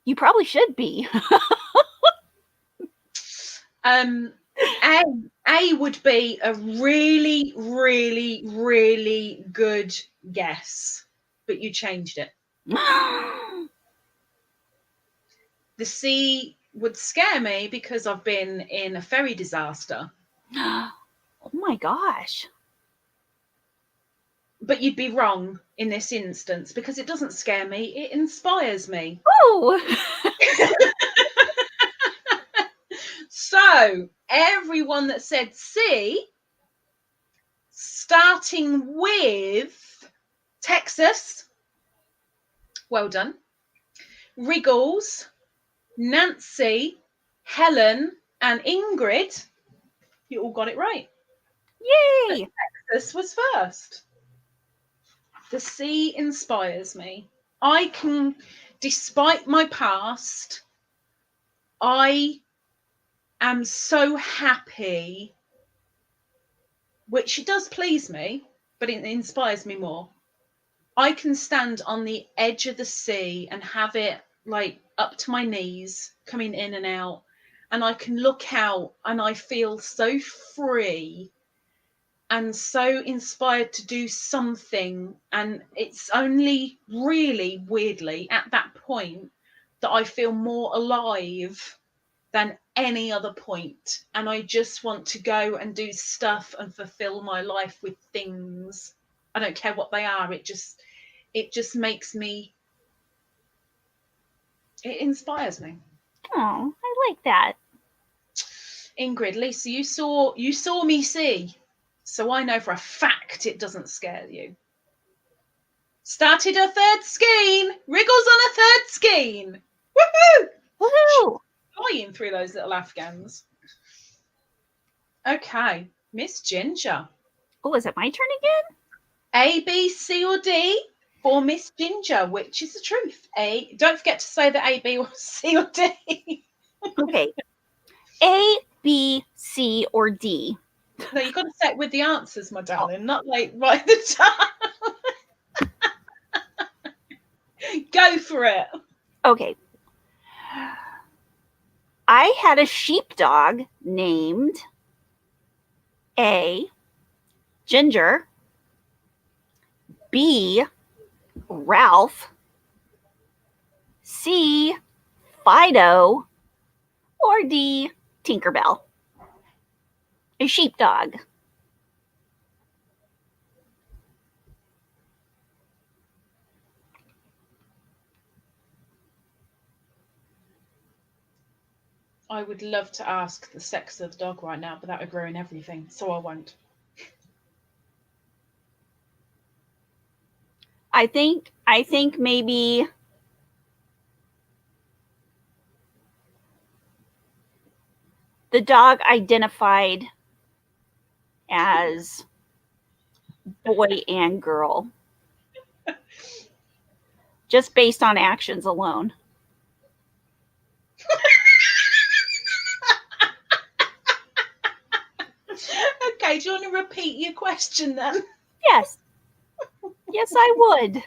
You probably should be. A would be a really, really, really good guess, but you changed it. The sea would scare me because I've been in a ferry disaster. Oh my gosh. But you'd be wrong in this instance because it doesn't scare me, it inspires me. Oh. So, everyone that said C, starting with Texas, well done. Wriggles, Nancy, Helen, and Ingrid, you all got it right. Yay! Texas was first. The sea inspires me. I can, despite my past, I am so happy, which it does please me, but it inspires me more. I can stand on the edge of the sea and have it like up to my knees, coming in and out, and I can look out and I feel so free and so inspired to do something. And it's only really weirdly at that point that I feel more alive than any other point. And I just want to go and do stuff and fulfill my life with things. I don't care what they are. It just makes me, it inspires me. Oh, I like that. Ingrid, Lisa, you saw me see. So I know for a fact it doesn't scare you. Started a third skein. Wriggles on a third skein. Woohoo! Woohoo! Flying through those little Afghans. Okay, Miss Ginger. Oh, is it my turn again? A, B, C, or D for Miss Ginger. Which is the truth? A. Don't forget to say the A, B, or C, or D. Okay. A, B, C, or D. No, you've got to say it with the answers, my darling, not like right at the top. Go for it. Okay. I had a sheepdog named A, Ginger, B, Ralph, C, Fido, or D, Tinkerbell. A sheepdog. I would love to ask the sex of the dog right now, but that would ruin everything, so I won't. I think maybe the dog identified as boy and girl, just based on actions alone. Okay, do you want to repeat your question then? Yes. Yes, I would.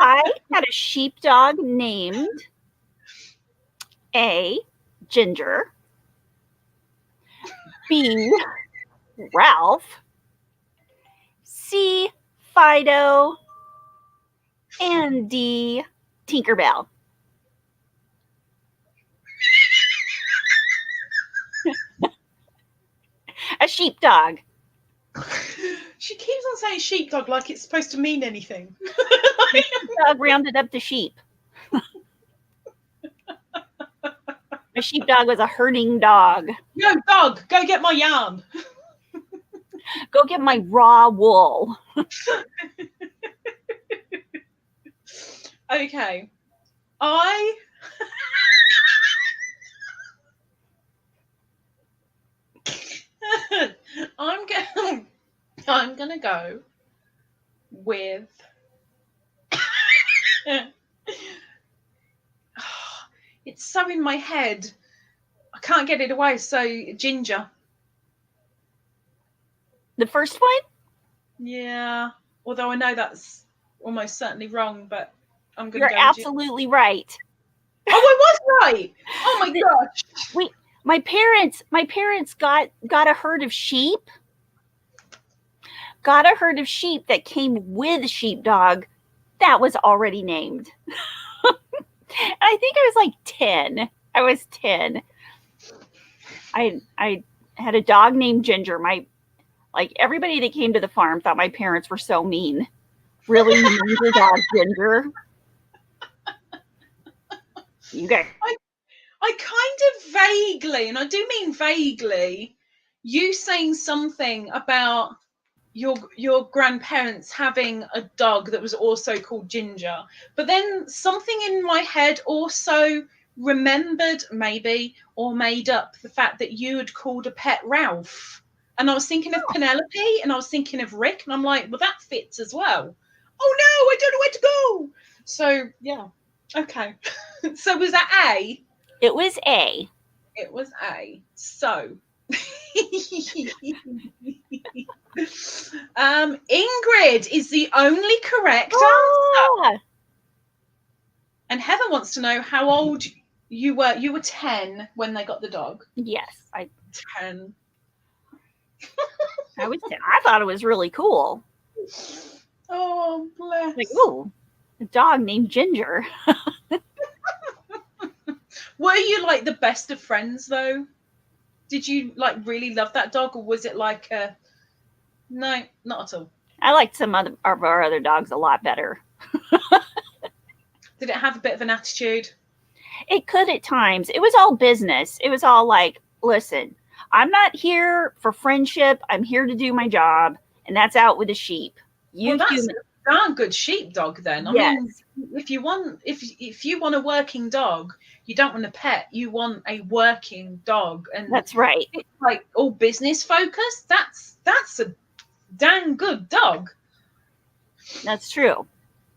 I had a sheepdog named A, Ginger, B, Ralph, C, Fido, and D, Tinkerbell. A sheepdog. She keeps on saying sheepdog like it's supposed to mean anything. Dog rounded up the sheep. A sheepdog was a herding dog. No, dog, go get my yarn. Go get my raw wool. Okay. I'm gonna go with it's so in my head. I can't get it away. So Ginger. The first one? Yeah. Although I know that's almost certainly wrong, but I'm gonna You're go with absolutely right. Oh, I was right. Oh my gosh. My parents got a herd of sheep. Got a herd of sheep that came with sheepdog that was already named. And I think I was like 10. I was 10. I had a dog named Ginger. Like everybody that came to the farm thought my parents were so mean. Really, you named your dog Ginger? You guys. I kind of vaguely, and I do mean vaguely, you saying something about your grandparents having a dog that was also called Ginger, but then something in my head also remembered maybe or made up the fact that you had called a pet Ralph, and I was thinking of Penelope and I was thinking of Rick, and I'm like, well, that fits as well. Oh no, I don't know where to go. So yeah, okay. So was that A? It was A. It was A. So Ingrid is the only correct answer. And Heather wants to know how old you were. You were 10 when they got the dog. Yes, 10. I was 10. I thought it was really cool. Oh, bless. Like, ooh, a dog named Ginger. Were you like the best of friends though? Did you like really love that dog, or was it like a no, not at all? I liked some of our other dogs a lot better. Did it have a bit of an attitude? It could at times. It was all business. It was all like, listen, I'm not here for friendship. I'm here to do my job, and that's out with the sheep. Well, that's a darn good sheepdog then. I mean, if you want a working dog, you don't want a pet. You want a working dog, and that's right. It's like all business focused. That's a dang good dog. That's true.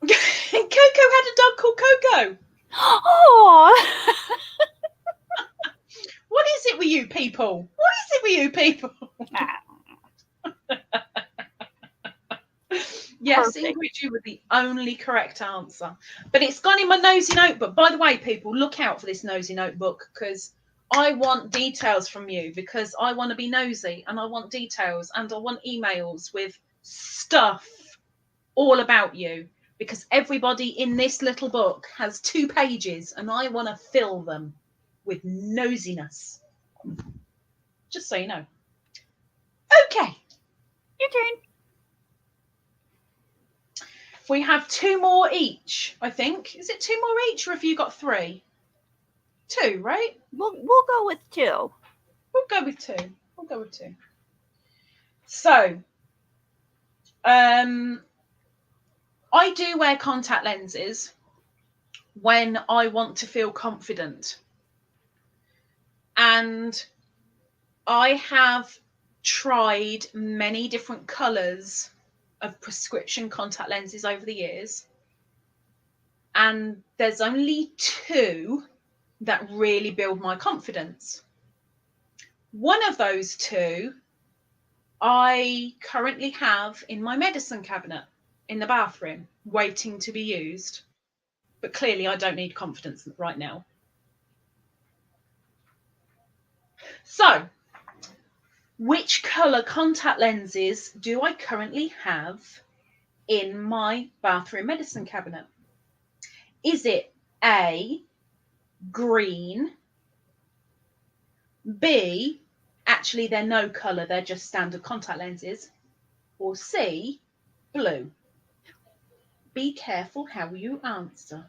Coco had a dog called Coco. Oh. What is it with you people? What is it with you people? Yes, Perfect. Ingrid, you were the only correct answer. But it's gone in my nosy notebook. By the way, people, look out for this nosy notebook, because I want details from you, because I want to be nosy and I want details and I want emails with stuff all about you, because everybody in this little book has 2 pages and I want to fill them with nosiness. Just so you know. Okay. Your turn. We have 2 more each, I think. Is it 2 more each, or have you got 3? 2, right? We'll go with 2. We'll go with 2. We'll go with 2. So, I do wear contact lenses when I want to feel confident. And I have tried many different colours of prescription contact lenses over the years. And there's only 2 that really build my confidence. One of those 2 I currently have in my medicine cabinet in the bathroom, waiting to be used. But clearly I don't need confidence right now. So, which colour contact lenses do I currently have in my bathroom medicine cabinet? Is it A, green, B, actually they're no colour, they're just standard contact lenses, or C, blue? Be careful how you answer.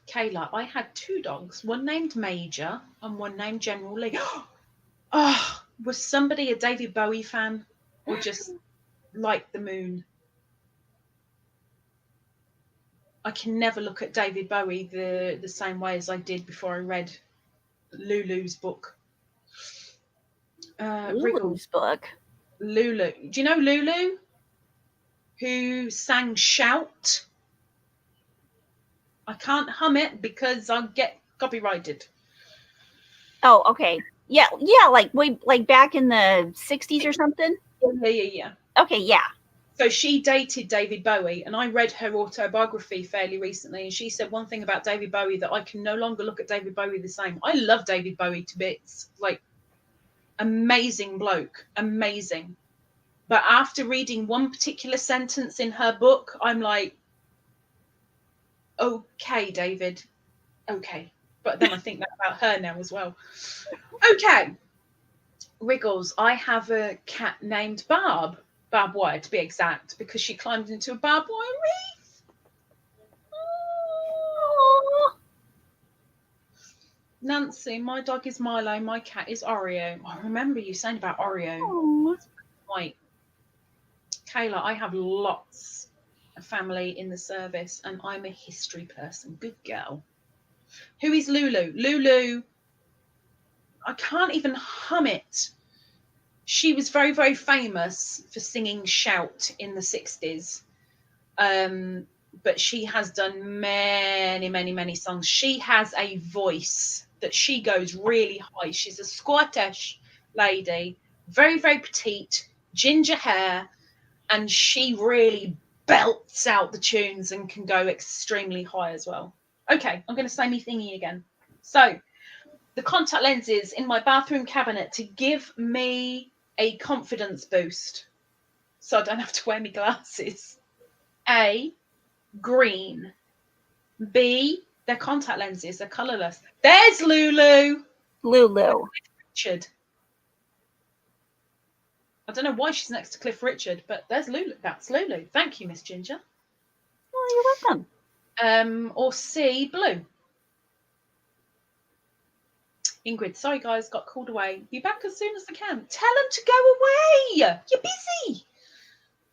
Kayla, I had 2 dogs, one named Major and one named General Lee. Oh, was somebody a David Bowie fan or just like the moon? I can never look at David Bowie the same way as I did before I read Lulu's book. Lulu's book. Lulu. Do you know Lulu? Who sang Shout? I can't hum it because I'll get copyrighted. Oh, okay. Yeah, like back in the 60s or something? Yeah. Okay, yeah. So she dated David Bowie, and I read her autobiography fairly recently, and she said one thing about David Bowie, that I can no longer look at David Bowie the same. I love David Bowie to bits. Like, amazing bloke. Amazing. But after reading one particular sentence in her book, I'm like, okay, David. Okay. But then I think that about her now as well. Okay. Wriggles, I have a cat named Barb wire to be exact, because she climbed into a barbed wire wreath. Aww. Nancy, my dog is Milo, my cat is Oreo. I remember you saying about Oreo. Aww. Right. Kayla, I have lots of family in the service and I'm a history person. Good girl. Who is Lulu? Lulu, I can't even hum it. She was very, very famous for singing Shout in the 60s. But she has done many, many, many songs. She has a voice that she goes really high. She's a Scottish lady, very, very petite, ginger hair, and she really belts out the tunes and can go extremely high as well. Okay, I'm going to say me thingy again. So, the contact lenses in my bathroom cabinet to give me a confidence boost so I don't have to wear my glasses. A, green. B, they're contact lenses, they're colourless. There's Lulu. Lulu. Richard. I don't know why she's next to Cliff Richard, but there's Lulu. That's Lulu. Thank you, Miss Ginger. Oh, you're welcome. Or C, blue. Ingrid, sorry guys, got called away. Be back as soon as I can. Tell them to go away. You're busy.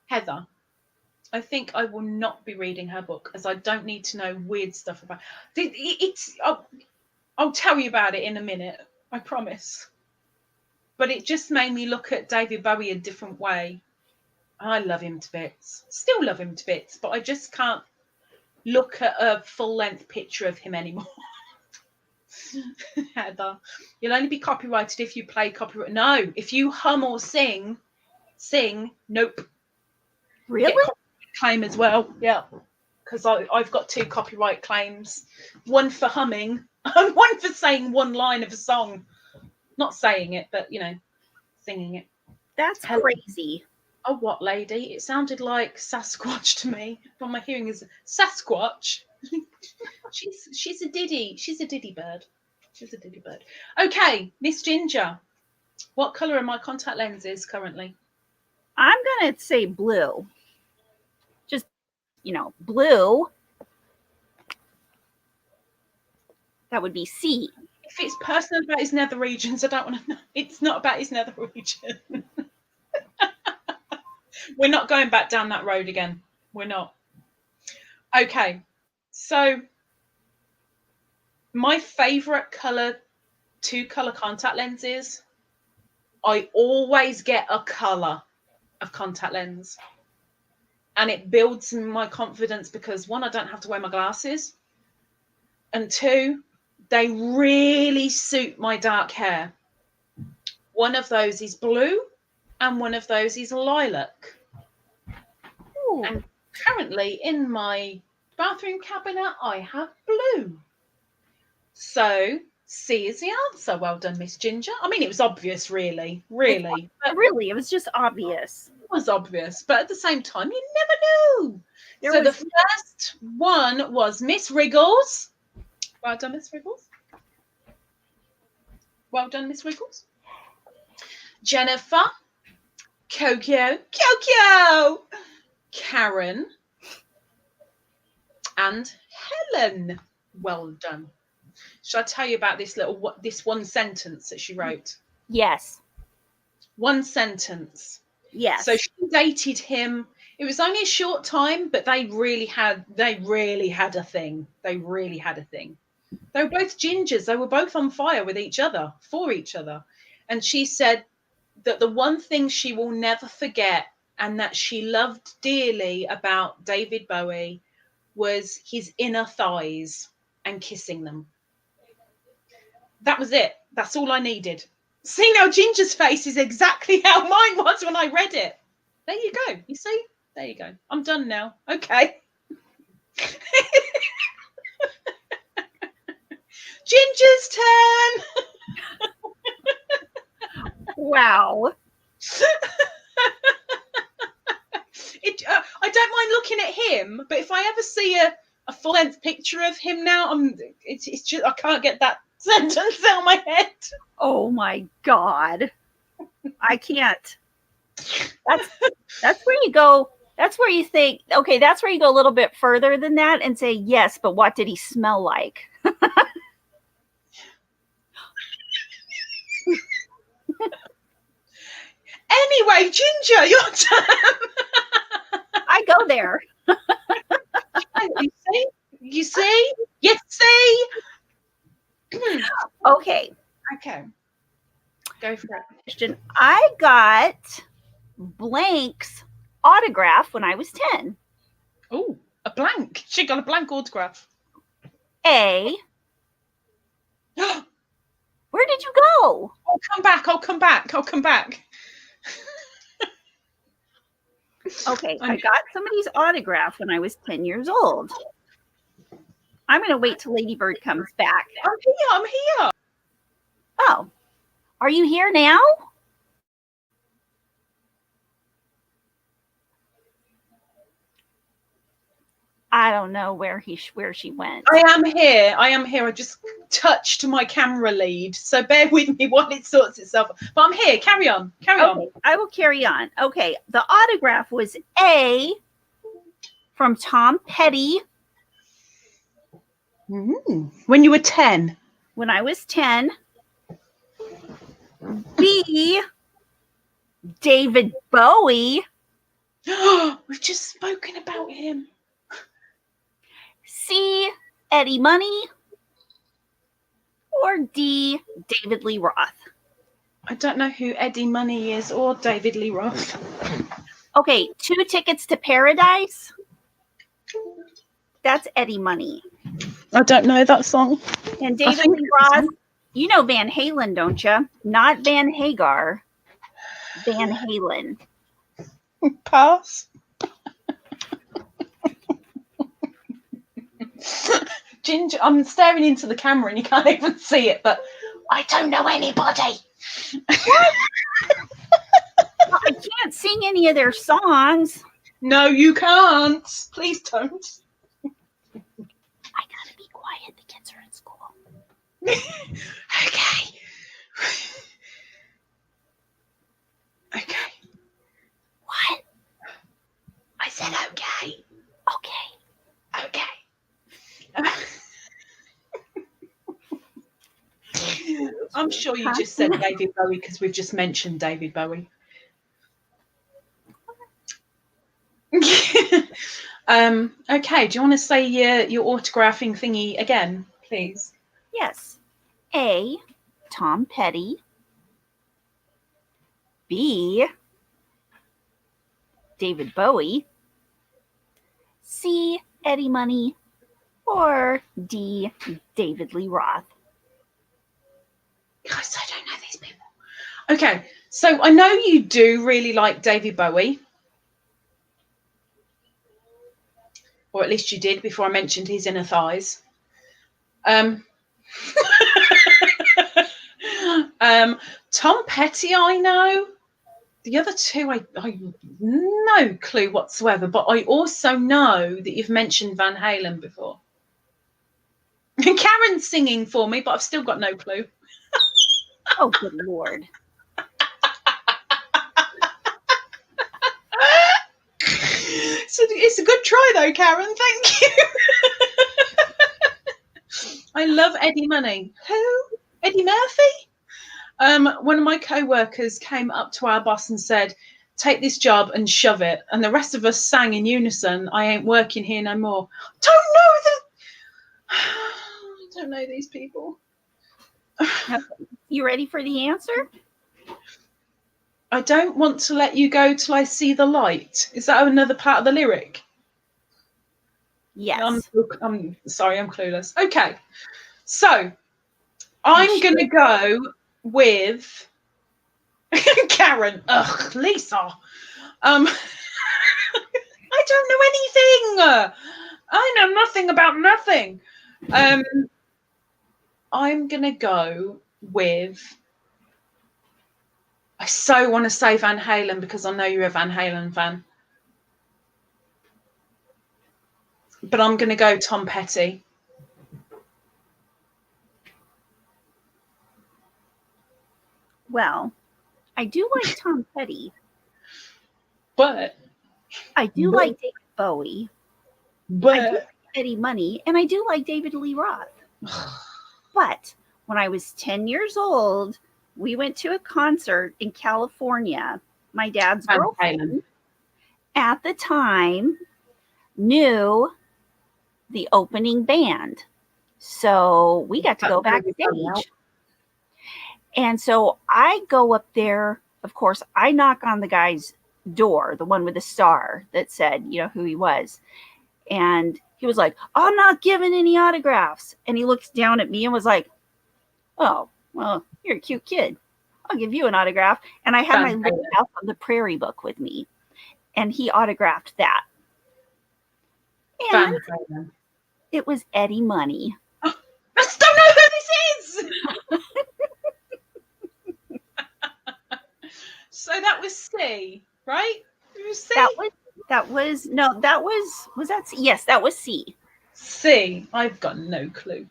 Heather, I think I will not be reading her book, as I don't need to know weird stuff about it's. I'll tell you about it in a minute. I promise. But it just made me look at David Bowie a different way. I love him to bits. Still love him to bits, but I just can't look at a full-length picture of him anymore. Heather, you'll only be copyrighted if you play copyright. No, if you hum or sing, nope. Really? Get copyright claim as well. Yeah, because I've got 2 copyright claims. One for humming and one for saying one line of a song. Not saying it, but, singing it. That's crazy. Oh, what, lady? It sounded like Sasquatch to me. But my hearing is Sasquatch. she's a diddy. She's a diddy bird. She's a diddy bird. Okay, Miss Ginger. What colour are my contact lenses currently? I'm going to say blue. Just, blue. That would be C. If it's personal about his nether regions, I don't want to know. It's not about his nether region. We're not going back down that road again. We're not. Okay. So my favorite color, 2-color contact lenses, I always get a color of contact lens. And it builds my confidence because 1, I don't have to wear my glasses. And 2, they really suit my dark hair. One of those is blue and one of those is lilac. Ooh. And currently in my bathroom cabinet, I have blue. So C is the answer. Well done, Miss Ginger. I mean, it was obvious, really. Really. Really, it was just obvious. It was obvious, but at the same time, you never knew. So the first one was Miss Wriggles. Well done, Miss Wriggles. Well done, Miss Wriggles. Jennifer, Kokyo, Karen, and Helen. Well done. Shall I tell you about this one sentence that she wrote? Yes. One sentence. Yes. So she dated him. It was only a short time, but they really had a thing. They really had a thing. They were both gingers. They were both on fire with each other, for each other. And she said that the one thing she will never forget and that she loved dearly about David Bowie was his inner thighs and kissing them. That was it. That's all I needed. See, now Ginger's face is exactly how mine was when I read it. There you go. You see? There you go. I'm done now. Okay. Ginger's turn. Wow. I don't mind looking at him, but if I ever see a full-length picture of him now, it's just I can't get that sentence out of my head. Oh my God. I can't. That's where you go. That's where you think, okay, that's where you go a little bit further than that and say, yes, but what did he smell like? Anyway, Ginger, your turn. I go there. You see? You see? Okay. Okay. Go for it. Question. I got Blank's autograph when I was 10. Oh, a blank. She got a blank autograph. A. Where did you go? I'll come back. Okay, I got somebody's autograph when I was 10 years old. I'm going to wait till Lady Bird comes back. I'm here. Oh, are you here now? I don't know where she went. I am here. I just touched my camera lead, so bear with me while it sorts itself. But I'm here. Carry on. Okay, I will carry on. Okay, the autograph was A from Tom Petty. When you were 10. When I was 10. B, David Bowie. We've just spoken about him. C, Eddie Money. Or D, David Lee Roth. I don't know who Eddie Money is or David Lee Roth. Okay, 2 Tickets to Paradise. That's Eddie Money. I don't know that song. And David Lee Roth, you know Van Halen, don't you? Not Van Hagar. Van Halen. Pass. Ginger, I'm staring into the camera and you can't even see it, but I don't know anybody. What? Well, I can't sing any of their songs. No, you can't. Please don't. I gotta be quiet. The kids are in school. Okay. Okay. What? I said okay. Okay. Okay. I'm sure you just said David Bowie because we've just mentioned David Bowie. Okay, do you want to say your autographing thingy again, please? Yes. A, Tom Petty. B, David Bowie. C, Eddie Money. Or D, David Lee Roth. Guys, I don't know these people. Okay, so I know you do really like David Bowie. Or at least you did before I mentioned his inner thighs. Tom Petty, I know. The other two, I no clue whatsoever. But I also know that you've mentioned Van Halen before. Karen's singing for me, but I've still got no clue. Oh, good Lord. So it's a good try, though, Karen. Thank you. I love Eddie Money. Who? Eddie Murphy? One of my co-workers came up to our boss and said, "Take this job and shove it." And the rest of us sang in unison, "I ain't working here no more." I don't know these people. You ready for the answer? I don't want to let you go till I see the light. Is that another part of the lyric? Yes. I'm sorry, I'm clueless. Okay, so I'm going to go with Karen. Ugh, Lisa. I don't know anything. I know nothing about nothing. I'm going to go with... I so want to say Van Halen because I know you're a Van Halen fan. But I'm going to go Tom Petty. Well, I do like Tom Petty. But I do like David Bowie. I do like Eddie Money. And I do like David Lee Roth. But when I was 10 years old, we went to a concert in California. My dad's girlfriend at the time knew the opening band. So we got to go backstage. And so I go up there. Of course, I knock on the guy's door, the one with the star that said, you know, who he was. And he was like, "I'm not giving any autographs." And he looks down at me and was like, "Oh, well, you're a cute kid. I'll give you an autograph." And I had my little House on the Prairie book with me. And he autographed that. And it was Eddie Money. I still know who this is! So that was C, right? It was C? Was that C? Yes, that was C. C. I've got no clue.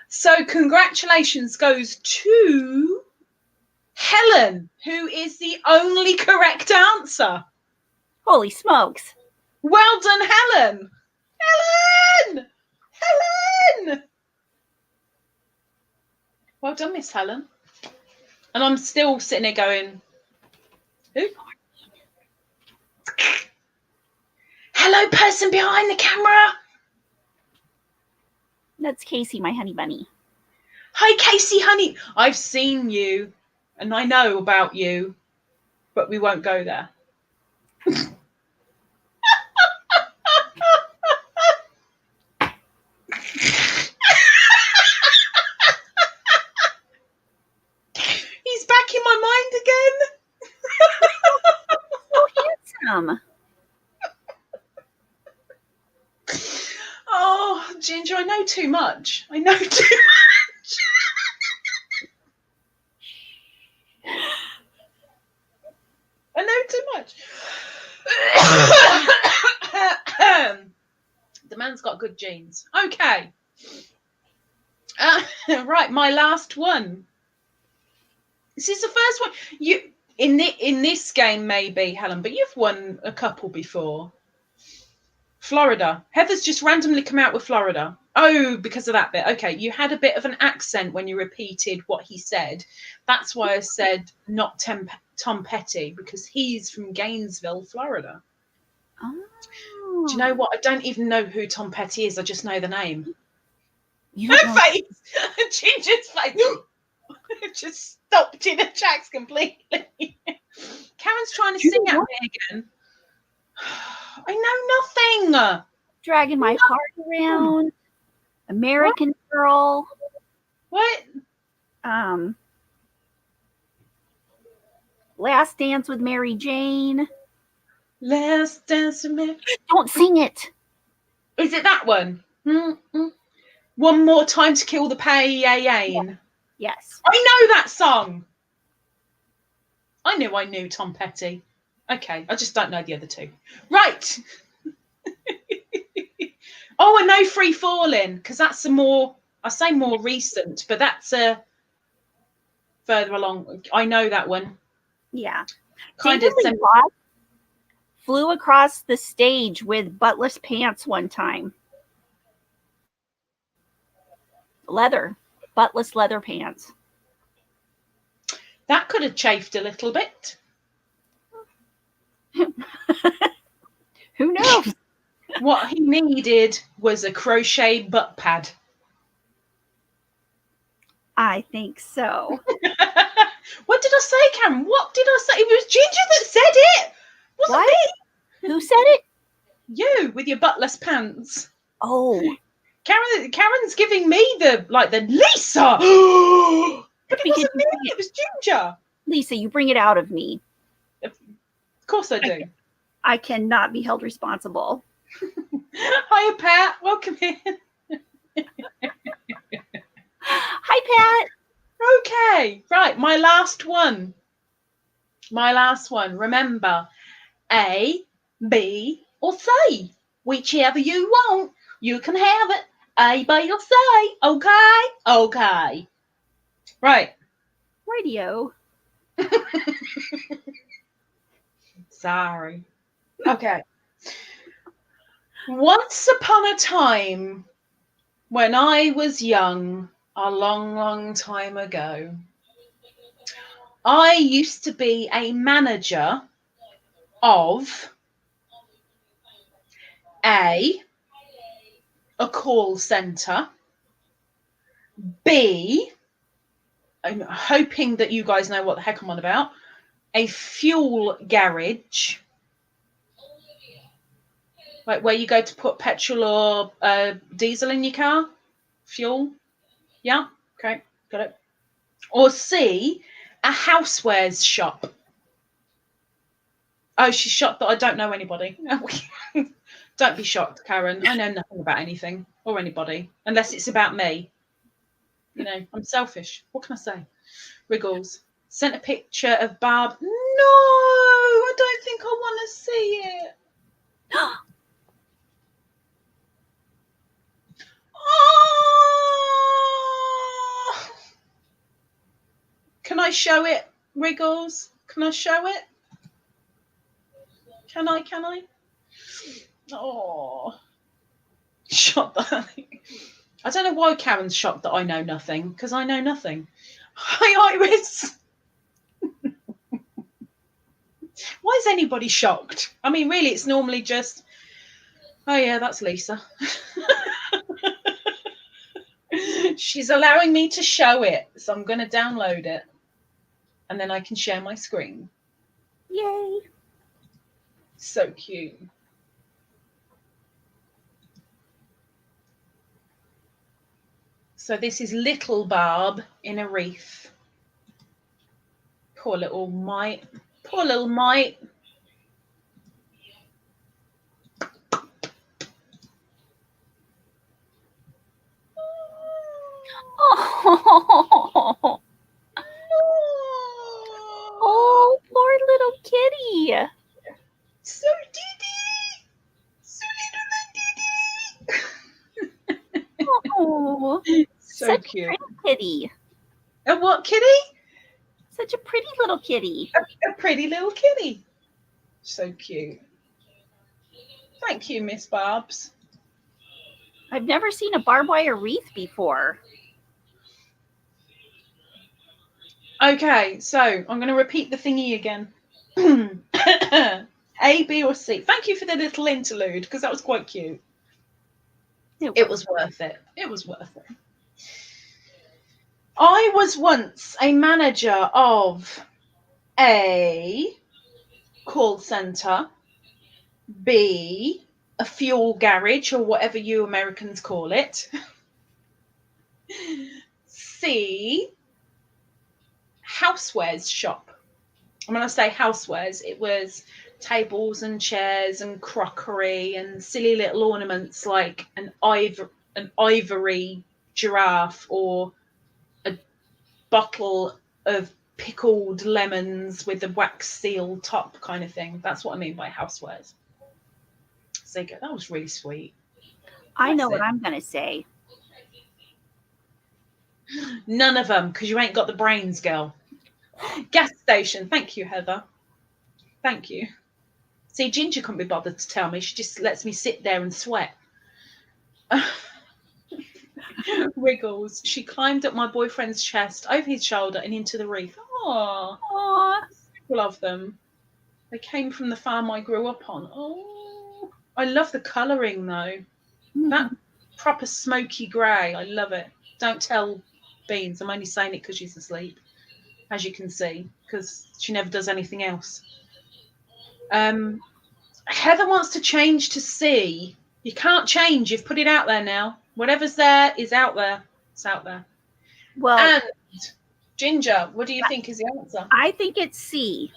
So congratulations goes to Helen, who is the only correct answer. Holy smokes. Well done, Helen. Helen! Well done, Miss Helen. And I'm still sitting there going, who? Hello, person behind the camera. That's Casey, my honey bunny. Hi, Casey, honey. I've seen you and I know about you, but we won't go there. He's back in my mind again. So handsome. Oh, Ginger, I know too much. I know too much. I know too much. The man's got good genes. Okay. Right, my last one. This is the first one. You in this game, maybe, Helen, but you've won a couple before. Florida. Heather's just randomly come out with Florida. Oh, because of that bit. Okay, you had a bit of an accent when you repeated what he said. That's why I said not Tom Petty, because he's from Gainesville, Florida. Oh. Do you know what? I don't even know who Tom Petty is. I just know the name. You Her don't know. face, Ginger's face, just stopped in her tracks completely. Karen's trying to You sing know at what? me again. I know nothing. Dragging my heart around. American Girl. What? Last Dance with Mary Jane. Let's dance a minute. Don't sing it. Is it that one? One more time to kill the pain. Yes. I know that song. I knew Tom Petty. Okay, I just don't know the other two. Right. Oh, I know Free Falling, because that's more recent, but that's further along. I know that one. Yeah. Kind David of Lee Roth flew across the stage with buttless pants one time. Buttless leather pants. That could have chafed a little bit. Who knows? What he needed was a crochet butt pad. I think so. What did I say, Karen? What did I say? It was Ginger that said it. Wasn't What? me. Who said it? You with your buttless pants. Oh. Karen's giving me the Lisa. But it wasn't me. It was Ginger. Lisa, you bring it out of me. Of course I do. I cannot be held responsible. Hiya, Pat. Welcome in. Hi, Pat. Okay. Right. My last one. Remember, A, B, or C. Whichever you want, you can have it. A, B, or C. Okay? Okay. Right. Radio. Sorry. Okay. Once upon a time, when I was young, a long, long time ago, I used to be a manager of A call centre, B, I'm hoping that you guys know what the heck I'm on about, a fuel garage, like where you go to put petrol or diesel in your car, fuel. Yeah, okay, got it. Or C, a housewares shop. Oh, she's shocked that I don't know anybody. Don't be shocked, Karen. I know nothing about anything or anybody unless it's about me. You know, I'm selfish. What can I say? Wriggles sent a picture of Barb. No, I don't think I want to see it. Oh! Can I show it, Wriggles? Can I show it? Can I? Oh, shocked that I don't know why Karen's shocked that I know nothing, because I know nothing. Hi, Iris. Why is anybody shocked? I mean, really, it's normally just, oh yeah, that's Lisa. She's allowing me to show it, so I'm going to download it, and then I can share my screen. Yay. So cute. So this is little Barb in a wreath. Poor little mite. Poor little mite. Oh. Oh, poor little kitty. So diddy. So little diddy. Oh, So such cute. a pretty kitty. A what kitty? Such a pretty little kitty. A pretty little kitty. So cute. Thank you, Miss Barbs. I've never seen a barbed wire wreath before. Okay, so I'm going to repeat the thingy again. A, B, or C? Thank you for the little interlude, because that was quite cute. It was worth it. It was worth it. I was once a manager of a call centre, B, a fuel garage, or whatever you Americans call it, C, housewares shop. And when I say housewares, it was tables and chairs and crockery and silly little ornaments like an ivory giraffe or a bottle of pickled lemons with a wax seal top kind of thing. That's what I mean by housewares. So that was really sweet. I know what I'm going to say. None of them, because you ain't got the brains, girl. Gas station. Thank you, Heather. Thank you. See, Ginger couldn't be bothered to tell me. She just lets me sit there and sweat. Wriggles. She climbed up my boyfriend's chest, over his shoulder, and into the wreath. Aww. Love them. They came from the farm I grew up on. Oh, I love the colouring, though. Mm-hmm. That proper smoky grey. I love it. Don't tell Beans. I'm only saying it because she's asleep, as you can see, because she never does anything else. Heather wants to change to C. You can't change. You've put it out there now. Whatever's there is out there. It's out there. Well, and Ginger, what do you think is the answer? I think it's C.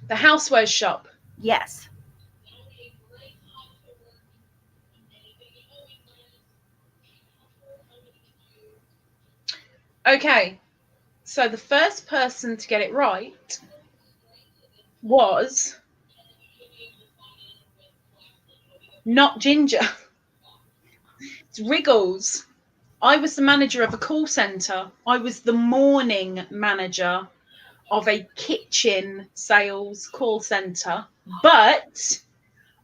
The housewares shop. Yes. Okay. So the first person to get it right was not Ginger. It's Wriggles. I was the manager of a call centre. I was the morning manager of a kitchen sales call centre, but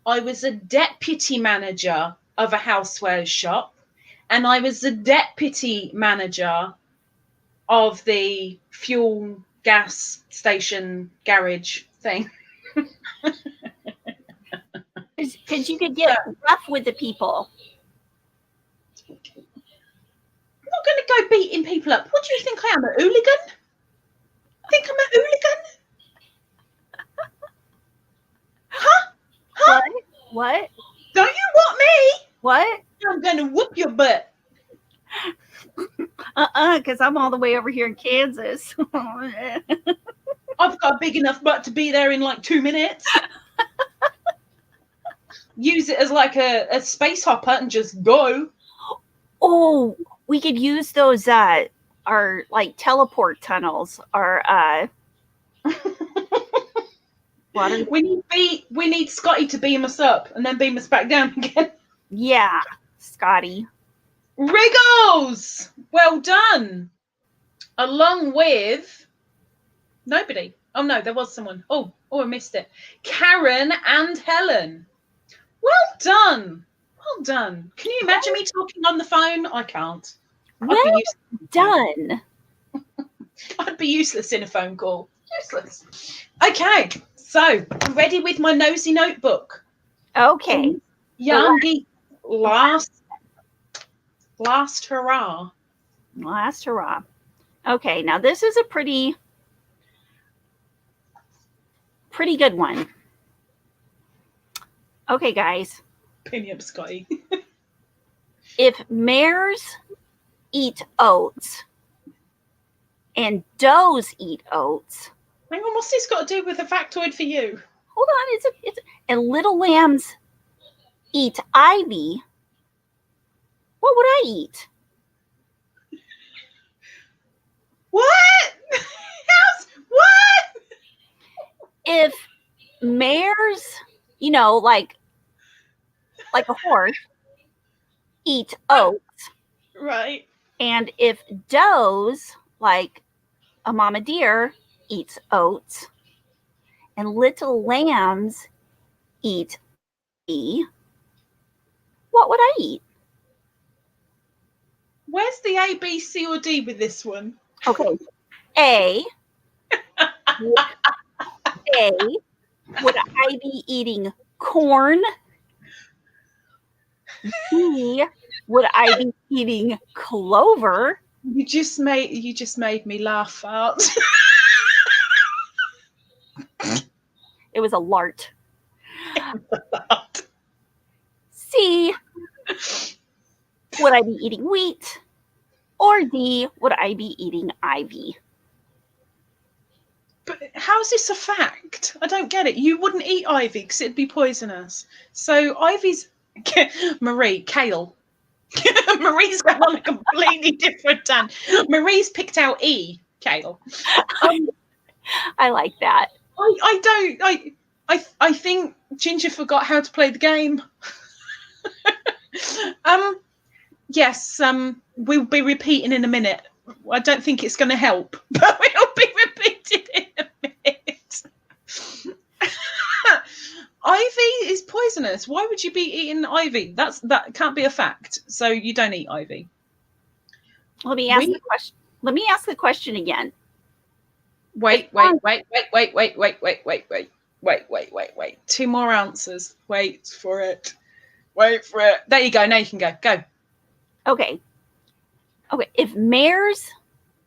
I was a deputy manager of a housewares shop, and I was the deputy manager of the fuel gas station garage thing. Because you could get rough with the people. I'm not going to go beating people up. What do you think I am, a hooligan? Think I'm a hooligan? Huh? What? Don't you want me? What? I'm going to whoop your butt. Because I'm all the way over here in Kansas. I've got a big enough butt to be there in like 2 minutes. Use it as like a space hopper and just go. Oh, we could use those our like teleport tunnels or we need Scotty to beam us up and then beam us back down again. Yeah, Scotty. Wriggles! Well done. Along with nobody. Oh no, there was someone. Oh, I missed it. Karen and Helen. Well done. Well done. Can you imagine me talking on the phone? I can't. Well done. I'd be useless in a phone call. Useless. Okay, so I'm ready with my nosy notebook. Okay. Young Geek, last hurrah. Last hurrah. Okay, now this is a pretty good one. Okay, guys. Penny up, Scotty. If mares eat oats and does eat oats. Hang on, what's this got to do with a factoid for you? Hold on, it's and little lambs eat ivy. What would I eat? What? What? If mares, like a horse, eat oats. Right. And if does, like a mama deer, eats oats, and little lambs eat ivy, what eat? Where's the A, B, C, or D with this one? Okay. A, would I be eating corn? B, would I be eating clover? You just made me laugh out. It was a lart. C, would I be eating wheat? Or D, would I be eating ivy? But how's this a fact? I don't get it. You wouldn't eat ivy because it'd be poisonous. So ivy's Marie, kale. Marie's gone on a completely different tangent. Marie's picked out E, kale. I like that. I think Ginger forgot how to play the game. Yes, we'll be repeating in a minute. I don't think it's going to help, but we'll be repeating in a minute. Ivy is poisonous. Why would you be eating ivy? That can't be a fact. So you don't eat ivy. Let me ask the question. Let me ask the question again. Wait. 2 more answers. Wait for it. There you go. Now you can go. Go. Okay. If mares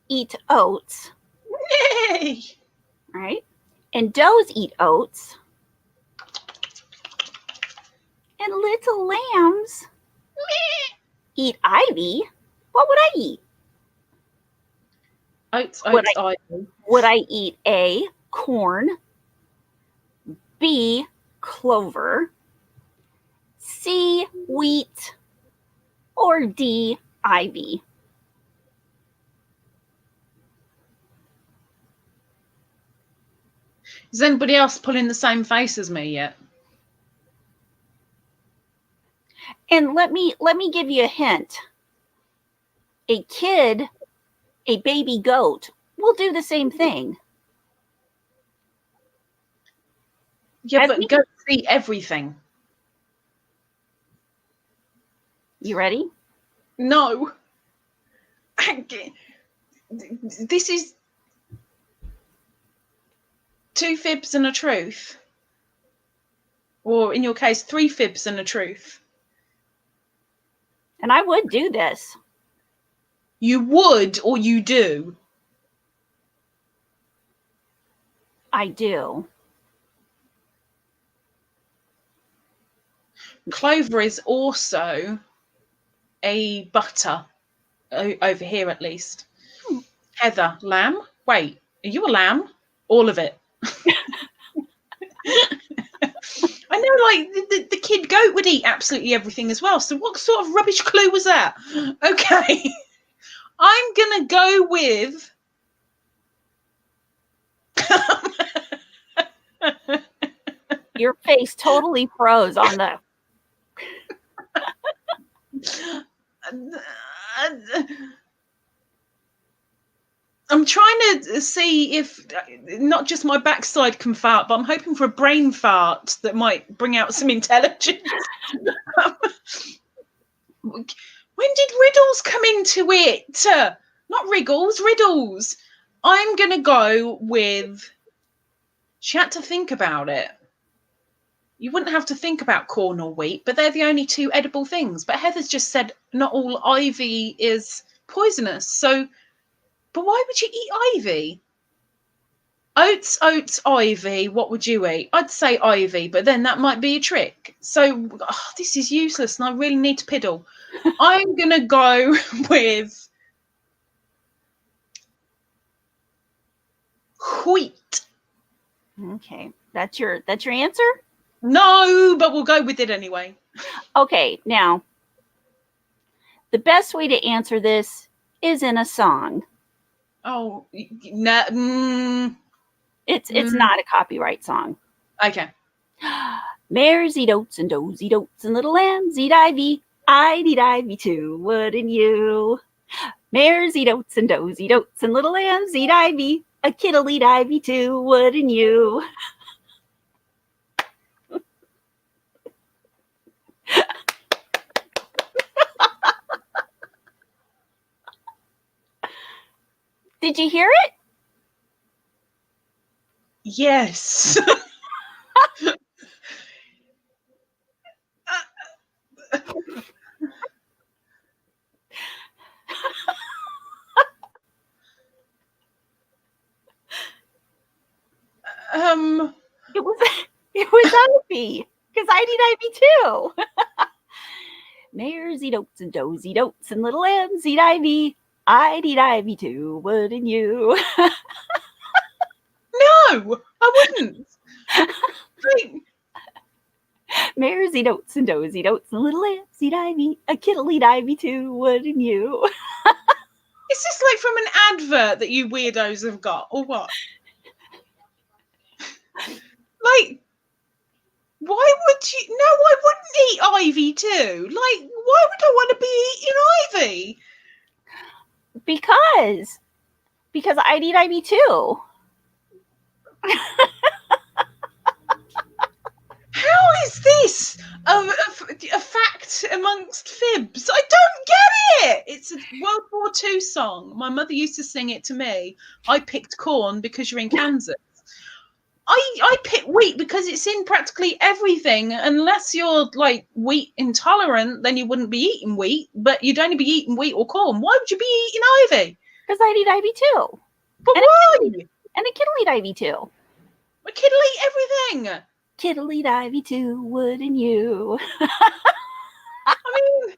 eat oats, Yay! right, and does eat oats, and little lambs eat ivy, what would I eat? Oats, ivy. Would I eat A, corn, B, clover, C, wheat, or D, ivy? Is anybody else pulling the same face as me yet? And let me give you a hint. A baby goat, will do the same thing. Yeah, but goats eat everything. You ready? No. This is 2 fibs and a truth. Or in your case, 3 fibs and a truth. And I would do this. You would or you do? I do. Clover is also a butter, over here at least. Heather, lamb? Wait, are you a lamb? All of it. I know, like, the kid goat would eat absolutely everything as well. So what sort of rubbish clue was that? Okay. I'm going to go with... Your face totally froze on the... I'm trying to see if not just my backside can fart, but I'm hoping for a brain fart that might bring out some intelligence. When did riddles come into it? Not wriggles, riddles. I'm going to go with... She had to think about it. You wouldn't have to think about corn or wheat, but they're the only 2 edible things. But Heather's just said not all ivy is poisonous. So, but why would you eat ivy? Oats, ivy. What would you eat? I'd say ivy, but then that might be a trick. So, this is useless and I really need to piddle. I'm going to go with wheat. Okay. That's your answer? No, but we'll go with it anyway. Okay, now the best way to answer this is in a song. Oh, no. It's not a copyright song. Okay. Mares eat oats and does eat oats and little lambs eat ivy. I'd eat ivy too, wouldn't you? Mares eat oats and does eat oats and little lambs eat ivy. A kid'll eat ivy too, wouldn't you? Did you hear it? Yes. It was Ivy. Because I need Ivy too. Mares eat oats and does eat oats and little lambs eat ivy. I'd eat ivy too, wouldn't you? No, I wouldn't. Like, Mares eat oats and does eat oats and little lambs eat ivy. A kid'll eat ivy too, wouldn't you? is this like from an advert that you weirdos have got, or what? Like, why would you? No, I wouldn't eat ivy too. Like, why would I want to be eating ivy? Because I'd eat ivy too. How is this a fact amongst fibs? I don't get it. It's a World War II song. My mother used to sing it to me. I picked corn because you're in Kansas. I pick wheat because it's in practically everything. Unless you're like wheat intolerant, then you wouldn't be eating wheat, but you'd only be eating wheat or corn. Why would you be eating ivy? Because I'd eat ivy too. But and why? And a kid'll eat ivy too. A kid'll eat everything. Kid'll eat ivy too, wouldn't you? I mean,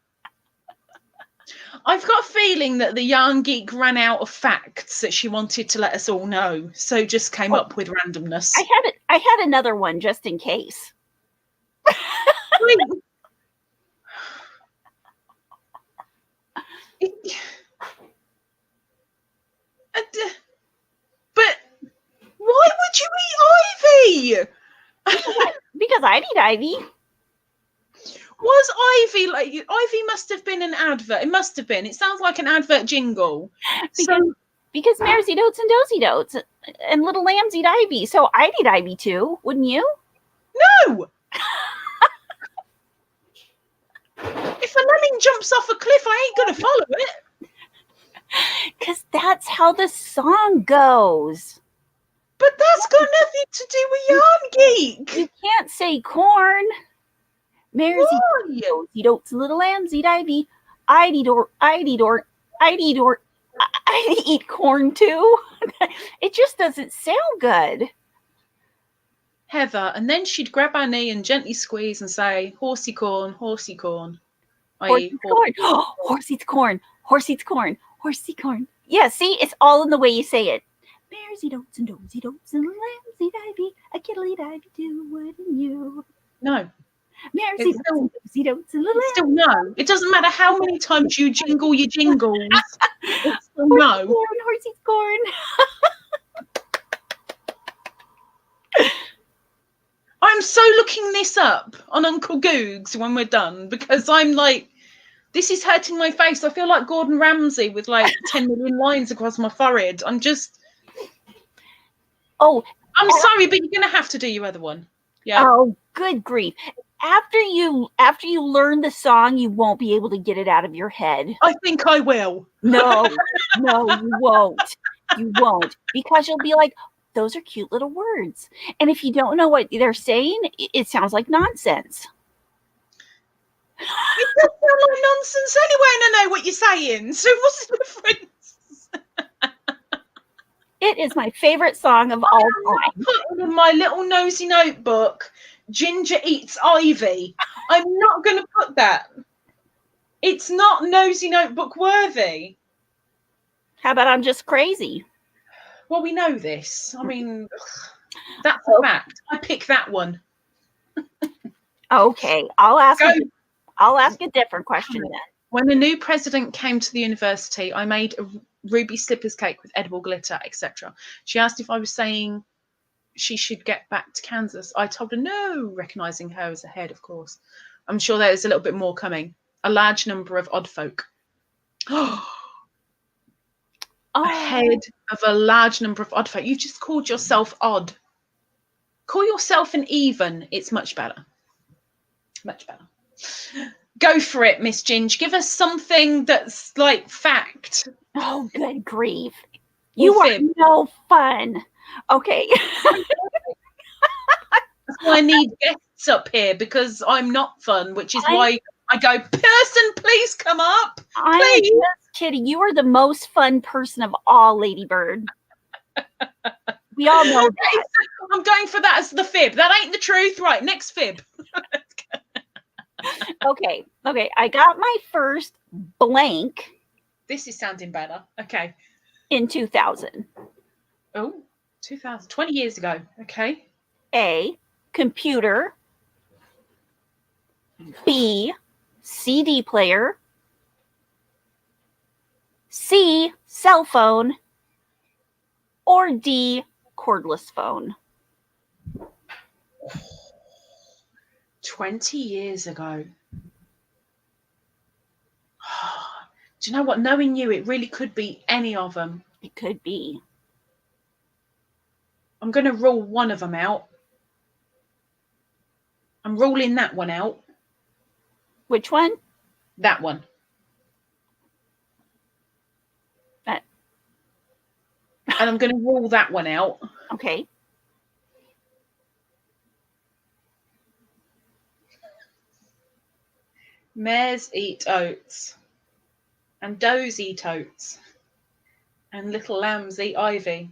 I've got a feeling that the yarn geek ran out of facts that she wanted to let us all know, so just came up with randomness. I had another one just in case. But why would you eat ivy? Because I'd eat ivy. Was ivy like ivy? Must have been an advert. It must have been. It sounds like an advert jingle. Because mares eat oats and does eat oats, and little lambs eat ivy. So I'd eat ivy too, wouldn't you? No. If a lemming jumps off a cliff, I ain't gonna follow it. Because that's how the song goes. But that's got nothing to do with yarn geek. You can't say corn. Mares eat oats and little lambs eat ivy. I'd eat corn too. It just doesn't sound good. Heather, and then she'd grab our knee and gently squeeze and say, horsey corn, horsey corn. Horse eats corn. Horse eats corn. Horse eats corn. Horsey corn. Yeah, see, it's all in the way you say it. Mares eat oats and does eat oats and lambs eat ivy. A kid'll eat ivy too, wouldn't you? No. Mares eat oats and does eat oats and little lambs. Still no. It doesn't matter how many times you jingle your jingles. It's still no. Horse eats corn. I'm so looking this up on Uncle Googs when we're done because I'm like, this is hurting my face. I feel like Gordon Ramsay with like 10 million lines across my forehead. I'm just. Oh, I'm sorry, but you're gonna have to do your other one. Yeah. Oh, good grief! After you learn the song, you won't be able to get it out of your head. I think I will. No, you won't. You won't, because you'll be like, those are cute little words. And if you don't know what they're saying, it sounds like nonsense. It does sound like nonsense anyway, and I know what you're saying. So what's the difference? It is my favorite song of all time. Putting in my little nosy notebook, Ginger eats ivy. I'm not going to put that. It's not nosy notebook worthy. How about I'm just crazy? Well, we know this. I mean, that's a fact. I pick that one. Okay, I'll ask a different question then. When the new president came to the university, I made a ruby slippers cake with edible glitter, etc. She asked if I was saying she should get back to Kansas. I told her no, recognizing her as a head, of course. I'm sure there's a little bit more coming. A large number of odd folk. A head of a large number of odd folk. You just called yourself odd. Call yourself an even. It's much better. Much better. Go for it, Miss Ginge. Give us something that's like fact. Oh, good grief. You are fib. no fun. Okay. That's why I need guests up here, because I'm not fun, which is why I go, person, please come up. I'm Please. just kidding. You are the most fun person of all, Ladybird. We all know that. I'm going for that as the fib. That ain't the truth. Right, next fib. Okay. I got my first blank This is sounding better. Okay. in 2000. Oh, 2000, 20 years ago. Okay. A, computer. B, CD player. C, cell phone. Or D, cordless phone. 20 years ago. Do you know what? Knowing you, it really could be any of them. It could be. I'm going to rule one of them out. I'm ruling that one out. Which one? That one. That. And I'm going to rule that one out. Okay. Mares eat oats. And does eat oats. And little lambs eat ivy.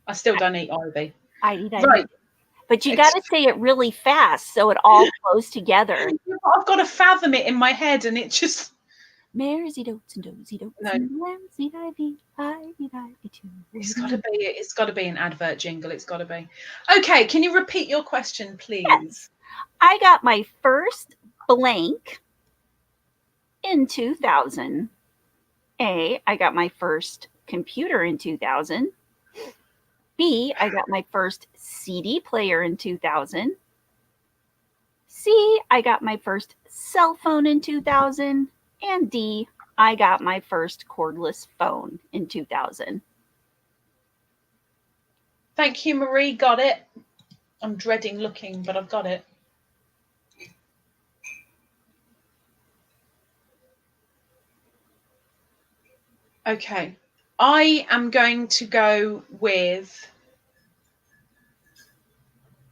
I still don't eat ivy. I eat Right. But you got to say it really fast so it all flows together. I've got to fathom it in my head, and it just... Mares eat oats and does eat oats and lambs eat ivy. I eat ivy too. It's got to be an advert jingle. It's got to be. Okay, can you repeat your question, please? Yes. I got my first blank in 2000. A, I got my first computer in 2000. B, I got my first CD player in 2000. C, I got my first cell phone in 2000. And D, I got my first cordless phone in 2000. Thank you, Marie. Got it. I'm dreading looking, but I've got it. Okay. I am going to go with,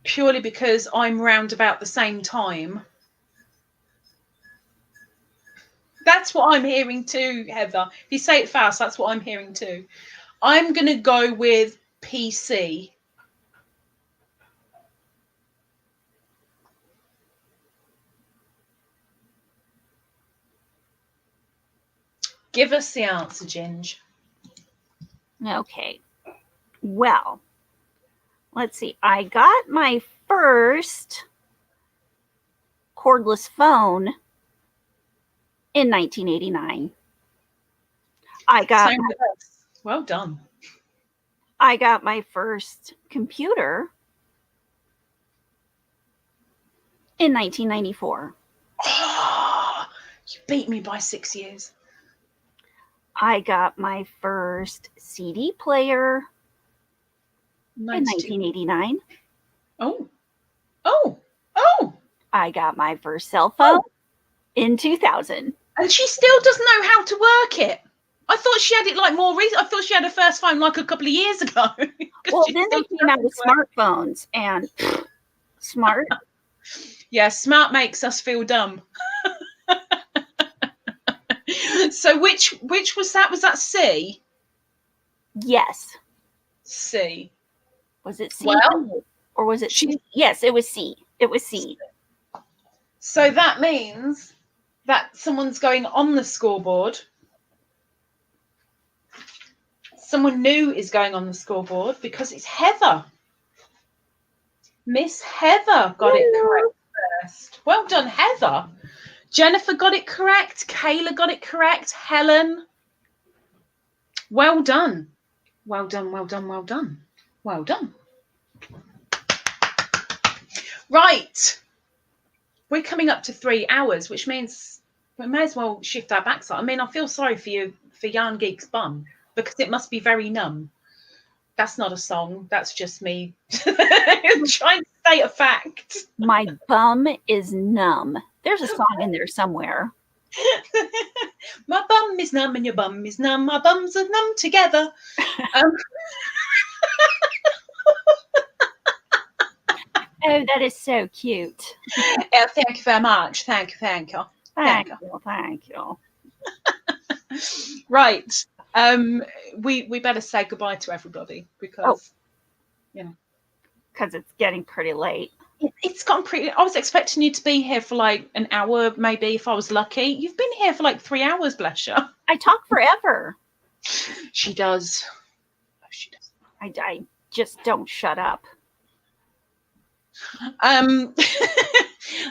purely because I'm round about the same time. That's what I'm hearing too, Heather. If you say it fast, that's what I'm hearing too. I'm going to go with PC. Give us the answer, Ginge. Okay. Well, let's see. I got my first cordless phone in 1989. Same with us. Well done. I got my first computer in 1994. Oh, you beat me by 6 years. I got my first CD player in 1989. Oh. I got my first cell phone in 2000. And she still doesn't know how to work it. I thought she had it like more recent. I thought she had her first phone like a couple of years ago. Well, then they came out with smartphones and smart. Yeah, smart makes us feel dumb. So which was that? Was that C? Yes. C. Was it C? Well, or was it C? Yes, it was C. It was C. So that means that someone's going on the scoreboard. Someone new is going on the scoreboard because it's Heather. Miss Heather got it correct first. Well done, Heather. Jennifer got it correct. Kayla got it correct. Helen. Well done. Well done, well done, well done. Well done. Right. We're coming up to 3 hours, which means we may as well shift our backside. I mean, I feel sorry for you, for Yarn Geek's bum, because it must be very numb. That's not a song. That's just me trying to state a fact. My bum is numb. There's a song in there somewhere. My bum is numb and your bum is numb. My bums are numb together. Oh, that is so cute. Yeah, thank you very much. Thank you. Thank you. Right. We better say goodbye to everybody because Because it's getting pretty late. it's gotten pretty. I was expecting you to be here for like an hour, maybe if I was lucky. You've been here for like 3 hours, bless you. I talk forever. She does. She does. I just don't shut up.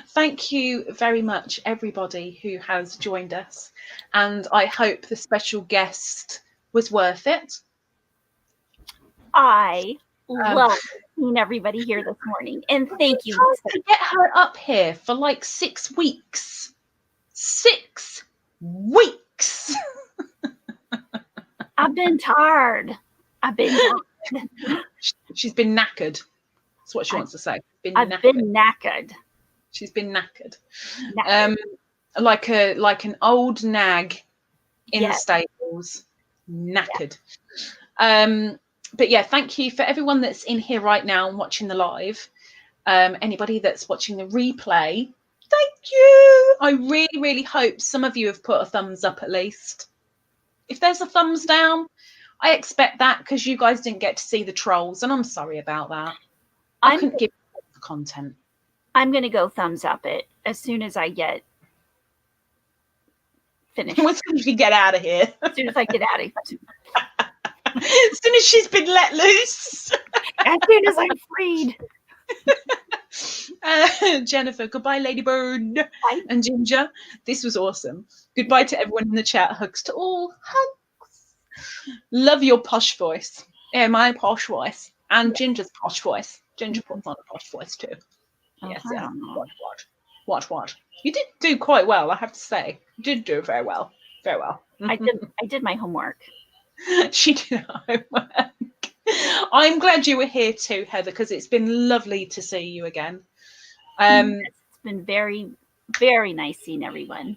Thank you very much, everybody who has joined us, and I hope the special guest was worth it. I love seeing everybody here this morning, and thank you. To get her up here for like 6 weeks. 6 weeks. I've been tired. She's been knackered. That's what she wants to say. I've been knackered. She's been knackered. Like an old nag in the stables. Knackered. But yeah, thank you for everyone that's in here right now and watching the live. Anybody that's watching the replay, thank you. I really, really hope some of you have put a thumbs up at least. If there's a thumbs down, I expect that because you guys didn't get to see the trolls, and I'm sorry about that. I couldn't give you the content. I'm going to go thumbs up it as soon as I get finished. As soon as we get out of here. As soon as I get out of here. As soon as she's been let loose. As soon as I'm freed. Jennifer, goodbye, Ladybird. Bye. And Ginger, this was awesome. Goodbye to everyone in the chat. Hugs to all. Hugs. Love your posh voice. Yeah, my posh voice. And Ginger's posh voice. Ginger puts on a posh voice too. Yes, yeah. What? You did do quite well, I have to say. You did do very well. Very well. I did my homework. She did her homework. I'm glad you were here too, Heather, because it's been lovely to see you again. It's been very, very nice seeing everyone.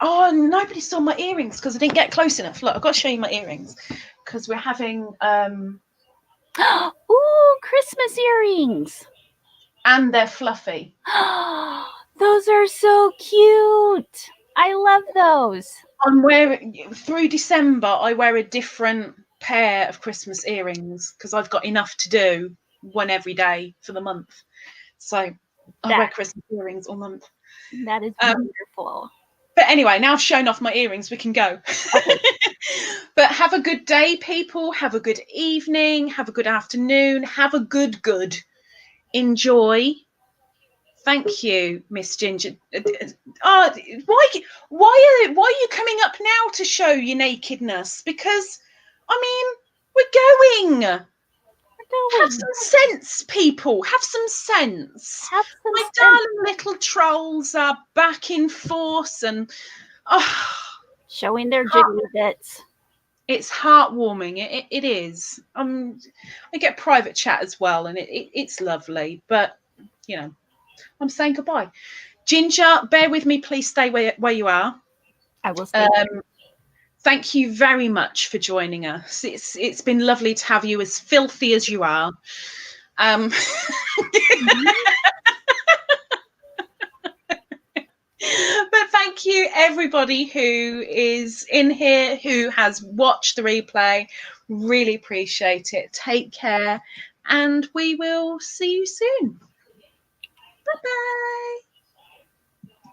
Oh, nobody saw my earrings because I didn't get close enough. Look, I've got to show you my earrings because we're having Ooh, Christmas earrings. And they're fluffy. Those are so cute. I love those. I'm wearing through December. I wear a different pair of Christmas earrings because I've got enough to do one every day for the month. So I wear Christmas earrings all month. That is wonderful. But anyway, now I've shown off my earrings, we can go. Okay. But have a good day, people. Have a good evening. Have a good afternoon. Have a good. Enjoy. Thank you, Miss Ginger. Why are you coming up now to show your nakedness? Because, I mean, we're going. Have some sense, people. Have some sense. My darling little trolls are back in force and showing their jiggly bits. It's heartwarming. It is. I get private chat as well, and it's lovely. But you know, I'm saying goodbye. Ginger, bear with me. Please stay where you are. I will stay. Thank you very much for joining us. It's been lovely to have you, as filthy as you are. But thank you, everybody who is in here, who has watched the replay. Really appreciate it. Take care, and we will see you soon. Bye-bye.